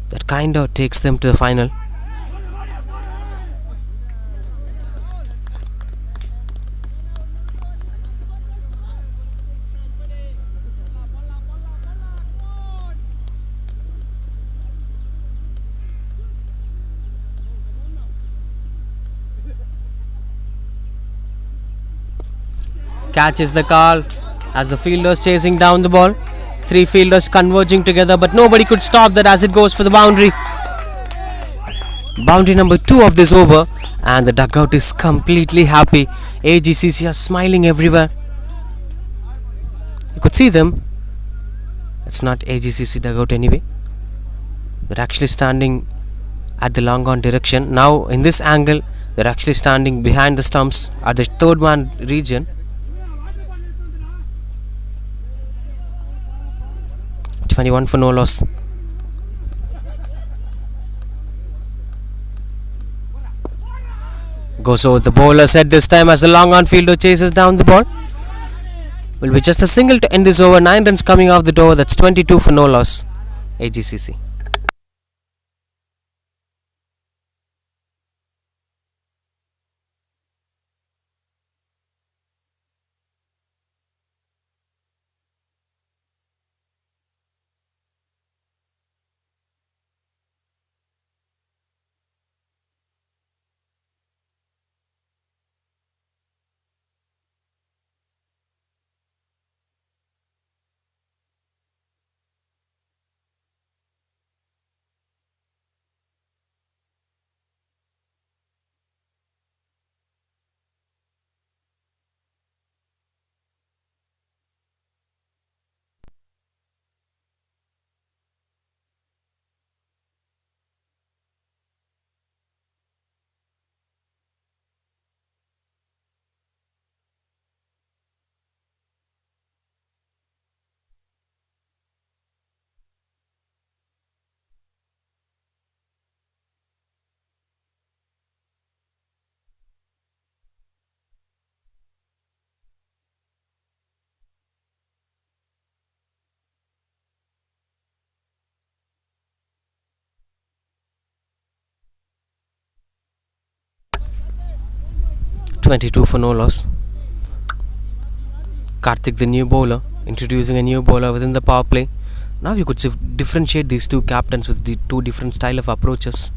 [SPEAKER 1] That kind of takes them to the final. Catches the call as the fielders chasing down the ball. Three fielders converging together, but nobody could stop that as it goes for the boundary. Boundary number 2 of this over, and the dugout is completely happy. Agcc are smiling everywhere. You could see them. It's not Agcc dugout anyway. They're actually standing at the long on direction. Now in this angle, they're actually standing behind the stumps at the third man region. 21 for no loss. Goes over the bowler set this time as the long on fielder chases down the ball. Will be just a single to end this over. 9 runs coming off the door. That's 22 for no loss. Agcc. .22 for no loss. Karthik, the new bowler, introducing a new bowler within the power play. Now you could differentiate these two captains with the two different style of approaches.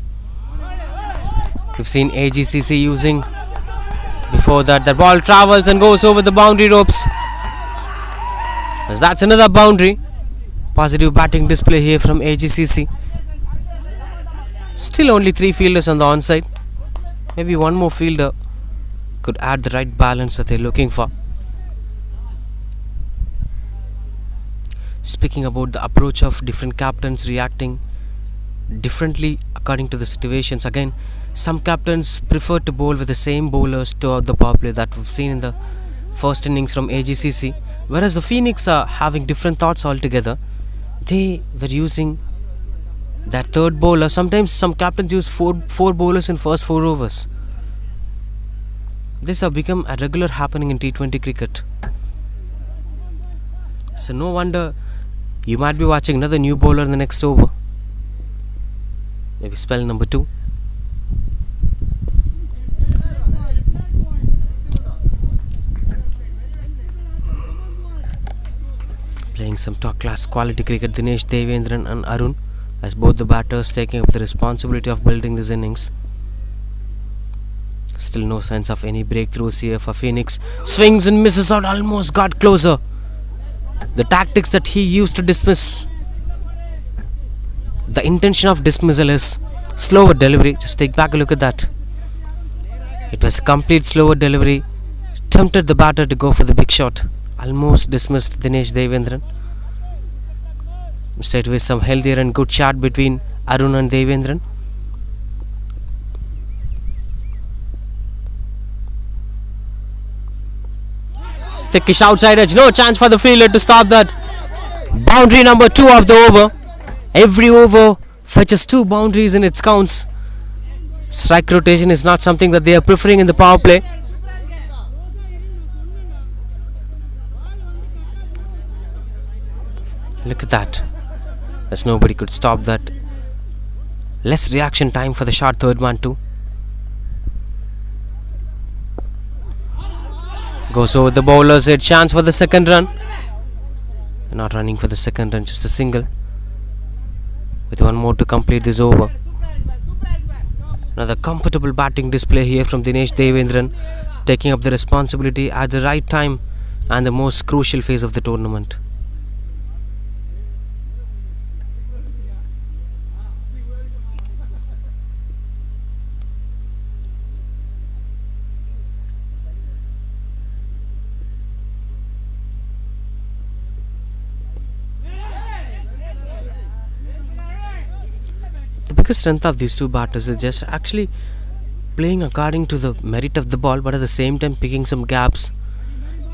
[SPEAKER 1] We've seen Agcc using before that. The ball travels and goes over the boundary ropes. As that's another boundary. Positive batting display here from Agcc. Still only 3 fielders on the onside. Maybe one more fielder could add the right balance that they're looking for. Speaking about the approach of different captains reacting differently according to the situations. Again, some captains prefer to bowl with the same bowlers throughout the power play that we've seen in the first innings from Agcc, whereas the Phoenix are having different thoughts altogether. They were using that third bowler. Sometimes some captains use four bowlers in first 4 overs. This has become a regular happening in T20 cricket. So no wonder you might be watching another new bowler in the next over. Maybe spell number 2. Playing some top class quality cricket, Dinesh Devendran and Arun, as both the batters taking up the responsibility of building this innings. Still no signs of any breakthroughs here for Phoenix. Swings and misses out, almost got closer. The tactics that he used to dismiss. The intention of dismissal is slower delivery. Just take back a look at that. It was a complete slower delivery. Tempted the batter to go for the big shot. Almost dismissed Dinesh Devendran. Straight away some healthier and good chat between Arun and Devendran. Thickish outside edge. No chance for the fielder to stop that. Boundary number 2 of the over. Every over fetches 2 boundaries in its counts. Strike rotation is not something that they are preferring in the power play. Look at that. As nobody could stop that. Less reaction time for the short third man too. Goes over the bowler's head. Chance for the second run. They're not running for the second run, just a single. With one more to complete this over. Another comfortable batting display here from Dinesh Devendran, taking up the responsibility at the right time and the most crucial phase of the tournament. The biggest strength of these two batters is just actually playing according to the merit of the ball, but at the same time picking some gaps.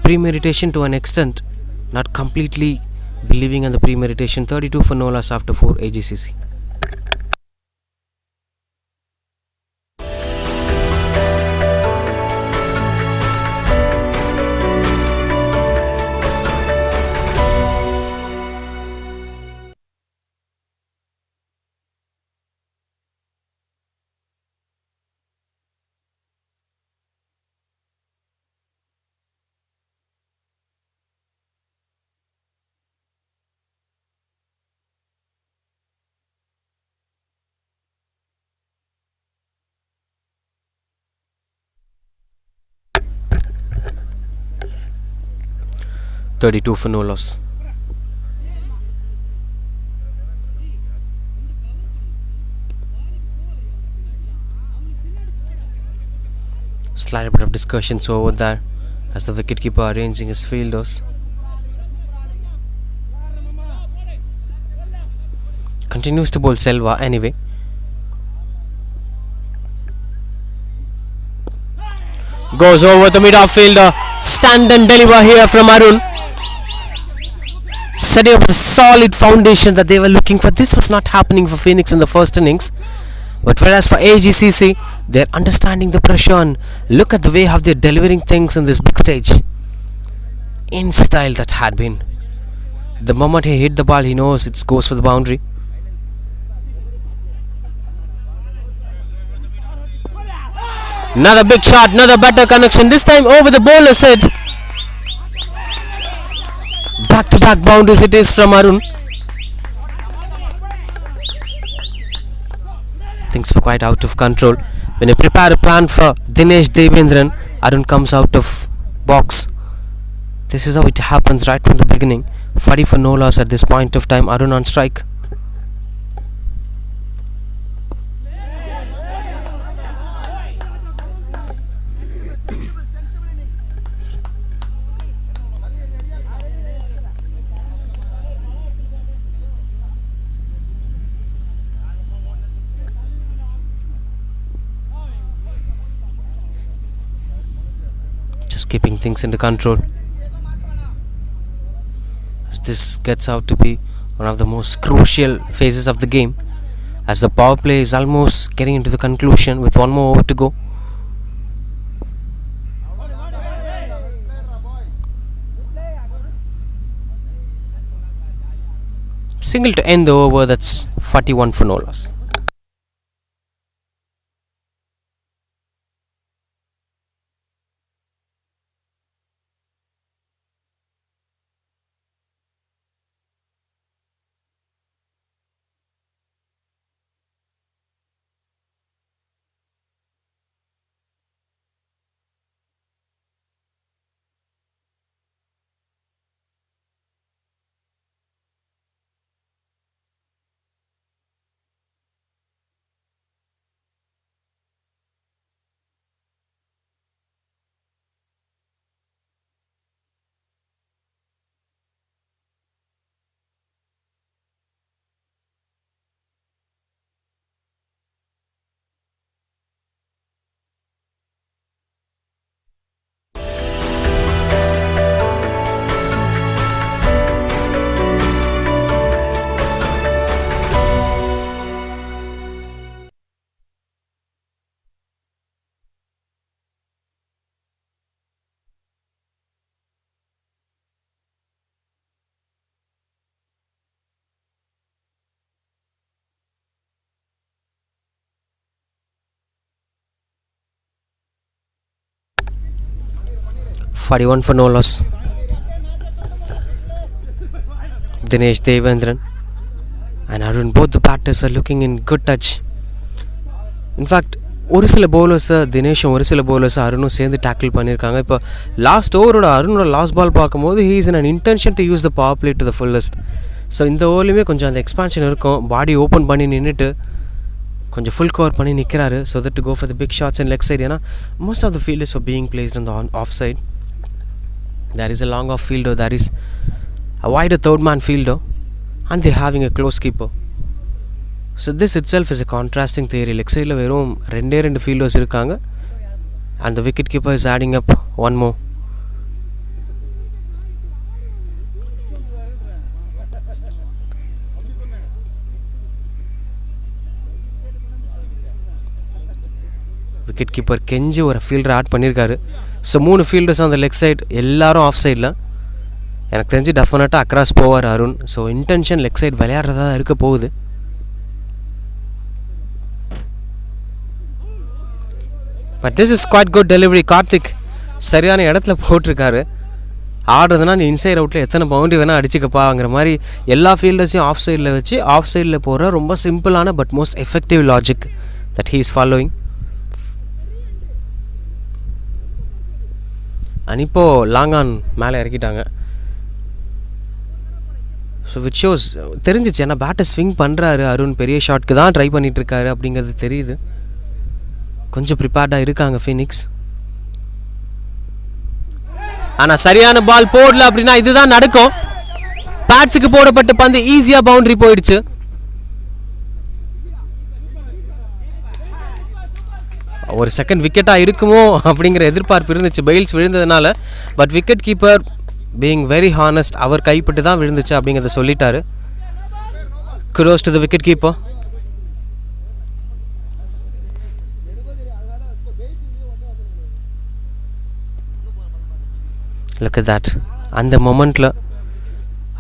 [SPEAKER 1] Premeditation to an extent, not completely believing in the premeditation. 32 for no loss after 4 AGCC. .32 for no loss. Slight bit of discussions over there as the wicketkeeper arranging his fielders. Continues to bowl Selva anyway. Goes over the mid-off fielder. Stand and deliver here from Arun. Setting up a solid foundation that they were looking for. This was not happening for Phoenix in the first innings. But whereas for AGCC, they're understanding the pressure and look at the way how they're delivering things in this big stage. In style that had been. The moment he hit the ball, he knows it goes for the boundary. Another big shot, another better connection. This time over the bowler's head. Back-to-back boundaries it is from Arun. Things were quite out of control. When you prepare a plan for Dinesh Devendran, Arun comes out of box. This is how it happens right from the beginning. 40 for no loss at this point of time. Arun on strike. Keeping things under control. This gets out to be one of the most crucial phases of the game, as the power play is almost getting into the conclusion with one more over to go. Single to end the over. That's 41 for no loss. Forty-one for no loss. Dinesh Devendran and Arun, both the batters are looking in good touch. In fact, ஒரு சில பவுலர்ஸை தினேஷும் ஒரு சில பவுலர்ஸை அருணும் சேர்ந்து tackle பண்ணியிருக்காங்க. இப்போ last ஓவரோட அருணோட last ball பார்க்கும்போது he is in an intention to use the power play to the fullest. So இந்த ஓவர்லேயுமே கொஞ்சம் அந்த எக்ஸ்பான்ஷன் இருக்கும். பாடி ஓப்பன் பண்ணி நின்றுட்டு கொஞ்சம் ஃபுல் கவர் பண்ணி நிற்கிறாரு. So that to go for the big shots and leg side. ஏன்னா most of the fielders are being placed on the off side. There is a long off fielder, there is a wider third man fielder, and they're having a close keeper. So this itself is a contrasting theory. Leg side la verum rendu fielders irukanga and the wicket keeper is adding up one more. Wicket keeper கெஞ்சி ஒரு fielder add பண்ணியிருக்காரு. So 3 fielders அந்த leg side, எல்லாரும் off சைடில். எனக்கு தெரிஞ்சு டெஃபினட்டாக across போவார் Arun. So intention leg side விளையாடுறதா இருக்க போகுது. But this is quite good delivery. Karthik சரியான இடத்துல போட்டிருக்காரு. ஆடுறதுனா நீ இன்சைட் அவுட்டில் எத்தனை பவுண்டரி வேணால் அடிச்சுக்கப்பாங்கிற மாதிரி எல்லா ஃபீல்டர்ஸையும் ஆஃப் சைடில் வச்சு ஆஃப் சைடில் போகிற ரொம்ப சிம்பிளான but most effective logic that he is following. And இப்போது லாங் ஆன் மேலே இறக்கிட்டாங்க. ஸோ விச் ஷோஸ் தெரிஞ்சிச்சு. ஏன்னா பேட்டை ஸ்விங் பண்ணுறாரு அருண், பெரிய ஷாட்க்கு தான் ட்ரை பண்ணிகிட்ருக்காரு அப்படிங்கிறது தெரியுது. கொஞ்சம் ப்ரிப்பேர்டாக இருக்காங்க ஃபீனிக்ஸ். ஆனால் சரியான பால் போடல அப்படின்னா இதுதான் நடக்கும். பேட்ஸுக்கு போடப்பட்ட பந்து ஈஸியாக பவுண்டரி போயிடுச்சு. ஒரு செகண்ட் விக்கெட்டாக இருக்குமோ அப்படிங்கிற எதிர்பார்ப்பு இருந்துச்சு பெயில்ஸ் விழுந்ததுனால. But wicket keeper being very honest, அவர் கைப்பட்டு தான் விழுந்துச்சு அப்படிங்கிறத சொல்லிட்டாரு. Cross to the wicket keeper. Look at that. அந்த மொமெண்ட்டில்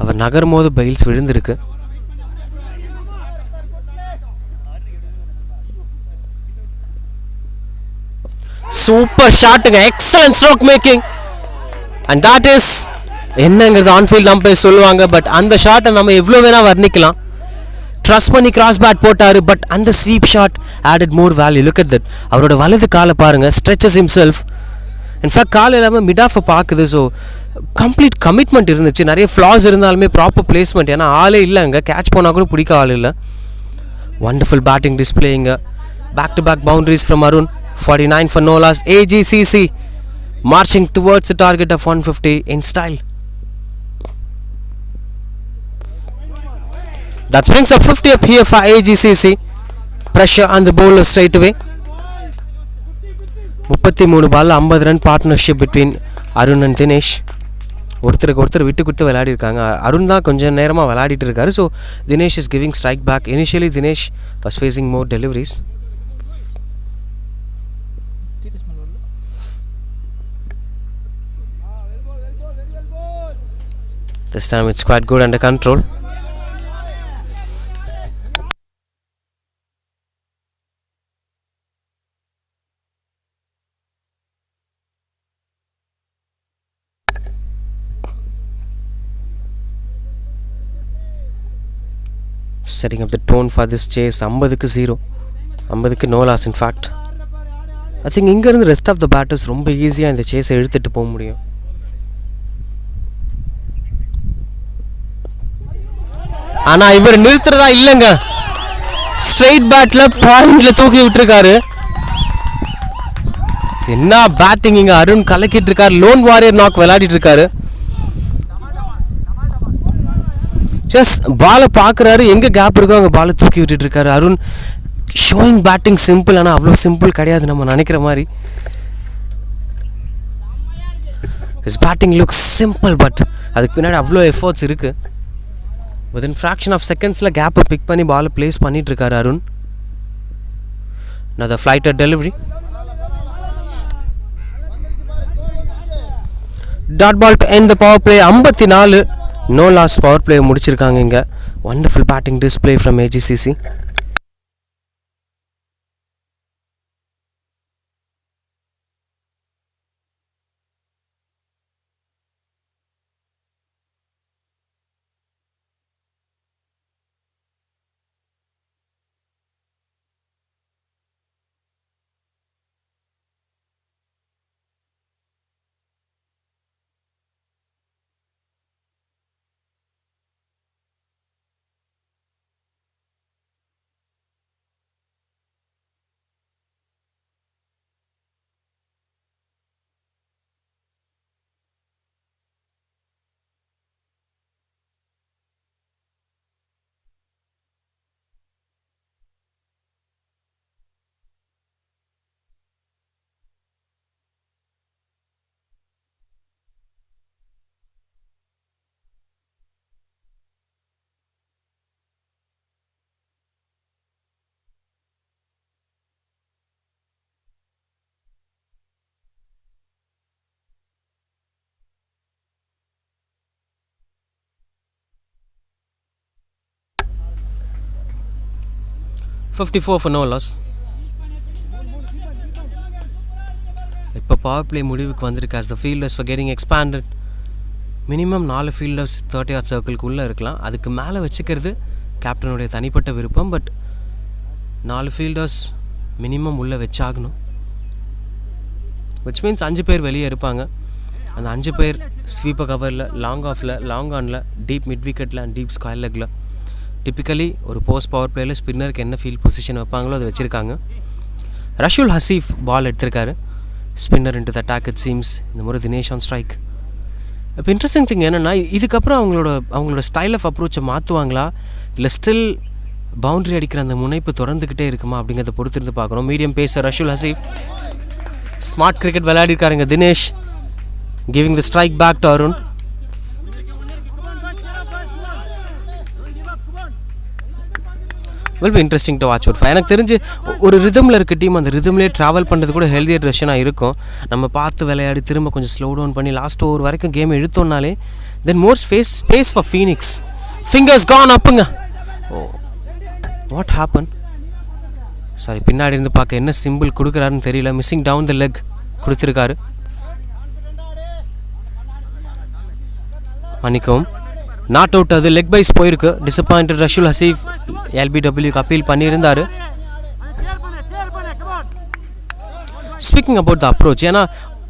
[SPEAKER 1] அவர் நகரும் போது பெயில்ஸ் விழுந்திருக்கு. சூப்பர் ஷாட்டுங்க, excellent stroke making. And that is என்னங்கிறது ஆன்ஃபீல்ட் அம்பையர் சொல்லுவாங்க. பட் அந்த ஷாட்டை நம்ம எவ்வளோ வேணால் வர்ணிக்கலாம். ட்ரஸ்ட் பண்ணி கிராஸ் பேட் போட்டார். பட் அந்த sweep shot added more value. Look at that. அவரோட வலது காலை பாருங்கள், ஸ்ட்ரெச்சஸ் ஹிம்செல்ஃப். இன்ஃபேக்ட் கால் இல்லாமல் மிட் ஆஃபை பார்க்குது. ஸோ கம்ப்ளீட் கமிட்மெண்ட் இருந்துச்சு. நிறைய ஃப்ளாஸ் இருந்தாலுமே ப்ராப்பர் பிளேஸ்மெண்ட். ஏன்னா ஆளே இல்லை அங்கே, கேட்ச் போனால் கூட பிடிக்க ஆள் இல்லை. வண்டர்ஃபுல் பேட்டிங் டிஸ்பிளேயிங்க. Back to back boundaries from Arun. 49 for no loss. AGCC marching towards the target of 150 in style. That brings up 50 up here for AGCC. Pressure on the bowler straight away. 33 ball 50 run partnership between Arun and Dinesh. ஒருத்தருக்கு ஒருத்தர் விட்டு கொடுத்து விளையாடி இருக்காங்க. அருண் தான் கொஞ்சம் நேரமாக விளையாடிட்டு இருக்காரு. So Dinesh is giving strike back. Initially Dinesh was facing more deliveries. This time it's quite good under control. setting up the tone for this chase. 50க்கு 0, 50க்கு no loss. In fact, I think இங்க இருந்து rest of the batters ரொம்ப ஈஸியா இந்த சேஸை இழுத்துட்டு போக முடியும். ஆனா இவர் நிறுத்துறதா இல்லங்க, ஸ்ட்ரைட் பேட்ல பாயிண்ட்ல தூக்கி விட்டுருக்காரு. என்ன பேட்டிங் இங்க அருண் கலக்கிட்டு இருக்காரு. லோன் வாரியர் நாக் விளையாடிட்டு இருக்காரு. ஜஸ்ட் பாலை பார்க்குறாரு, எங்கே கேப் இருக்கோ அங்கே பாலை தூக்கி விட்டுட்டு இருக்காரு அருண். ஷோயிங் பேட்டிங் சிம்பிள், ஆனால் அவ்வளோ சிம்பிள் கிடையாது நம்ம நினைக்கிற மாதிரி. His batting looks simple, but அதுக்கு பின்னாடி அவ்வளோ எஃபர்ட்ஸ் இருக்குது. வித்தின் ஃப்ராக்ஷன் ஆஃப் செகண்ட்ஸில் கேப்பை பிக் பண்ணி பாலை பிளேஸ் பண்ணிட்டு இருக்காரு Arun. another flighted delivery. Dot ball to end the power play. 54 no loss power play முடிச்சிருக்காங்க இங்கே. Wonderful batting display from AGCC. $54 for no loss. இப்போ பவர் பிளே முடிவுக்கு வந்திருக்கு. as the fielders were getting expanded. Minimum 4 fielders 30-yard சர்க்கிள்குள்ளே இருக்கலாம். அதுக்கு மேலே வச்சுக்கிறது கேப்டனுடைய தனிப்பட்ட விருப்பம். பட் 4 ஃபீல்டர்ஸ் மினிமம் உள்ளே வச்சாகணும். விச் மீன்ஸ் 5 பேர் வெளியே இருப்பாங்க. அந்த 5 பேர் ஸ்வீப்பர் கவரில், லாங் ஆஃபில், லாங் ஆனில், டீப் மிட் விக்கெட்டில் அண்ட் டீப் ஸ்கொயர் லெக்கில். டிப்பிக்கலி ஒரு போஸ்ட் பவர் பிளேயில் ஸ்பின்னருக்கு என்ன ஃபீல்ட் பொசிஷன் வைப்பாங்களோ அதை வச்சுருக்காங்க. ரஷுல் ஹசீஃப் பால் எடுத்திருக்காரு. Spinner into the attack it seems. இந்த முறை தினேஷ் ஆன் ஸ்ட்ரைக். இப்போ இன்ட்ரெஸ்டிங் திங் என்னென்னா, இதுக்கப்புறம் அவங்களோட ஸ்டைல் ஆஃப் அப்ரோச்சை மாற்றுவாங்களா, இல்லை ஸ்டில் பவுண்ட்ரி அடிக்கிற அந்த முனைப்பு தொடர்ந்துக்கிட்டே இருக்குமா அப்படிங்கிறத பொறுத்திருந்து பார்க்குறோம். Medium pacer Rashul Hasif smart cricket விளையாடிருக்காருங்க. Dinesh giving the strike back to Arun. will be interesting to watch out for. எனக்கு தெரிஞ்சு ஒரு ரிதமில் இருக்க டீம் அந்த ரிதம்லேயே ட்ராவல் பண்ணுறது கூட ஹெல்தியர் டிரெக்ஷனாக இருக்கும். நம்ம பார்த்து விளையாடி திரும்ப கொஞ்சம் ஸ்லோ டவுன் பண்ணி லாஸ்ட் ஓவர் வரைக்கும் கேம் எடுத்தோம்னாலே then more space for Phoenix. Fingers gone அப்புங்க. Oh, what happen? சாரி, பின்னாடி இருந்து பார்க்க என்ன சிம்பிள் கொடுக்குறாருன்னு தெரியல. மிஸ்ஸிங் டவுன் த லெக் கொடுத்துருக்காரு. மன்னிக்கவும், நாட் அவுட். அது லெக் பைஸ் போயிருக்கு. டிசப்பாயிண்டட் ரஷுல் ஹசீஃப் LBWக்கு அப்பீல் பண்ணியிருந்தார். ஸ்பீக்கிங் அபவுட் த அப்ரோச், ஏன்னா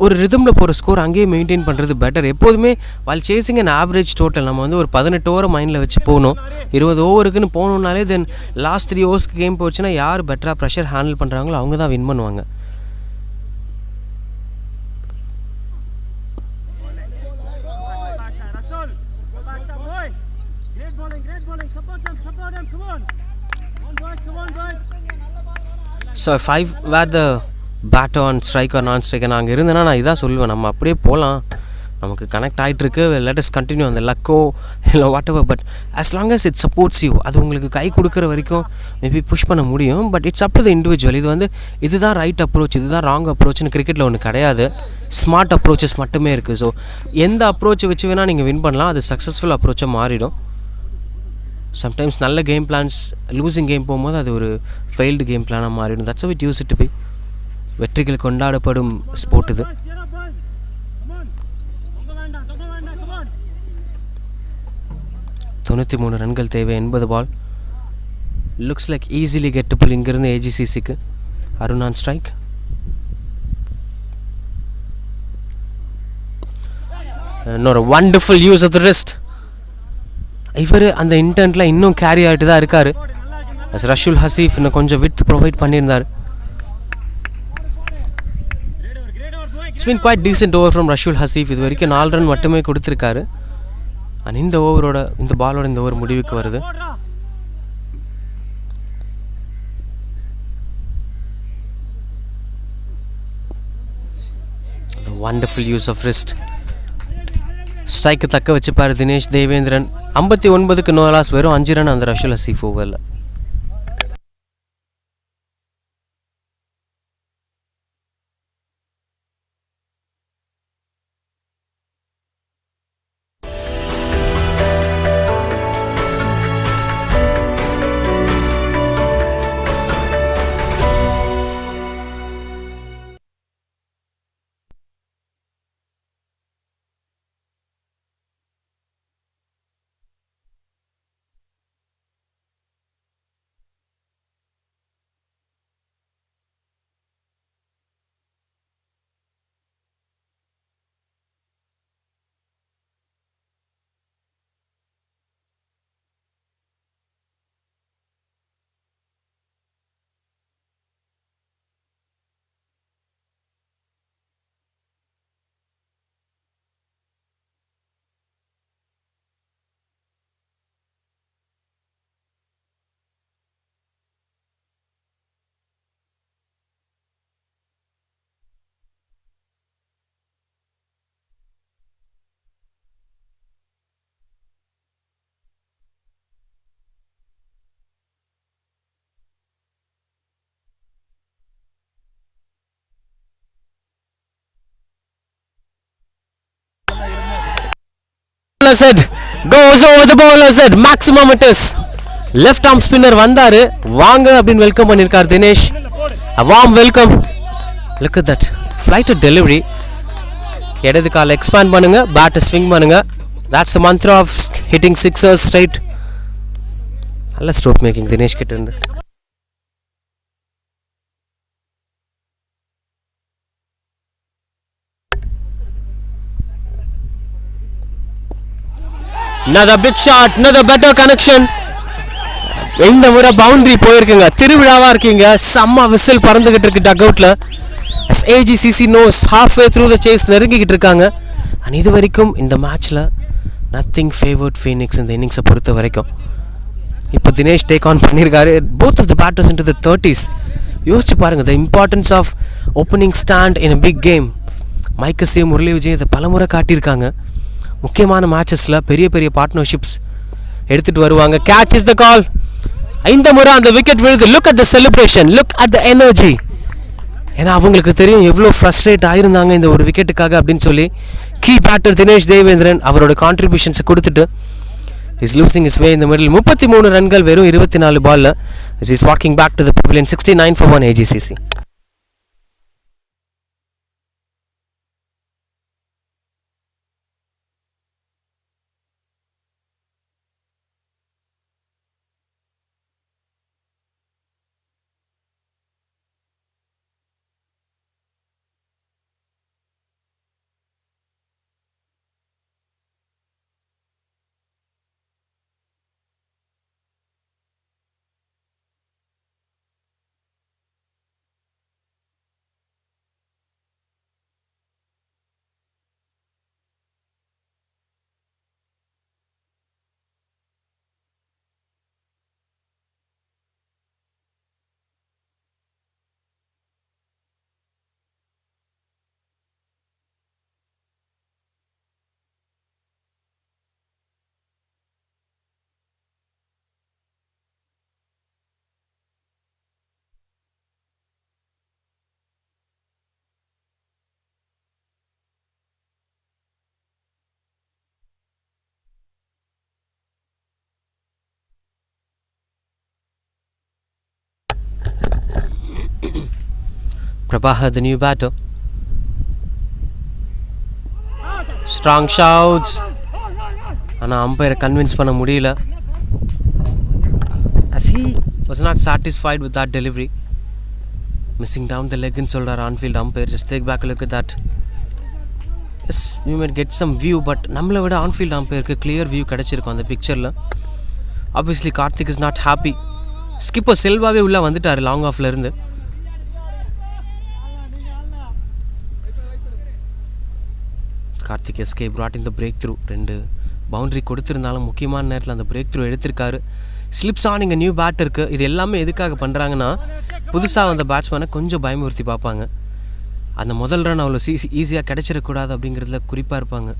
[SPEAKER 1] ஒரு ரிதமில் போகிற ஸ்கோர் அங்கேயே மெயின்டைன் பண்ணுறது பெட்டர். எப்போதுமே வால் சேசிங் அண்ட் ஆவரேஜ் டோட்டல் நம்ம வந்து ஒரு 18 ஓவரை மைண்டில் வச்சு போகணும். 20 ஓவருக்குன்னு போகணுன்னாலே தென் லாஸ்ட் 3 ஓவர்ஸ்க்கு கேம் போச்சுன்னா யார் பெட்டராக ப்ரெஷர் ஹேண்டில் பண்ணுறாங்களோ அவங்க தான் வின் பண்ணுவாங்க. So 5 were the batter on strike or non-strike. நான் அங்கே இருந்தேன்னா நான் இதான் சொல்லுவேன், நம்ம அப்படியே போகலாம், நமக்கு கனெக்ட் ஆகிட்டுருக்கு, let us continue அந்த லக்கோ இல்லை what ever. But as long as it supports you, அது உங்களுக்கு கை கொடுக்குற வரைக்கும் மேபி புஷ் பண்ண முடியும். But it's up to the individual. இது வந்து இதுதான் ரைட் அப்ரோச், இதுதான் ராங் அப்ரோச்னு கிரிக்கெட்டில் ஒன்று கிடையாது. ஸ்மார்ட் அப்ரோச்சஸ் மட்டுமே இருக்குது. ஸோ எந்த அப்ரோச்சை வச்சு வேணால் நீங்கள் வின் பண்ணலாம். அது சக்ஸஸ்ஃபுல் அப்ரோச்சாக மாறிடும். சம்டைம்ஸ் நல்ல கேம் பிளான்ஸ் லூசிங் கேம் போகும்போது அது ஒரு ஃபெயில்டு கேம் பிளானாக மாறிடும். That's how it used to be. வெற்றிகள் கொண்டாடப்படும் ஸ்போர்ட் இது. $93 ரன்கள் தேவை. 80 பால். Looks like easily gettable இங்கிருந்து AGCCக்கு. Arun on strike. இன்னொரு wonderful use of the wrist. இவர் அந்த இன்டென்ட்ல இன்னும் கேரி ஆகிட்டு தான் இருக்காரு. ரஷுல் ஹசீஃப் இன்னும் கொஞ்சம் வித் ப்ரொவைட் பண்ணியிருந்தார். It's been quite decent over from Rashul Hasif. இது வரைக்கும் 4 ரன் மட்டுமே கொடுத்துருக்காரு. அண்ட் இந்த பாலோட இந்த ஓவர் முடிவுக்கு வருது. Wonderful use of wrist. Strike தக்க வச்சுப்பார் தினேஷ் தேவேந்திரன். 59க்கு நோ லாஸ், வெறும் 5 ரன் அந்த ரஷுல் ஹசீஃப் ஓவரில். Goes over the bowler's head. Maximum it is. Left arm spinner வந்தாரு. வாங்க அப்படின்னு வெல்கம் பண்ணிருக்கார் Dinesh. A warm welcome. Look at that. Flighted delivery. இடது கால எக்ஸ்பேண்ட் பண்ணுங்க, பேட் ஸ்விங் பண்ணுங்க. That's the mantra of hitting sixers straight. நல்ல ஸ்ட்ரோக் மேக்கிங் தினேஷ் கிட்ட இருந்து. Another big shot, another better connection. இந்த முறை பவுண்டரி போயிருக்குங்க. திருவிழாவா இருக்கீங்க. செம்ம விசில் பறந்துகிட்டு இருக்கு டக் அவுட்ல. AGCC knows halfway through the chase நெருங்கிக்கிட்டு இருக்காங்க. அண்ட் இது வரைக்கும் இந்த மேட்ச்ல நத்திங் ஃபேவர்ட் ஃபீனிக்ஸ் இந்த இன்னிங்ஸை பொறுத்த வரைக்கும். இப்போ தினேஷ் டேக் ஆன் பண்ணியிருக்காரு. Both of the batters into the 30s. யோசிச்சு பாருங்க, the importance of opening stand in a big game. மைக்கஸே முரளி விஜய் இதை பலமுறை காட்டியிருக்காங்க. முக்கியமான மேட்சஸில் பெரிய பெரிய பார்ட்னர்ஷிப்ஸ் எடுத்துகிட்டு வருவாங்க. கேட்ச் இஸ் த கால். இந்த முறை அந்த விக்கெட் விழுது. Look at the celebration, look at the energy. ஏன்னா அவங்களுக்கு தெரியும் எவ்வளோ ஃப்ரஸ்ட்ரேட் ஆயிருந்தாங்க இந்த ஒரு விக்கெட்டுக்காக அப்படின்னு சொல்லி. கீ பேட்டர் தினேஷ் தேவேந்திரன் அவரோட கான்ட்ரிபியூஷன்ஸை கொடுத்துட்டு இஸ் லூசிங் இஸ் வே இந்த மிடில். 33 ரன்கள் வெறும் 24 பால்ல. Is walking back to the pavilion. 69 for 1 AGCC. Prabha, the new batter. Strong shouts. ஆனால் அம்பையரை கன்வின்ஸ் பண்ண முடியல. As he was not satisfied with that delivery. Missing down the leg in சொல்கிறார் on field umpire. Just take back a look at that. Yes, you might get some view, but நம்மளை விட on field அம்பையருக்கு clear view கிடச்சிருக்கும் அந்த பிக்சரில். Obviously Karthik is not happy. Skipper செல்வாவே உள்ளே வந்துட்டார் long ஆஃப்லேருந்து. Karthik SK brought in the break through. 2 boundary கொடுத்துருந்தாலும் முக்கியமான நேரத்தில் அந்த பிரேக் த்ரூ எடுத்திருக்காரு. ஸ்லிப்ஸ் ஆன் இங்கே நியூ பேட்டருக்கு. இது எல்லாமே எதுக்காக பண்ணுறாங்கன்னா புதுசாக வந்த பேட்ஸ்மேனை கொஞ்சம் பயமுறுத்தி பார்ப்பாங்க. அந்த முதல் ரன் அவ்வளோ ஈஸியாக கிடச்சிடக்கூடாது அப்படிங்கிறதுல குறிப்பாக இருப்பாங்க.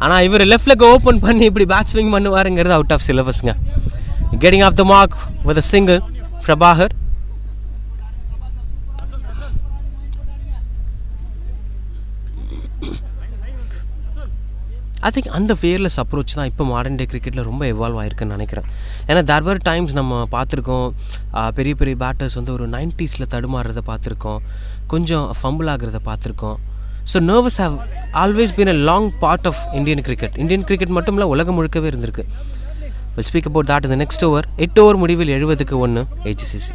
[SPEAKER 1] ஆனால் இவர் லெஃப்ட் லெக் ஓப்பன் பண்ணி இப்படி பேட் ஸ்விங் பண்ணுவாருங்கிறது அவுட் ஆஃப் சிலபஸ்ங்க. Getting off the mark with a single Prabhakar. I think அந்த ஃபியர்லெஸ் அப்ரோச் தான் இப்போ மாடர்ன் டே கிரிக்கெட்டில் ரொம்ப எவால்வ் ஆகிருக்குன்னு நினைக்கிறேன். ஏன்னா தேர் வர் டைம்ஸ் நம்ம பார்த்துருக்கோம், பெரிய பெரிய பேட்டர்ஸ் வந்து ஒரு 90s தடுமாறுறதை பார்த்துருக்கோம், கொஞ்சம் ஃபம்பிள் ஆகிறத பார்த்துருக்கோம். So nerves have always been a long part of Indian cricket மட்டும் இல்லை, உலகம் முழுக்கவே இருந்திருக்கு. வில் ஸ்பீக் அபவுட் தட் இந்த நெக்ஸ்ட் ஓவர். 8 ஓவர் முடிவில் 70-1 AGCC.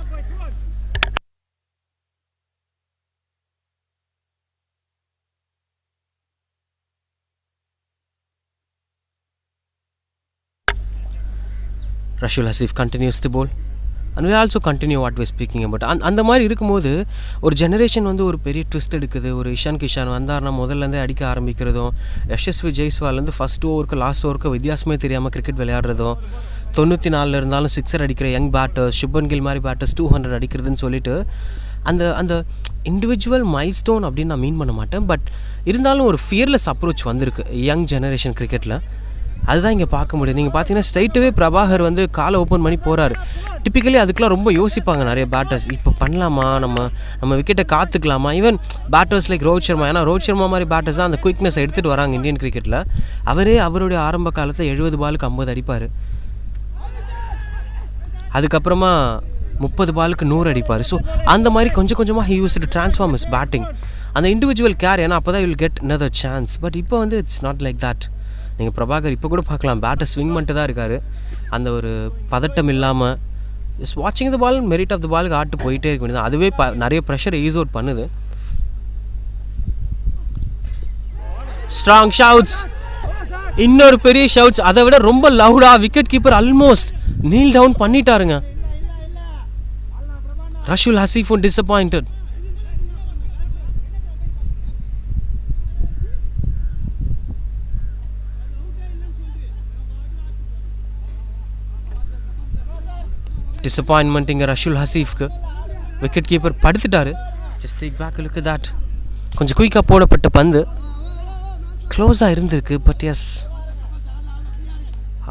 [SPEAKER 1] ரஷுல் Haseef continues to bowl and we also continue what we're speaking about. அந்த மாதிரி இருக்கும்போது ஒரு ஜெனரேஷன் வந்து ஒரு பெரிய ட்விஸ்ட் எடுக்குது. ஒரு இஷான் கிஷான் வந்தார்னா முதல்லேருந்தே அடிக்க ஆரம்பிக்கிறதும், யஷஸ்வி ஜெய்ஸ்வால் ஃபஸ்ட் ஓவருக்கு லாஸ்ட் ஓவருக்கு வித்தியாசமே தெரியாமல் கிரிக்கெட் விளையாடுறதும், 94 இருந்தாலும் சிக்ஸர் அடிக்கிற யங் பேட்டர்ஸ், சுப்மன் கில் மாதிரி பேட்டர்ஸ் 200 அடிக்கிறதுன்னு சொல்லிட்டு அந்த இண்டிவிஜுவல் மைல் ஸ்டோன் அப்படின்னு நான் மீன் பண்ண மாட்டேன். பட் இருந்தாலும் ஒரு ஃபியர்லெஸ் அப்ரோச் வந்திருக்கு யங் ஜெனரேஷன் கிரிக்கெட்டில். அதுதான் இங்கே பார்க்க முடியுது. நீங்கள் பார்த்தீங்கன்னா ஸ்ட்ரைட்டாகவே பிரபாகர் வந்து காலை ஓப்பன் பண்ணி போகிறாரு. டிப்பிக்கலி அதுக்கெலாம் ரொம்ப யோசிப்பாங்க நிறைய பேட்டர்ஸ், இப்போ பண்ணலாமா, நம்ம விக்கெட்டை காத்துக்கலாமா. Even batters like Rohit Sharma, ஏன்னா ரோஹித் சர்மா மாதிரி பேட்டர்ஸ் தான் அந்த குயிக்னஸ் எடுத்துகிட்டு வராங்க இந்தியன் கிரிக்கெட்டில். அவருடைய ஆரம்ப காலத்தில் 70 பாலுக்கு 50 அடிப்பார். அதுக்கப்புறமா 30 பாலுக்கு 100 அடிப்பார். ஸோ அந்த மாதிரி கொஞ்சம் கொஞ்சமாக he use to transform is batting. அந்த இண்டிவிஜுவல் கேர், ஏன்னா அப்போ தான் you will get another chance. But இப்போ வந்து இட்ஸ் நாட் லைக் தட். நீங்கள் பிரபாகர் இப்போ கூட பார்க்கலாம், பேட்டை ஸ்விங் பண்ணிட்டு தான் இருக்கார். அந்த ஒரு பதட்டம் இல்லாமல் ஜஸ்ட் வாட்சிங் த பால், மெரிட் ஆஃப் த பாலுக்கு ஆட்டு போயிட்டே இருக்க வேண்டியது. அதுவே நிறைய ப்ரெஷர் ஈஸ் அவுட் பண்ணுது. ஸ்ட்ராங் ஷவுட்ஸ், இன்னொரு பெரிய ஷவுட்ஸ், அதை விட ரொம்ப லவுடாக wicket keeper almost kneel down பண்ணிட்டாருங்க. ரஷுல் ஹசீஃபும் டிசப்பாயிண்டட். டிசப்பாயின்மெண்ட் இங்கே ரஷுல் ஹசீஃப்க்கு. விக்கெட் கீப்பர் படுத்துட்டாரு. Just take back look at that. கொஞ்சம் குயிக்காக போடப்பட்ட பந்து க்ளோஸாக இருந்திருக்கு. But yes,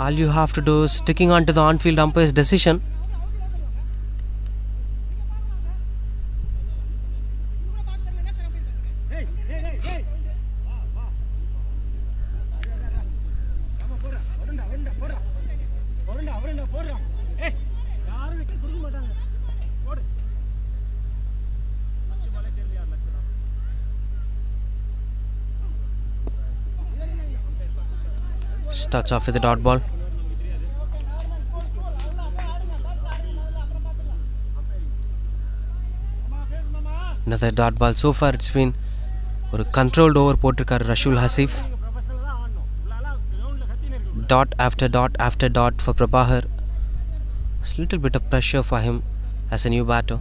[SPEAKER 1] all you have to do is sticking on to the onfield umpires decision. Starts off with a dot ball. Another dot ball. So far it's been ஒரு controlled over போட்டிருக்காரு ரஷுல் Haseef. Dot after dot after dot for Prabhakar. A little bit of pressure for him as a new batter.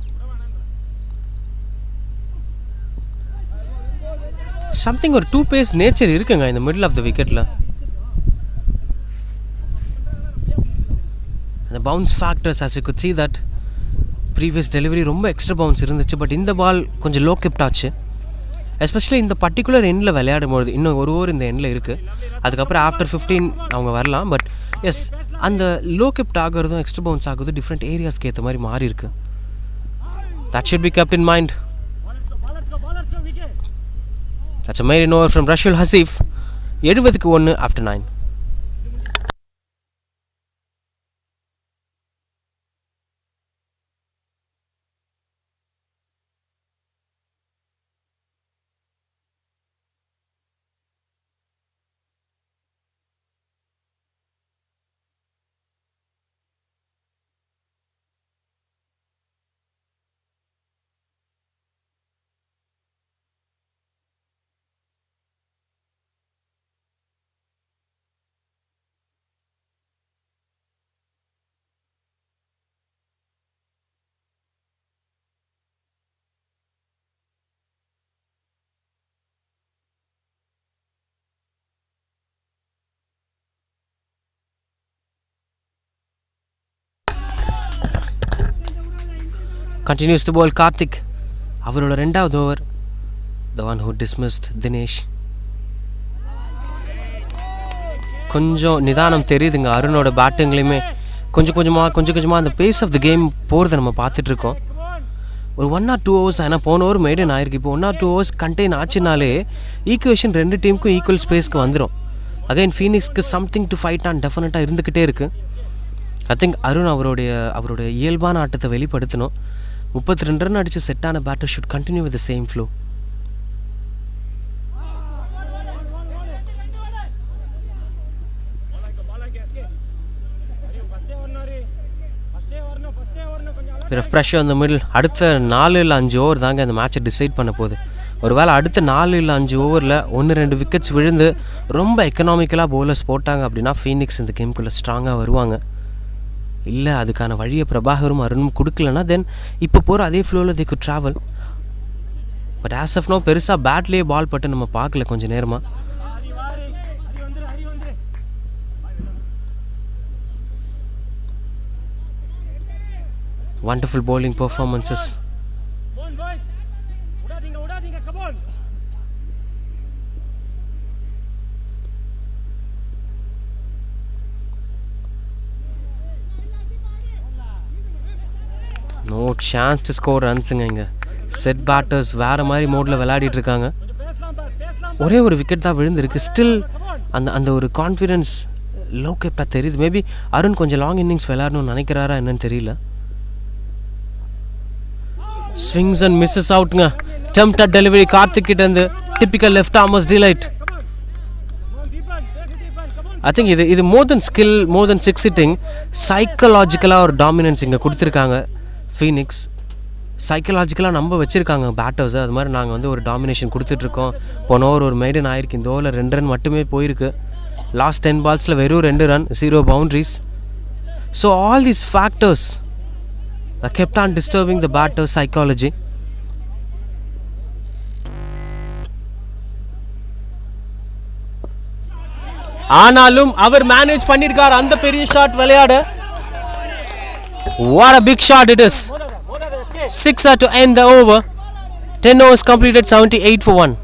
[SPEAKER 1] Something ஒரு 2 pace nature இருக்குங்க இந்த middle of the wicketல. The bounce factors, as you could see that previous delivery ரொம்ப extra bounce இருந்துச்சு. But இந்த பால் கொஞ்சம் low kept ஆச்சு. Especially இந்த particular எண்டில் விளையாடும்போது. இன்னும் ஒரு ஓவர் இந்த எண்டில் இருக்குது. அதுக்கப்புறம் ஆஃப்டர் 15 அவங்க வரலாம். பட் எஸ், அந்த லோ கெப்ட் ஆகிறதும் எக்ஸ்ட்ரா பவுன்ஸ் ஆகுது டிஃப்ரெண்ட் ஏரியாஸ்க்கு ஏற்ற மாதிரி மாறி இருக்கு. That should B kept in mind. That's a maiden over from Rashul Hasif. 70-1 after 9. Continues to bowl Karthik. அவரோட ரெண்டாவது over. The one who dismissed Dinesh. கொஞ்சம் நிதானம் தெரியுதுங்க அருணோட பேட்டிங்லேயுமே. கொஞ்சம் கொஞ்சமாக அந்த பேஸ் ஆஃப் த கேம் போகிறத நம்ம பார்த்துட்ருக்கோம். ஒரு 1 or 2 hours தான். ஏன்னா போன ஓவர் மெய்டன் ஆயிருக்கு. இப்போ 1 or 2 hours கண்டெயின் ஆச்சுனாலே ஈக்குவேஷன் ரெண்டு டீமுக்கும் ஈக்குவல் ஸ்பேஸ்க்கு வந்துடும். அகைன் ஃபீனிக்ஸ்க்கு சம்திங் டு ஃபைட் ஆன் டெஃபினட்டாக இருந்துக்கிட்டே இருக்குது. ஐ திங்க் அருண் அவருடைய இயல்பான ஆட்டத்தை வெளிப்படுத்தணும். 32 ரன் அடித்து செட்டான batter should continue with the same flow. Of pressure இந்த மிடில். அடுத்த 4 இல்லை 5 ஓவர் தாங்க அந்த மேட்சை டிசைட் பண்ண போகுது. ஒரு வேளை அடுத்த 4 இல்லை 5 ஓவரில் 1-2 விக்கெட்ஸ் விழுந்து ரொம்ப எக்கனாமிக்கலாக பவுலர்ஸ் போட்டாங்க அப்படின்னா ஃபீனிக்ஸ் இந்த கேமுக்குள்ளே ஸ்ட்ராங்காக வருவாங்க. இல்லை அதுக்கான வழியை பிரபாகரும் அருணும் கொடுக்கலன்னா தென் இப்போ போகிற அதே ஃப்ளோவில் they could travel. But as of now பெருசாக பேட்லேயே பால் பட்டு நம்ம பார்க்கல கொஞ்சம் நேரமாக. Wonderful bowling performances. No chance to score runs இங்க. செட் பேட்டர்ஸ் வேறு மாதிரி மோடில் விளையாடிட்டு இருக்காங்க. ஒரே ஒரு விக்கெட் தான் விழுந்திருக்கு. ஸ்டில் அந்த ஒரு கான்ஃபிடென்ஸ் லோ கேப்டாக தெரியுது. மேபி அருண் கொஞ்சம் லாங் இன்னிங்ஸ் விளையாடணும்னு நினைக்கிறாரா என்னன்னு தெரியல. Swings and misses outங்க. Attempt at delivery Karthik கிட்ட இருந்து typical left armers delight. I think இது more than skill, more than 6 hitting, சைக்கலாஜிக்கலாக ஒரு டாமினன்ஸ் இங்கே கொடுத்துருக்காங்க ஃபீனிக்ஸ். சைக்கலாஜிக்கலாக நம்ப வச்சுருக்காங்க பேட்டர்ஸை. அது மாதிரி நாங்கள் வந்து ஒரு டாமினேஷன் கொடுத்துட்ருக்கோம். போன ஓவர் ஒரு மெய்டன் ஆயிருக்கு. இந்த ஓவரில் 2 ரன் மட்டுமே போயிருக்கு. லாஸ்ட் 10 balls வெறும் 2 run, 0 boundaries. So all these factors kept on disturbing the batter's psychology. ஆனாலும் அவர் மேனேஜ் பண்ணிருக்கார் அந்த பெரிய ஷாட் விளையாட. What a big shot it is. 6 to end the over. 10 overs completed, 78 for 1.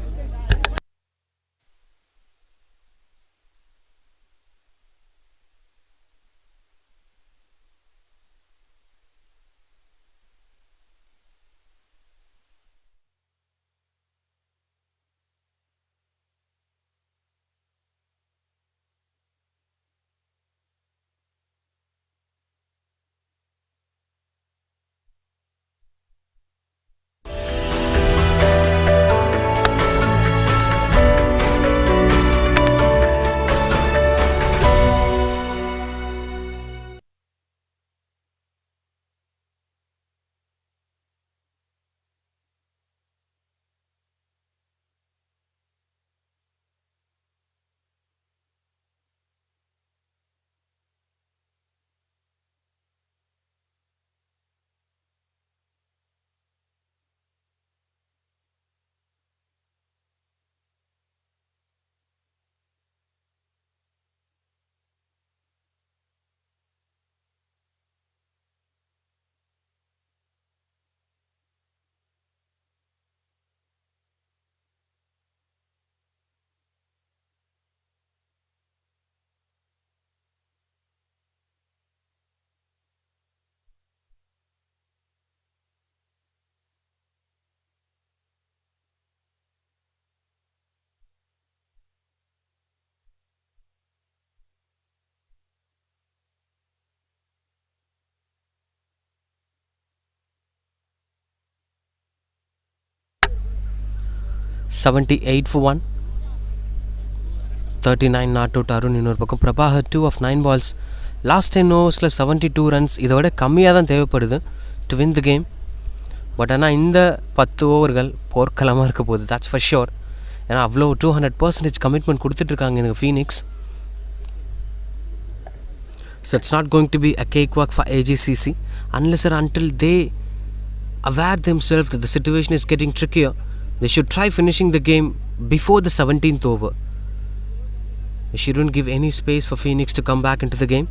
[SPEAKER 1] $78 for 1. 39 not out. Arun இன்னொரு பக்கம். Prabhakar 2 of 9 balls. Last 10 ஓவர்ஸில் 72 runs. இதை விட கம்மியாக தான் தேவைப்படுது to win the game. But ஆனால் இந்த 10 ஓவர்கள் போர்க்களமாக இருக்க போகுது, தட்ஸ் ஃபார் ஷியோர். ஏன்னா அவ்வளோ 200% கமிட்மெண்ட் கொடுத்துட்ருக்காங்க இந்த Phoenix. So it's not going to be a cakewalk for AGCC unless or until they aware themselves that the situation is getting trickier. They should try finishing the game before the 17th over. They shouldn't give any space for Phoenix to come back into the game.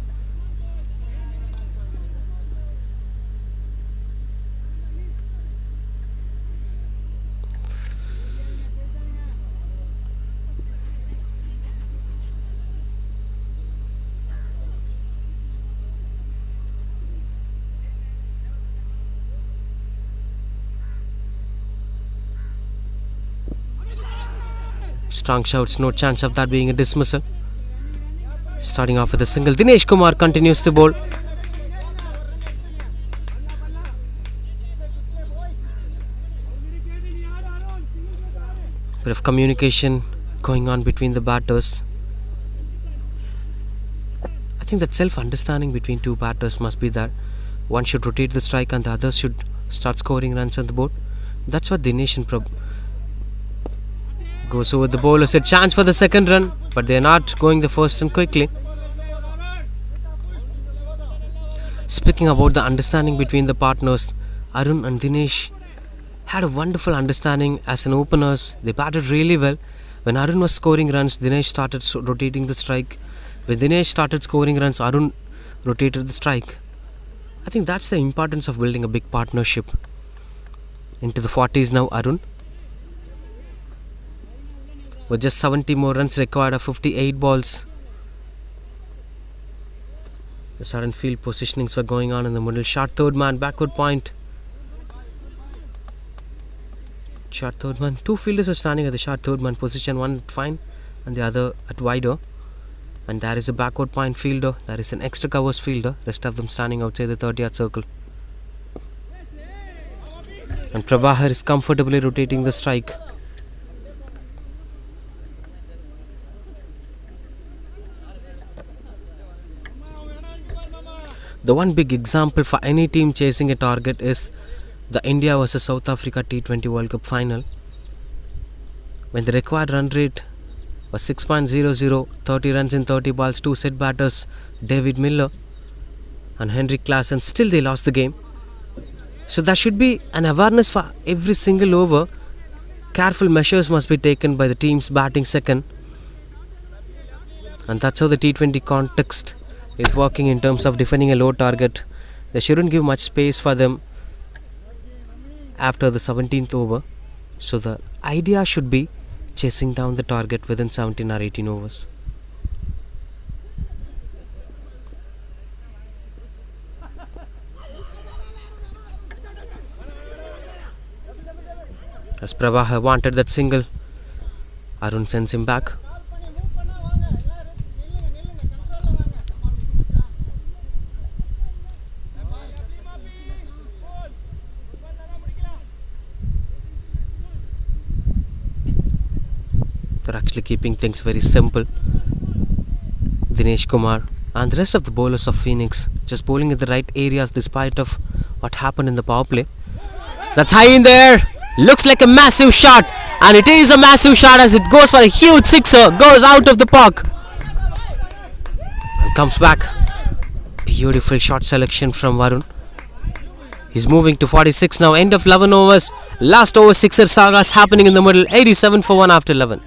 [SPEAKER 1] Strong shouts, no chance of that being a dismissal. Starting off with a single, Dinesh Kumar continues to bowl. Bit of communication going on between the batters. I think that self-understanding between two batters must be there. One should rotate the strike and the other should start scoring runs on the board. That's what Dinesh and goes over the bowlers. A chance for the second run, but they're not going the first run quickly. Speaking about the understanding between the partners, Arun and Dinesh had a wonderful understanding as an openers. They batted really well. When Arun was scoring runs, Dinesh started rotating the strike. When Dinesh started scoring runs, Arun rotated the strike. I think that's the importance of building a big partnership. Into the 40s now, Arun. With just 70 more runs required of 58 balls. The sudden field positionings were going on in the middle. Short third man, backward point. Short third man. Two fielders are standing at the short third man position. One at fine and the other at wider. And there is a backward point fielder. There is an extra covers fielder. Rest of them standing outside the 30-yard circle. And Prabhakar is comfortably rotating the strike. The one big example for any team chasing a target is the India vs South Africa T20 World Cup final. When the required run rate was 6.00, 30 runs in 30 balls, two set batters, David Miller and Henry Klaasen, still they lost the game. So there should be an awareness for every single over. Careful measures must be taken by the teams batting second. And that's how the T20 context is working in terms of defending a low target. They shouldn't give much space for them after the 17th over. So the idea should be chasing down the target within 17 or 18 overs. As Prabhakar wanted that single, Arun sends him back. They're actually keeping things very simple. Dinesh Kumar and the rest of the bowlers of Phoenix just bowling at the right areas despite of what happened in the power play. That's high in there. Looks like a massive shot, and it is a massive shot as it goes for a huge sixer, goes out of the park and comes back. Beautiful shot selection from Varun. He's moving to 46 now. End of 11 overs. Last over sixer sagas happening in the middle. 87 for 1 after 11.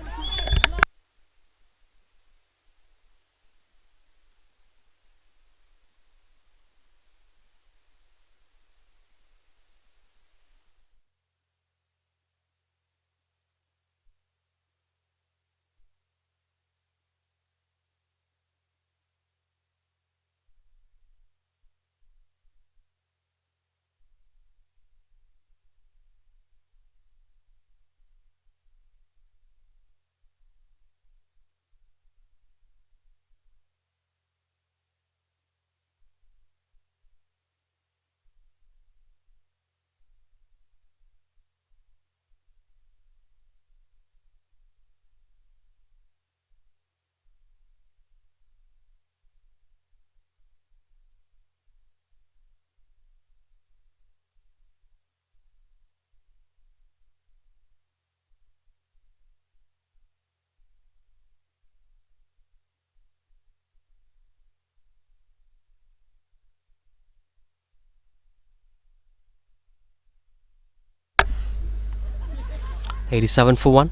[SPEAKER 1] .87 for 1.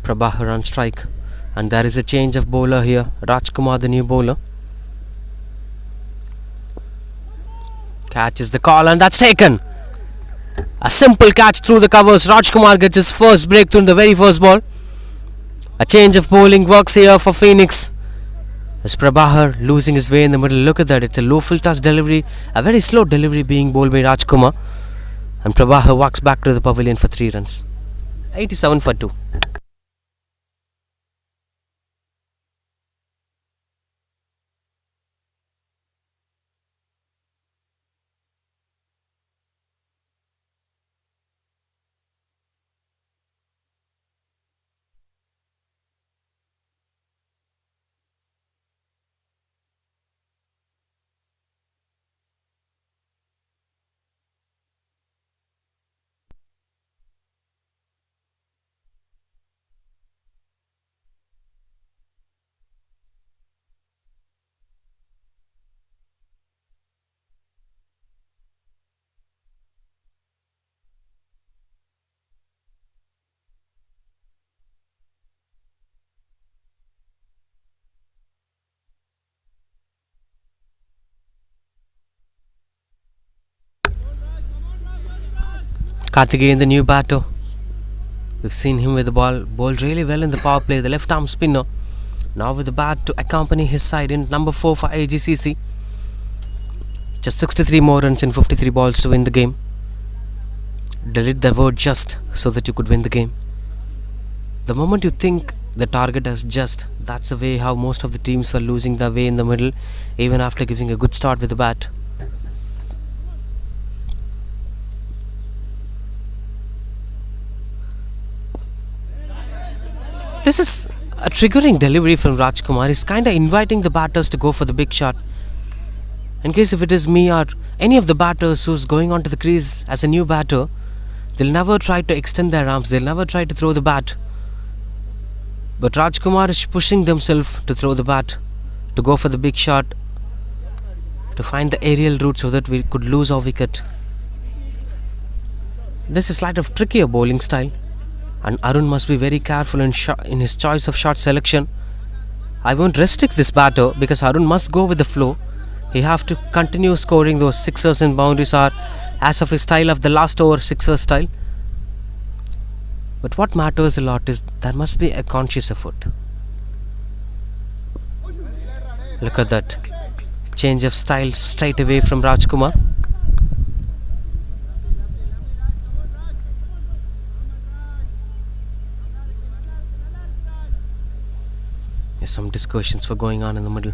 [SPEAKER 1] Prabhakar on strike. And there is a change of bowler here. Rajkumar, the new bowler. Catches the call and that's taken. A simple catch through the covers. Rajkumar gets his first breakthrough in the very first ball. A change of bowling works here for Phoenix. As Prabhakar losing his way in the middle. Look at that. It's a low full toss delivery. A very slow delivery being bowled by Rajkumar. And Prabhakar walks back to the pavilion for 3 runs. 87 for 2. Karthikeyan, the new batter. We've seen him with the ball, bowled really well in the power play, the left arm spinner. Now with the bat to accompany his side in number 4 for Agcc. Just 63 more runs in 53 balls to win the game. Delete the word just so that you could win the game. The moment you think the target as just, that's the way how most of the teams were losing their way in the middle, even after giving a good start with the bat. This is a triggering delivery from Rajkumar. He's kinda inviting the batters to go for the big shot. In case if it is me or any of the batters who's going onto the crease as a new batter, they'll never try to extend their arms, they'll never try to throw the bat. But Rajkumar is pushing themselves to throw the bat, to go for the big shot, to find the aerial route so that we could lose our wicket. This is slight of trickier bowling style, and Arun must be very careful in his choice of shot selection. I won't restrict this batter because Arun must go with the flow. He have to continue scoring those sixers and boundaries are as of his style of the last over sixer style. But what matters a lot is there must be a conscious effort. Look at that change of style straight away from Rajkumar. Some discussions were going on in the middle.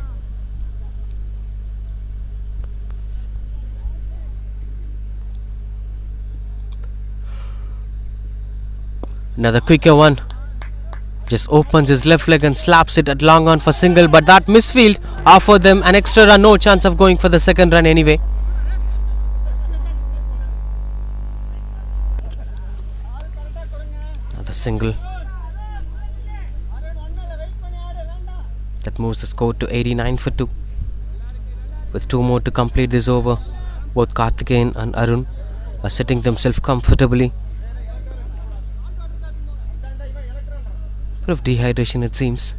[SPEAKER 1] Another quicker one. Just opens his left leg and slaps it at long on for single, but that misfield offered them an extra run. No chance of going for the second run anyway. Another single. That moves the score to 89 for 2. With 2 more to complete this over, both Karthikeyan and Arun are sitting themselves comfortably. Bit of dehydration it seems.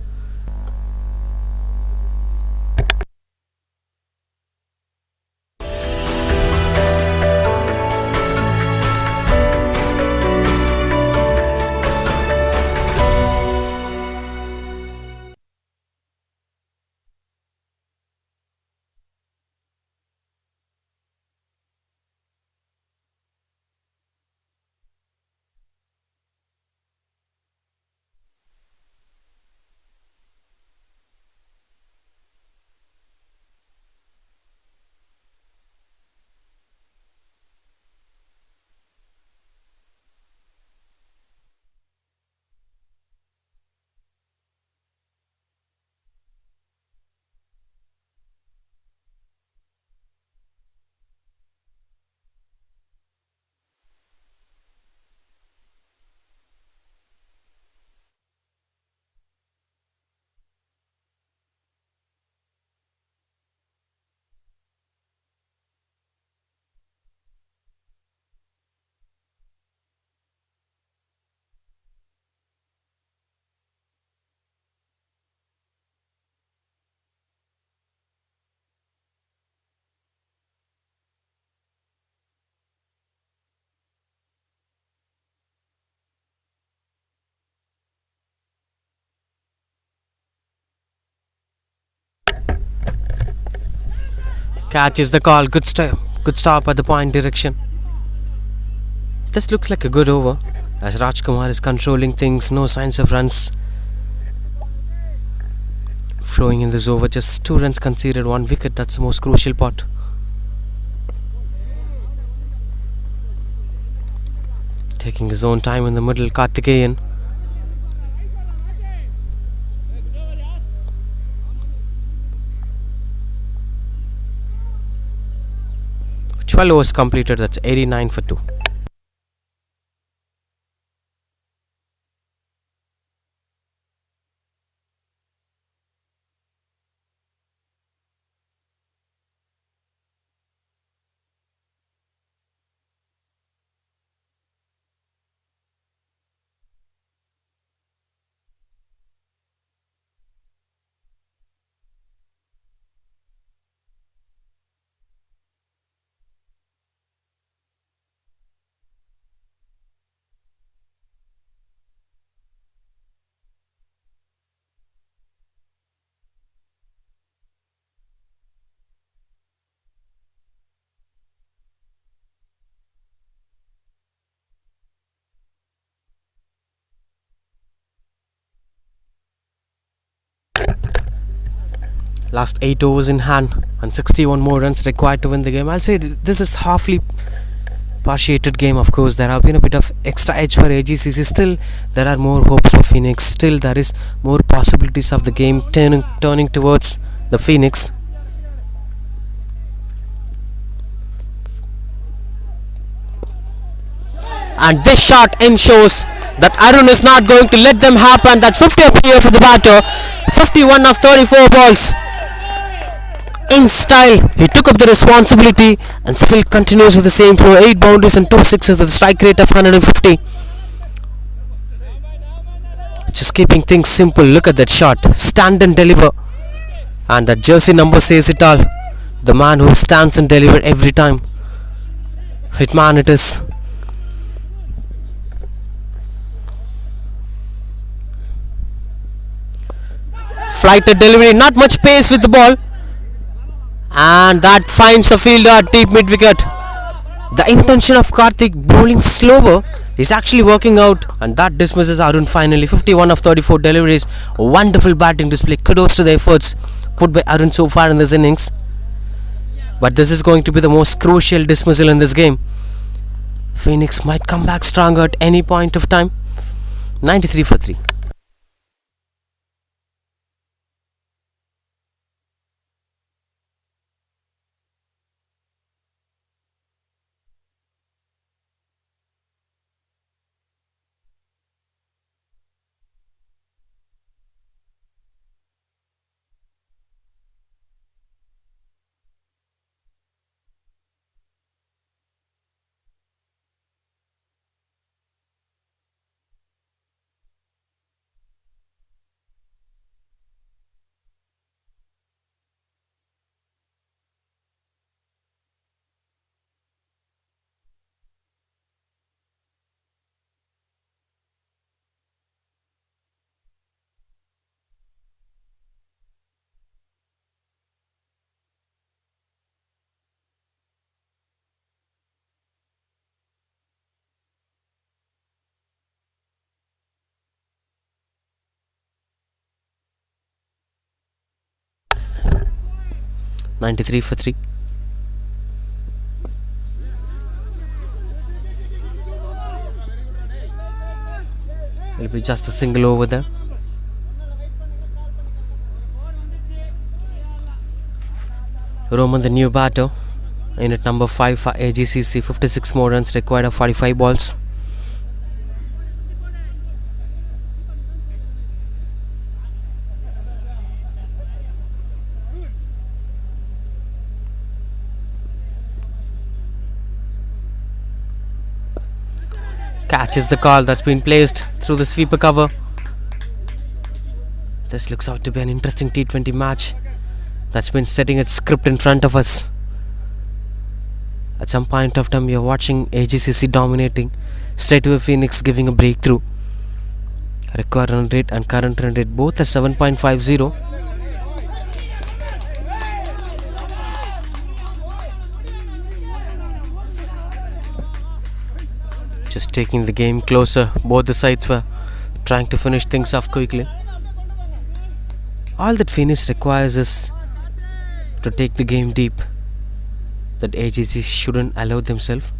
[SPEAKER 1] Catch is the call. Good stop at the point direction. This looks like a good over as Rajkumar is controlling things. No signs of runs flowing in this over. Just 2 runs conceded, 1 wicket. That's the most crucial part. Taking his own time in the middle, Karthikeyan. Twelve overs completed. That's 89 for 2. Last 8 overs in hand and 61 more runs required to win the game. I'll say this is halfly partiated game. Of course, there have been a bit of extra edge for AGCC. Still, there are more hopes for Phoenix. Still, there is more possibilities of the game turning towards the Phoenix. And this shot ensures that Arun is not going to let them happen. That's 50 up here for the batter. 51 of 34 balls. In style, he took up the responsibility and still continues with the same flow. 8 boundaries and 2 sixes with a strike rate of 150. Just keeping things simple. Look at that shot. Stand and deliver. And that jersey number says it all. The man who stands and delivers every time. Hitman it is. Flighted delivery. Not much pace with the ball. And that finds the fielder at deep mid wicket. The intention of Karthik bowling slower is actually working out, and that dismisses Arun finally. 51 of 34 deliveries. Wonderful batting display. Kudos to the efforts put by Arun so far in this innings. But this is going to be the most crucial dismissal in this game. Phoenix might come back stronger at any point of time. 93 for 3. Ninety-three for 3. It'll be just a single over there. Roman, the new batter, in at number 5 for AGCC. 56 more runs required of 45 balls. Catches the call that's been placed through the sweeper cover. This looks out to be an interesting T20 match that's been setting its script in front of us. At some point of time, we are watching AGCC dominating. Straight away, Phoenix giving a breakthrough. Required run rate and current run rate both at 7.50. Just taking the game closer. Both the sides were trying to finish things off quickly. All that Phoenix requires is to take the game deep. That AGC shouldn't allow themselves.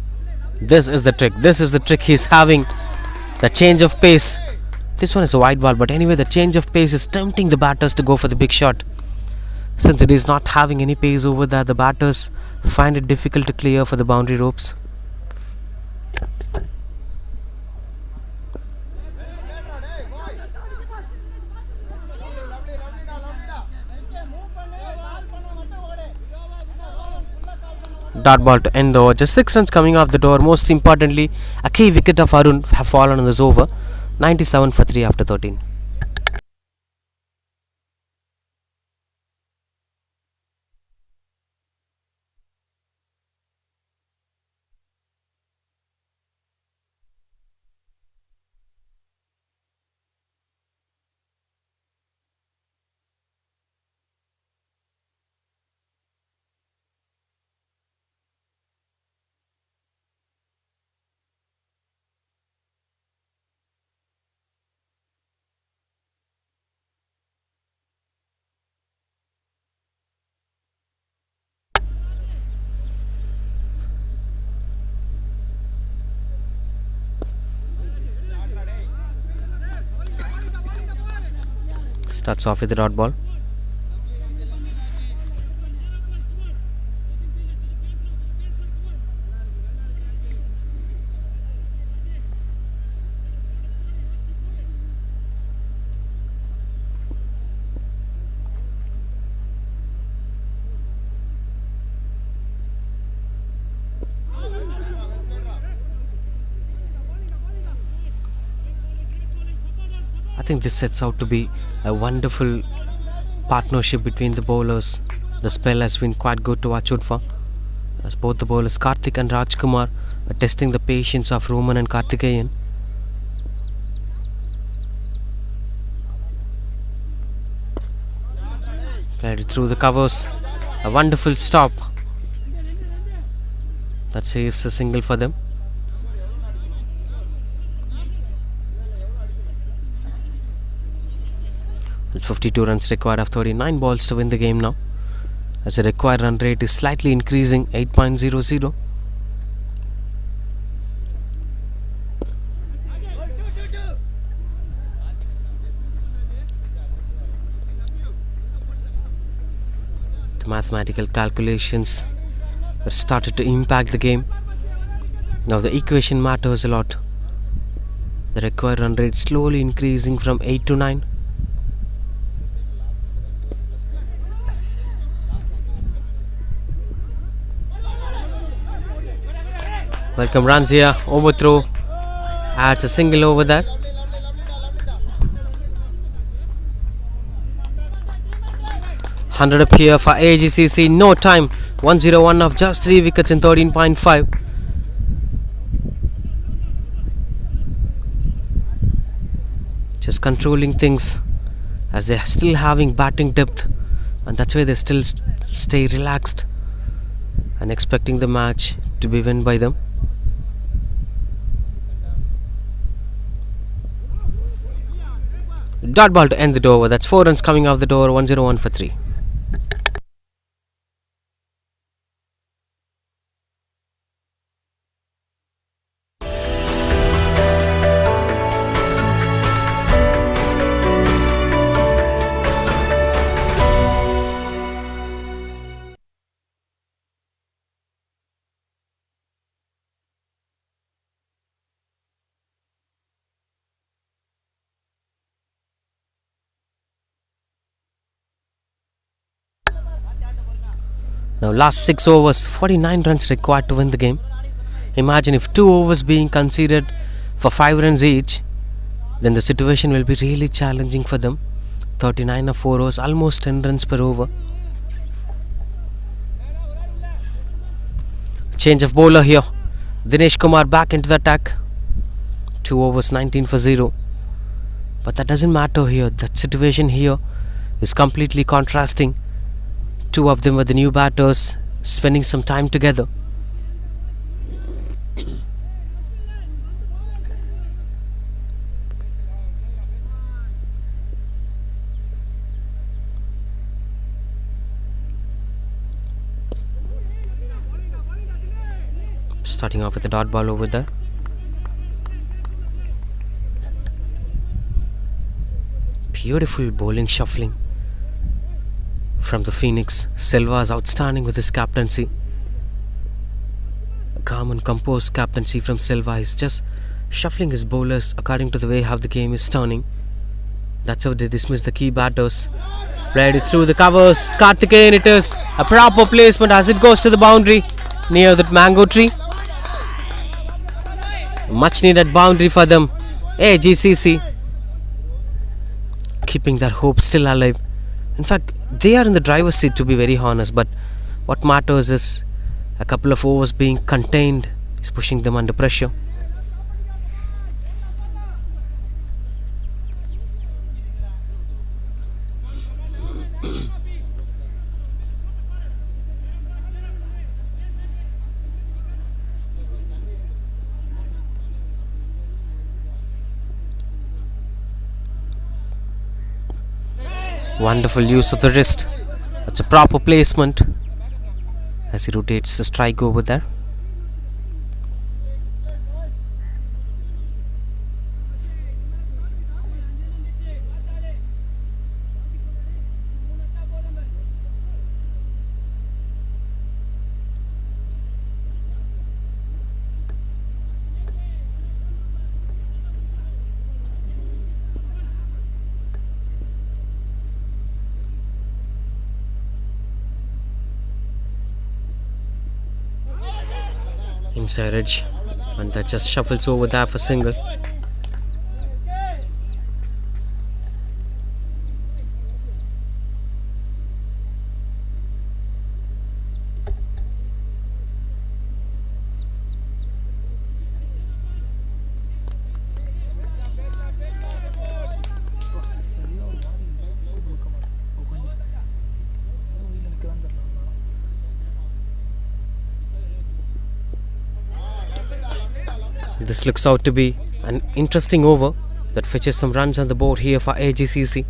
[SPEAKER 1] This is the trick. This is the trick he's having. The change of pace. This one is a wide ball, but anyway, the change of pace is tempting the batters to go for the big shot. Since it is not having any pace over there, the batters find it difficult to clear for the boundary ropes. Dot ball to end the over. Just 6 runs coming off the door. Most importantly, a key wicket of Arun have fallen in this over. 97 for 3 after 13. Starts off with the dot ball. I think this sets out to be a wonderful partnership between the bowlers. The spell has been quite good to watch out for, as both the bowlers Karthik and Rajkumar are testing the patience of Roman and Karthikeyan. Played through the covers. A wonderful stop. That saves a single for them. With 52 runs required of 39 balls to win the game now, as the required run rate is slightly increasing, 8.00. The mathematical calculations were started to impact the game. Now the equation matters a lot. The required run rate slowly increasing from 8 to 9. Welcome runs here, overthrow, adds a single over there. Hundred up here for Agcc, no time, 101 of just 3 wickets in 13.5. Just controlling things, as they're still having batting depth, and that's why they still stay relaxed and expecting the match to be won by them. Dot ball to end the over. That's 4 runs coming off the door. 101 for 3. Now last 6 overs, 49 runs required to win the game. Imagine if 2 overs being conceded for 5 runs each, then the situation will be really challenging for them. 39 of 4 overs, almost 10 runs per over. Change of bowler here. Dinesh Kumar back into the attack. 2 overs, 19 for 0. But that doesn't matter here. The situation here is completely contrasting. 2 of them were the new batters, spending some time together. Starting off with the dot ball over there. Beautiful bowling shuffling from the Phoenix. Silva is outstanding with his captaincy. A calm and composed captaincy from Silva. He's just shuffling his bowlers according to the way how the game is turning. That's how they dismiss the key batters. Ready through the covers. Karthikeyan, it is a proper placement as it goes to the boundary near the mango tree. Much needed boundary for them. Agcc keeping their hope still alive. In fact, they are in the driver's seat, to be very honest, but what matters is a couple of overs being contained is pushing them under pressure. Wonderful use of the wrist. That's a proper placement as he rotates the strike over there. inside edge, and that just shuffles over there for single. This looks out to be an interesting over that fetches some runs on the board here for Agcc.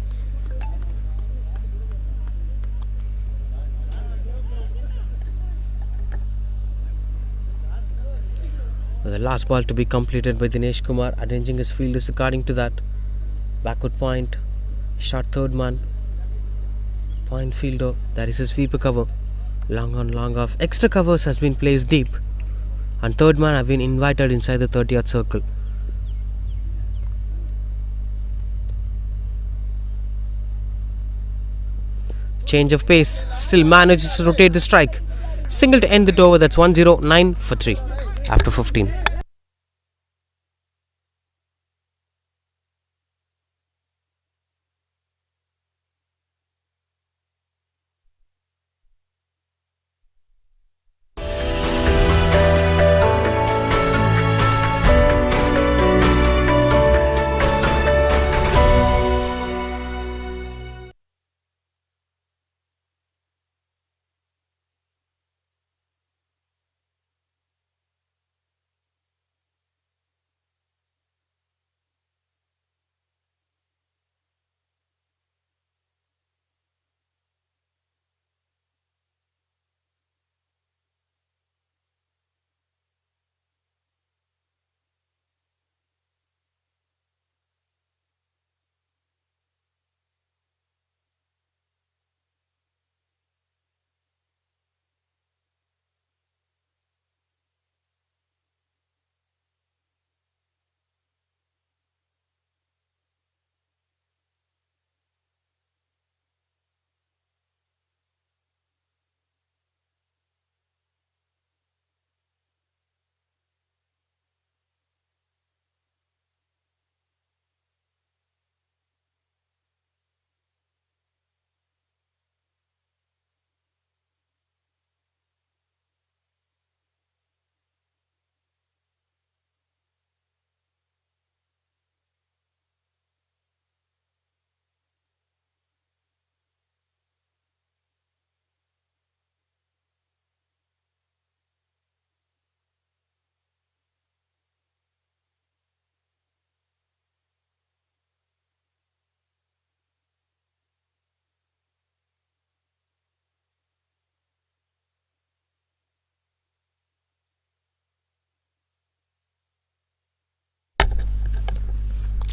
[SPEAKER 1] The last ball to be completed by Dinesh Kumar, arranging his fielders according to that. Backward point, short third man, point fielder, that is his sweeper cover. Long on, long off. Extra covers has been placed deep, and third man have been invited inside the 30-yard circle. Change of pace, still manages to rotate the strike. Single to end the over, that's 1-0, 9 for 3 after 15.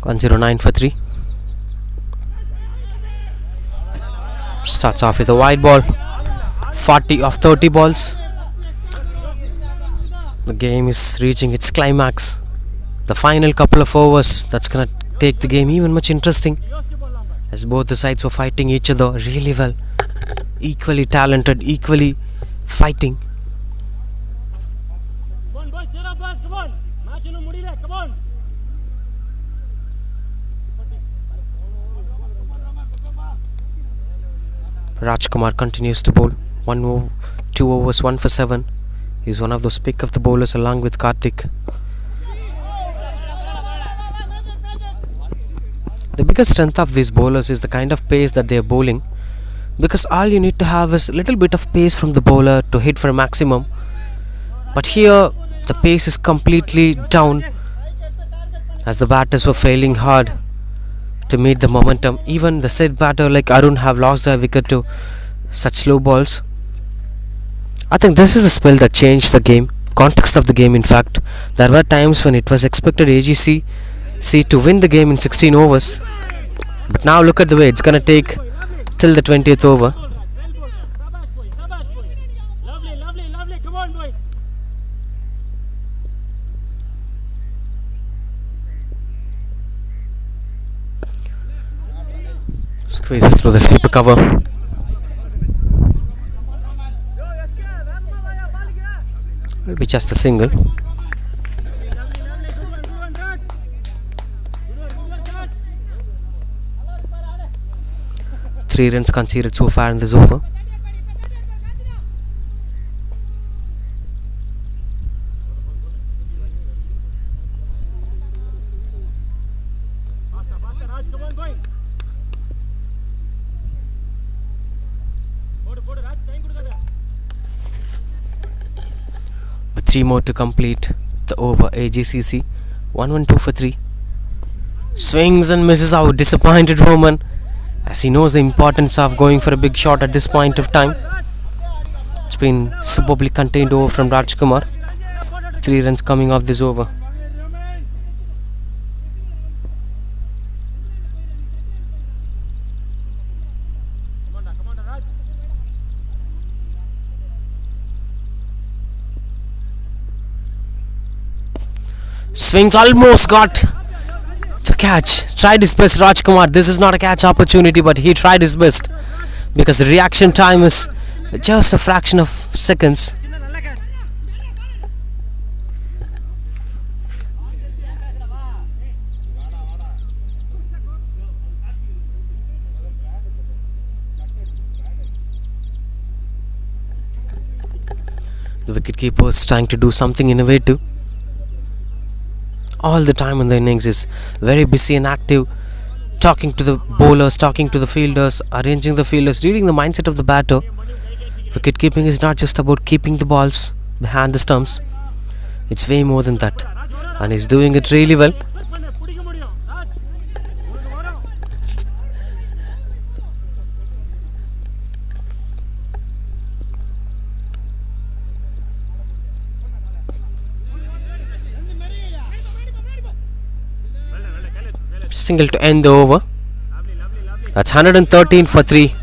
[SPEAKER 1] One zero 9 for 3. Starts off with a wide ball. 40 of 30 balls. The game is reaching its climax. The final couple of overs that's gonna take the game even much interesting, as both the sides were fighting each other really well. Equally talented, equally fighting. Rajkumar continues to bowl. 2 overs, 1 for 7. He's one of those pick of the bowlers along with Karthik. The biggest strength of these bowlers is the kind of pace that they are bowling, because all you need to have is a little bit of pace from the bowler to hit for a maximum. But here the pace is completely down, as the batters were failing hard to meet the momentum. Even the said batter like Arun have lost their wicket to such slow balls. I think this is the spell that changed the game, context of the game. In fact, there were times when it was expected Agcc to win the game in 16 overs, but now look at the way it's gonna take till the 20th over. Squeezes through the sweeper cover. Will be just a single. Three runs conceded so far in this over. With 3 more to complete the over, AGCC 1-1-2 for 3. Swings and misses out. Disappointed Roman, as he knows the importance of going for a big shot at this point of time. It's been superbly contained over from Rajkumar. 3 runs coming off this over. Swings, almost got the catch. Tried his best, Rajkumar. This is not a catch opportunity, but he tried his best because the reaction time is just a fraction of seconds. The wicketkeeper is trying to do something innovative. All the time in the innings is very busy and active, talking to the bowlers, talking to the fielders, arranging the fielders, reading the mindset of the batter. Wicket keeping is not just about keeping the balls behind the stumps. It's way more than that, and he's doing it really well. Single to end the over. That's 113 for 3.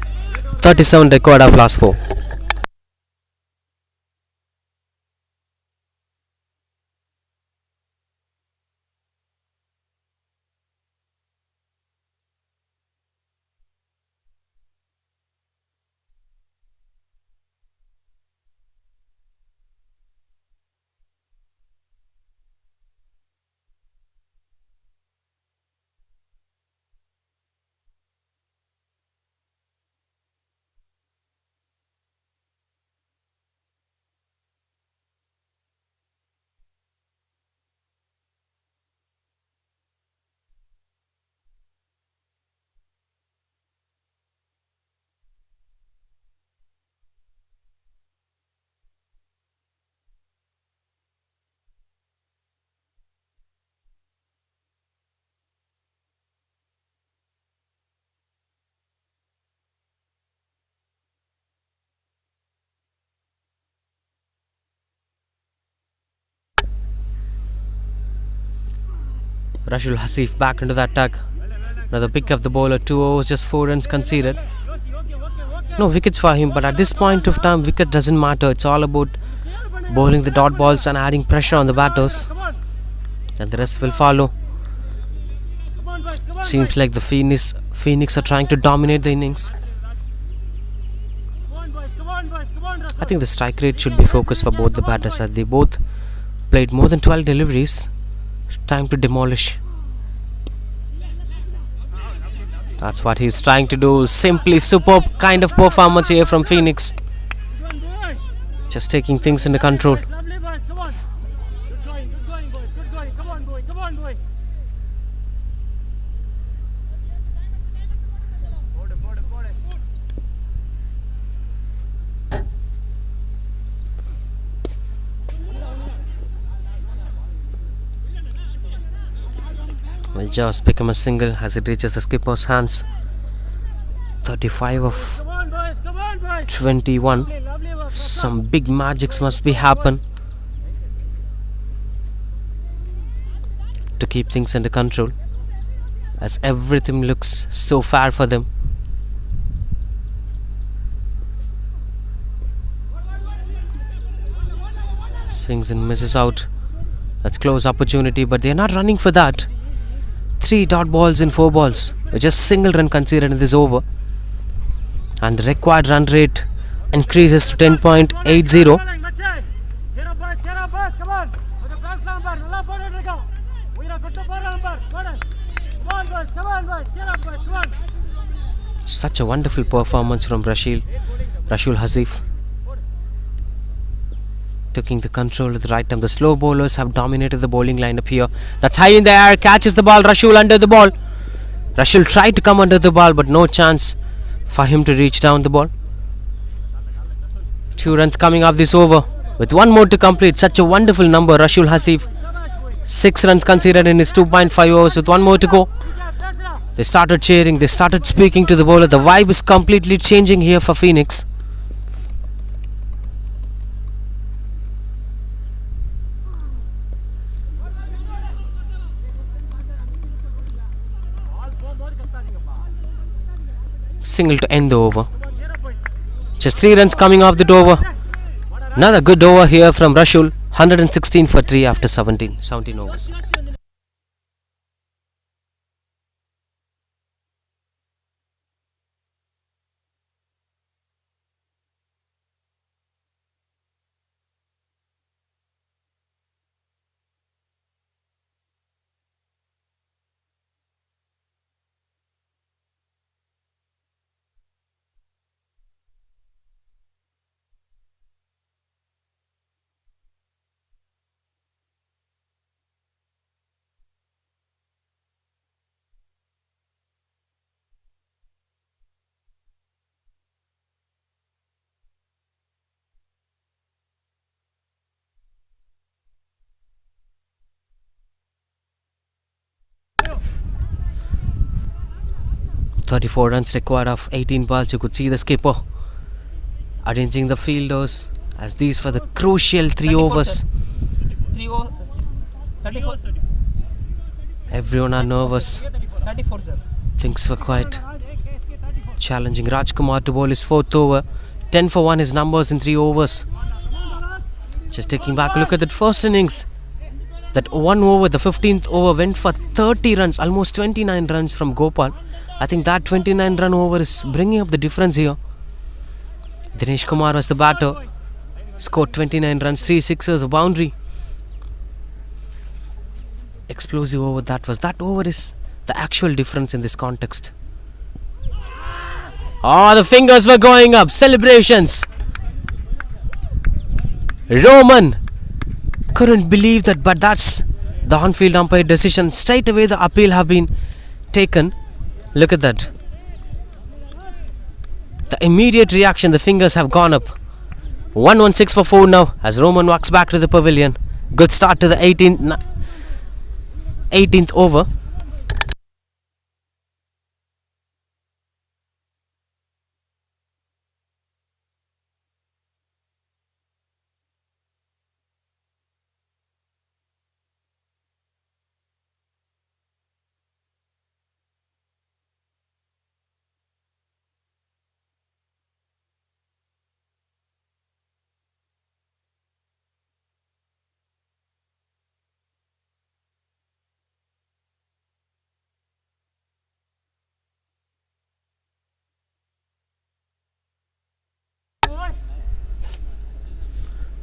[SPEAKER 1] 37 record of last 4. Rashul Hasif back into the attack. Another pick of the bowler. 2 overs, just 4 runs conceded. No wickets for him, but at this point of time, wicket doesn't matter. It's all about bowling the dot balls and adding pressure on the batters, and the rest will follow. Seems like the Phoenix are trying to dominate the innings. I think the strike rate should be focused for both the batters, as they both played more than 12 deliveries. Time to demolish. That's what he's trying to do. Simply superb kind of performance here from Phoenix. Just taking things into control. Will just become a single as it reaches the skipper's hands. 35 of 21. Some big magics must be happen to keep things under control, as everything looks so fair for them. Swings and misses out. That's close opportunity, but they're not running for that. 3 dot balls in 4 balls. Just single run conceded in this over, and the required run rate increases to 10.80. Such a wonderful performance from Rashul Hasif. Taking the control at the right time. The slow bowlers have dominated the bowling lineup here. That's high in the air. Catches the ball. Rashul under the ball. Rashul tried to come under the ball, but no chance for him to reach down the ball. 2 runs coming off this over. With 1 more to complete. Such a wonderful number. Rashul Hasif. 6 runs considered in his 2.5 overs with 1 more to go. They started cheering. They started speaking to the bowler. The vibe is completely changing here for Phoenix. Single to end the over. Just 3 runs coming off the over. Another good over here from Rashul. 116 for 3 after 17 overs. .34 runs required of 18 balls. You could see the skipper arranging the fielders as these were the crucial 3 overs.
[SPEAKER 2] 34.
[SPEAKER 1] Everyone are nervous.
[SPEAKER 2] 34, sir.
[SPEAKER 1] Things were quite challenging. Rajkumar to bowl his 4th over. 10 for 1 his numbers in 3 overs. Just taking back a look at that first innings. That 1 over, the 15th over, went for 30 runs, almost 29 runs from Gopal. I think that 29 run over is bringing up the difference here. Dinesh Kumar was the batter. Scored 29 runs, 3 sixers, a boundary. Explosive over that was. That over is the actual difference in this context. Oh, the fingers were going up. Celebrations. Roman couldn't believe that, but that's the on-field umpire decision. Straight away the appeal have been taken. Look at that. The immediate reaction, the fingers have gone up. 116 for 4 now as Roman walks back to the pavilion. Good start to the 18th over.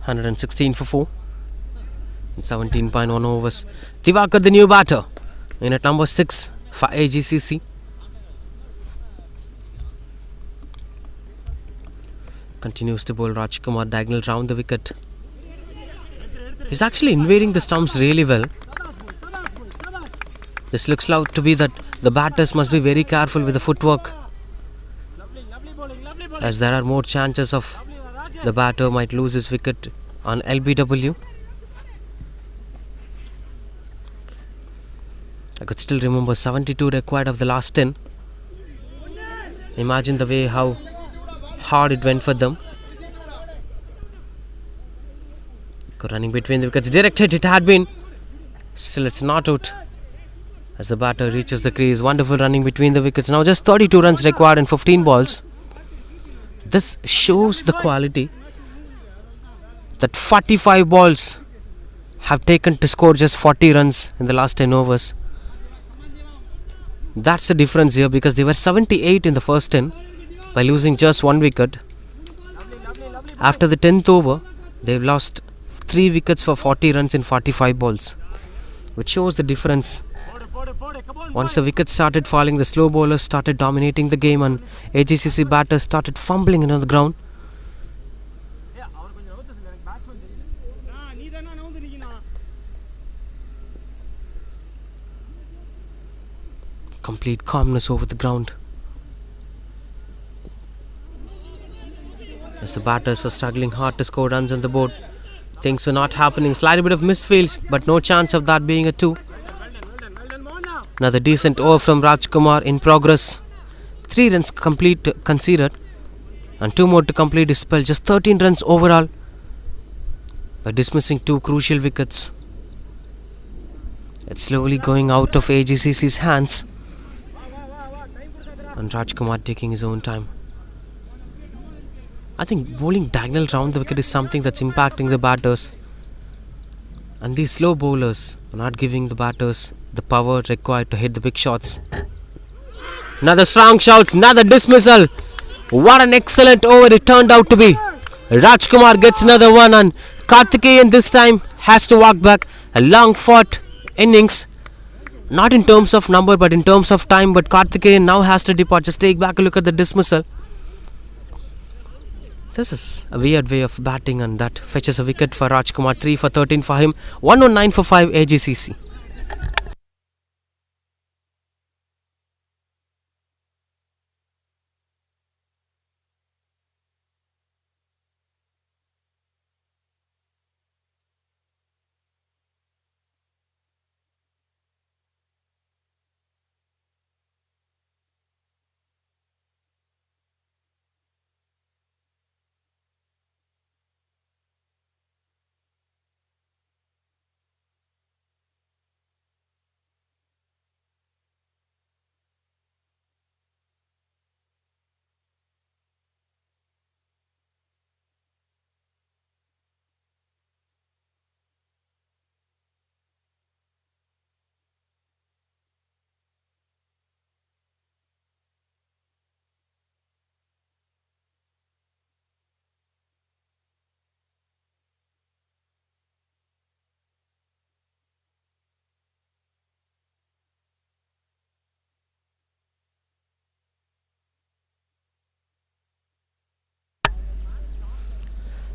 [SPEAKER 1] $116 for 4. 17.1 overs. Divakar, the new batter, in at number 6 for Agcc. Continues to bowl Rajkumar diagonal round the wicket. He's actually invading the stumps really well. This looks like to be that the batters must be very careful with the footwork, as there are more chances of the batter might lose his wicket on LBW. I could still remember 72 required of the last 10. Imagine the way how hard it went for them. Running between the wickets, directed it had been. Still it's not out as the batter reaches the crease. Wonderful running between the wickets. Now just 32 runs required in 15 balls. This shows the quality that 45 balls have taken to score just 40 runs in the last 10 overs. That's the difference here, because they were 78 in the first 10 by losing just 1 wicket. After the 10th over, they've lost 3 wickets for 40 runs in 45 balls, which shows the difference Once the wickets started falling, the slow bowlers started dominating the game and AGCC batters started fumbling on the ground. Complete calmness over the ground as the batters were struggling hard to score runs on the board. Things were not happening. Slight bit of misfields, but no chance of that being a 2. Another decent over from Rajkumar in progress. 3 runs conceded and 2 more to complete his spell. Just 13 runs overall by dismissing 2 crucial wickets. It's slowly going out of AGCC's hands and Rajkumar taking his own time. I think bowling diagonal round the wicket is something that's impacting the batters, and these slow bowlers are not giving the batters the power required to hit the big shots. Another strong shots, another dismissal. What an excellent over it turned out to be. Rajkumar gets another one and Karthikeyan this time has to walk back. A long fought innings, not in terms of number but in terms of time, but Karthikeyan now has to depart. Just take back a look at the dismissal. This is a weird way of batting, and that fetches a wicket for Rajkumar. 3 for 13 for him, 109 for 5 AGCC.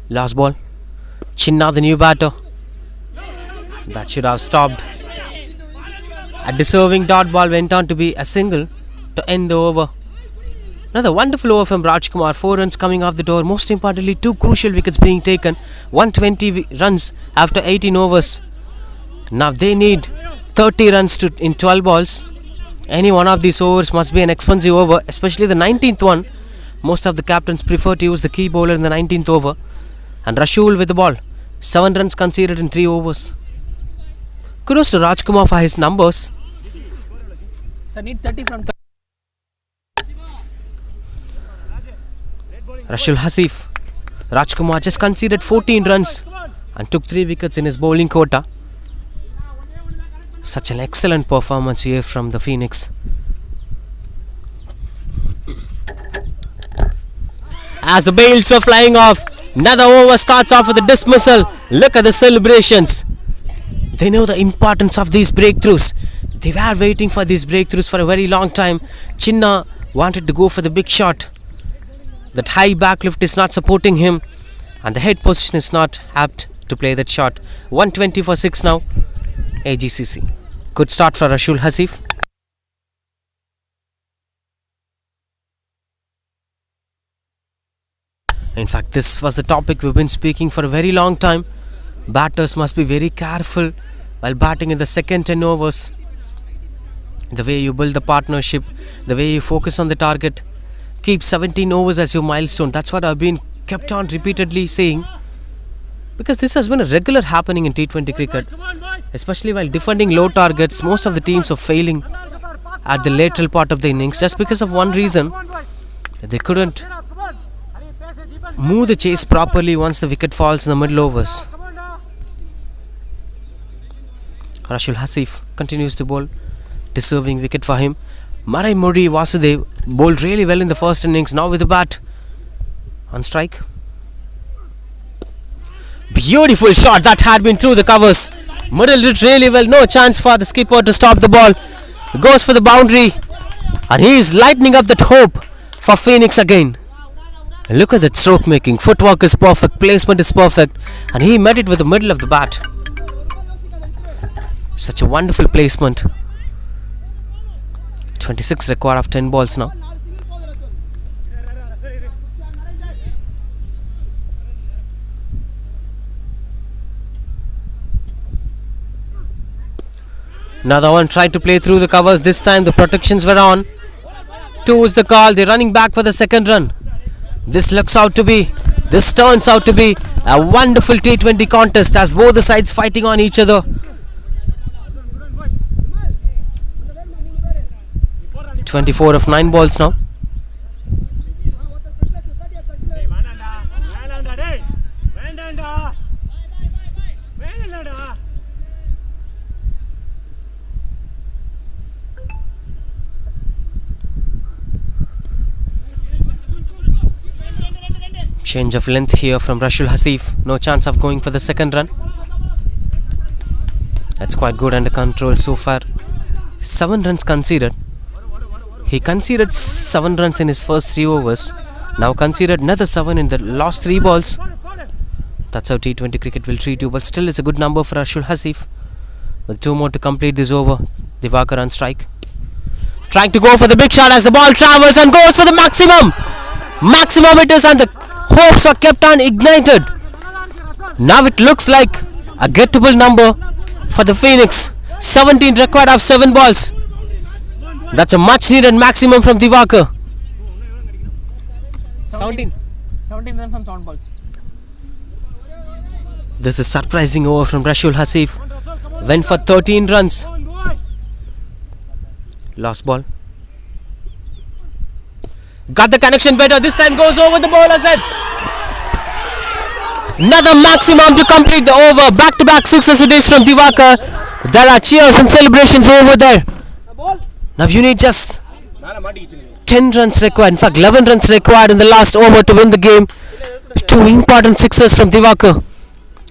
[SPEAKER 1] Last ball. Chinna, the new batter. That should have stopped. A deserving dot ball went on to be a single to end the over. Another wonderful over from Rajkumar. 4 runs coming off the door. Most importantly, 2 crucial wickets being taken. 120 runs after 18 overs. Now they need 30 runs in 12 balls. Any one of these overs must be an expensive over, especially the 19th one. Most of the captains prefer to use the key bowler in the 19th over. And Rashul with the ball. 7 runs conceded in 3 overs. Kudos to Rajkumar for his numbers.
[SPEAKER 2] So need 30 from 30.
[SPEAKER 1] Rashul Hasif. Rajkumar just conceded 14 runs and took 3 wickets in his bowling quota. Such an excellent performance here from the Phoenix. As the bails are flying off, another over starts off with a dismissal. Look at the celebrations. They know the importance of these breakthroughs. They were waiting for these breakthroughs for a very long time. Chinna wanted to go for the big shot. That high backlift is not supporting him, and the head position is not apt to play that shot. 120 for 6 now. AGCC. Good start for Rashul Hasif. In fact, this was the topic we've been speaking for a very long time. Batters must be very careful while batting in the second 10 overs. The way you build the partnership, the way you focus on the target. Keep 17 overs as your milestone. That's what I've been kept on repeatedly saying. Because this has been a regular happening in T20 cricket. Especially while defending low targets, most of the teams are failing at the lateral part of the innings just because of one reason. They couldn't move the chase properly once the wicket falls in the middle overs. Rashul Hasif continues to bowl. Deserving wicket for him. Marai Murray Vasudev bowled really well in the first innings. Now with the bat on strike. Beautiful shot that had been through the covers. Middled it really well. No chance for the skipper to stop the ball. Goes for the boundary. And he is lightening up that hope for Phoenix again. Look at that stroke making. Footwork is perfect. Placement is perfect. And he met it with the middle of the bat. Such a wonderful placement. 26 required of 10 balls now. Another one tried to play through the covers. This time the protections were on. 2 is the call. They're running back for the second run. This turns out to be a wonderful T20 contest as both the sides fighting on each other. 24 of 9 balls now. Change of length here from Rashul Hasif. No chance of going for the second run. That's quite good under control so far. 7 runs conceded. He conceded 7 runs in his first 3 overs. Now conceded another 7 in the last 3 balls. That's how T20 cricket will treat you. But still it's a good number for Rashul Hasif. With 2 more to complete this over. Divakar on strike. Trying to go for the big shot as the ball travels and goes for the maximum. Maximum it is, and the hopes are kept on ignited. Now it looks like a gettable number for the Phoenix. 17 required of 7 balls. That's a much needed maximum from Divakar. 17
[SPEAKER 2] runs on 7 balls.
[SPEAKER 1] This is surprising over from Rashul Hasif. Went for 13 runs. Last ball. Got the connection better. This time goes over the bowler's head. Another maximum to complete the over. Back-to-back sixes it is from Divakar. There are cheers and celebrations over there. Now you need just 10 runs required. In fact 11 runs required in the last over to win the game. 2 important sixes from Divakar.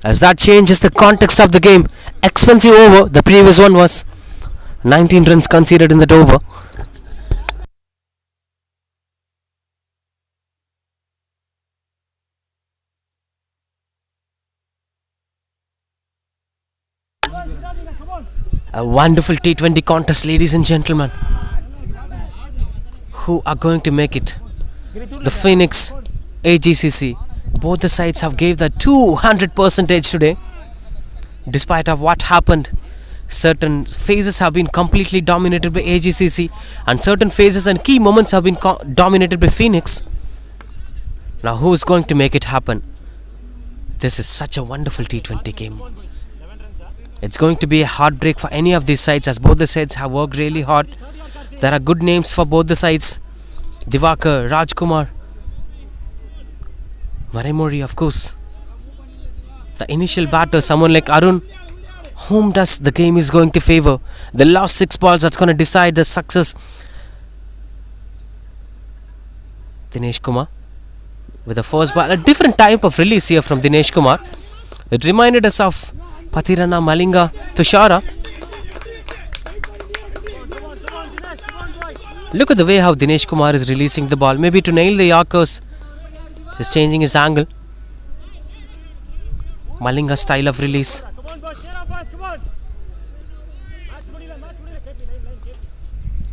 [SPEAKER 1] As that changes the context of the game. Expensive over. The previous one was 19 runs conceded in that over. A wonderful T20 contest, ladies and gentlemen. Who are going to make it? The Phoenix, Agcc. Both the sides have gave the 200% today. Despite of what happened, certain phases have been completely dominated by Agcc, and certain phases and key moments have been dominated by Phoenix. Now who is going to make it happen? This is such a wonderful T20 game. It's going to be a heartbreak for any of these sides as both the sides have worked really hard. There are good names for both the sides. Divakar, Rajkumar, Maremori, of course. The initial batter, someone like Arun, whom does the game is going to favor? The last 6 balls that's going to decide the success. Dinesh Kumar with the first ball. A different type of release here from Dinesh Kumar. It reminded us of Pathirana, Malinga, Tushara. Look at the way how Dinesh Kumar is releasing the ball. Maybe to nail the Yorkers. He's changing his angle. Malinga style of release.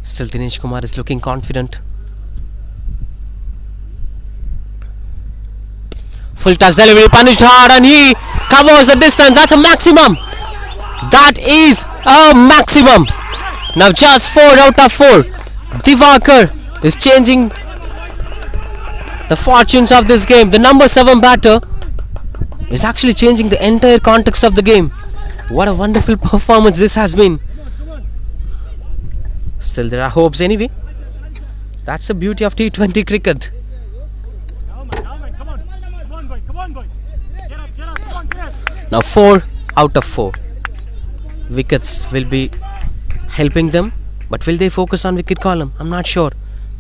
[SPEAKER 1] Still Dinesh Kumar is looking confident. Full touch delivery, punished hard, and he covers the distance. That's a maximum. That is a maximum. Now just 4 out of 4. Divakar is changing the fortunes of this game. The number 7 batter is actually changing the entire context of the game. What a wonderful performance this has been. Still there are hopes anyway. That's the beauty of T20 cricket. Now 4 out of 4 wickets will be helping them, but will they focus on wicket column? I'm not sure.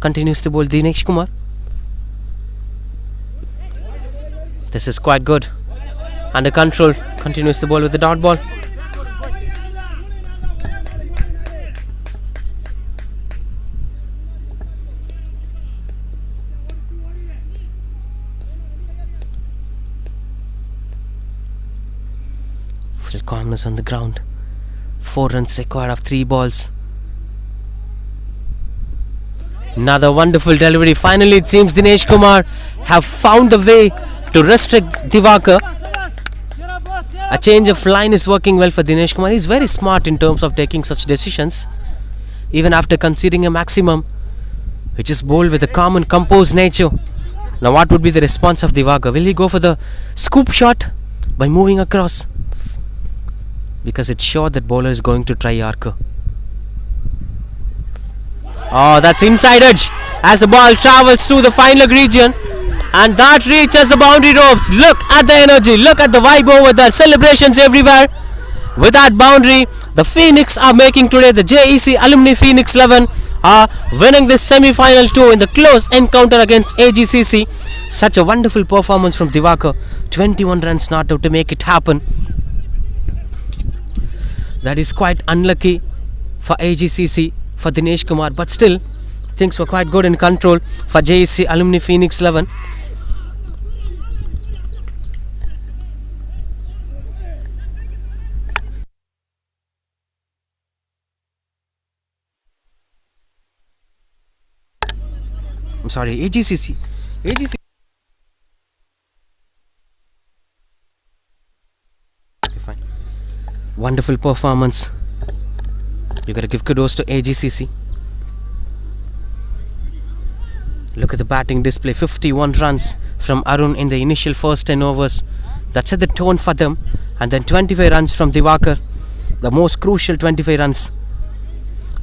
[SPEAKER 1] Continues to bowl Dinesh Kumar. This is quite good. Under control. Continues to bowl with the dot ball. Total calmness on the ground. 4 runs required of 3 balls. Another wonderful delivery. Finally, it seems Dinesh Kumar have found the way to restrict Divakar. A change of line is working well for Dinesh Kumar. He's very smart in terms of taking such decisions. Even after conceding a maximum, which is bowled with a calm and composed nature. Now what would be the response of Divakar? Will he go for the scoop shot by moving across? Because it's sure that bowler is going to try Yorker. Oh, that's inside edge as the ball travels through the fine leg region, and that reaches the boundary ropes. Look at the energy, look at the vibe over there, celebrations everywhere. With that boundary, the Phoenix are making today, the JEC Alumni Phoenix 11 are winning this semi-final 2 in the close encounter against Agcc. Such a wonderful performance from Divakar. 21 runs not out to make it happen. That is quite unlucky for Agcc, for Dinesh Kumar, but still things were quite good in control for JEC Alumni Phoenix 11. I'm sorry, Agcc. Okay, fine. Wonderful performance. You gotta give kudos to Agcc. Look at the batting display. 51 runs from Arun in the initial first 10 overs. That set the tone for them. And then 25 runs from Divakar. The most crucial 25 runs.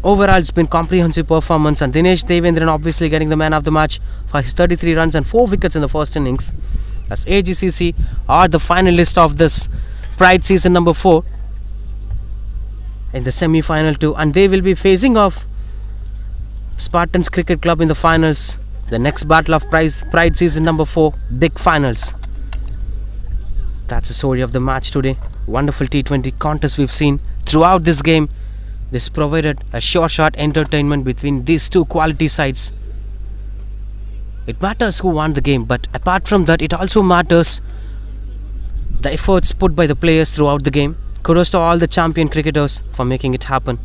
[SPEAKER 1] Overall, it's been comprehensive performance, and Dinesh Devendran obviously getting the man of the match for his 33 runs and 4 wickets in the first innings. As Agcc are the finalists of this Pride season number 4 in the semi-final 2, and they will be facing off Spartans Cricket Club in the finals. The next battle of Pride season number 4 big finals. That's the story of the match today. Wonderful T20 contest we've seen throughout this game. This provided a short entertainment between these two quality sides. It matters who won the game, but apart from that, it also matters the efforts put by the players throughout the game. Kudos to all the champion cricketers for making it happen.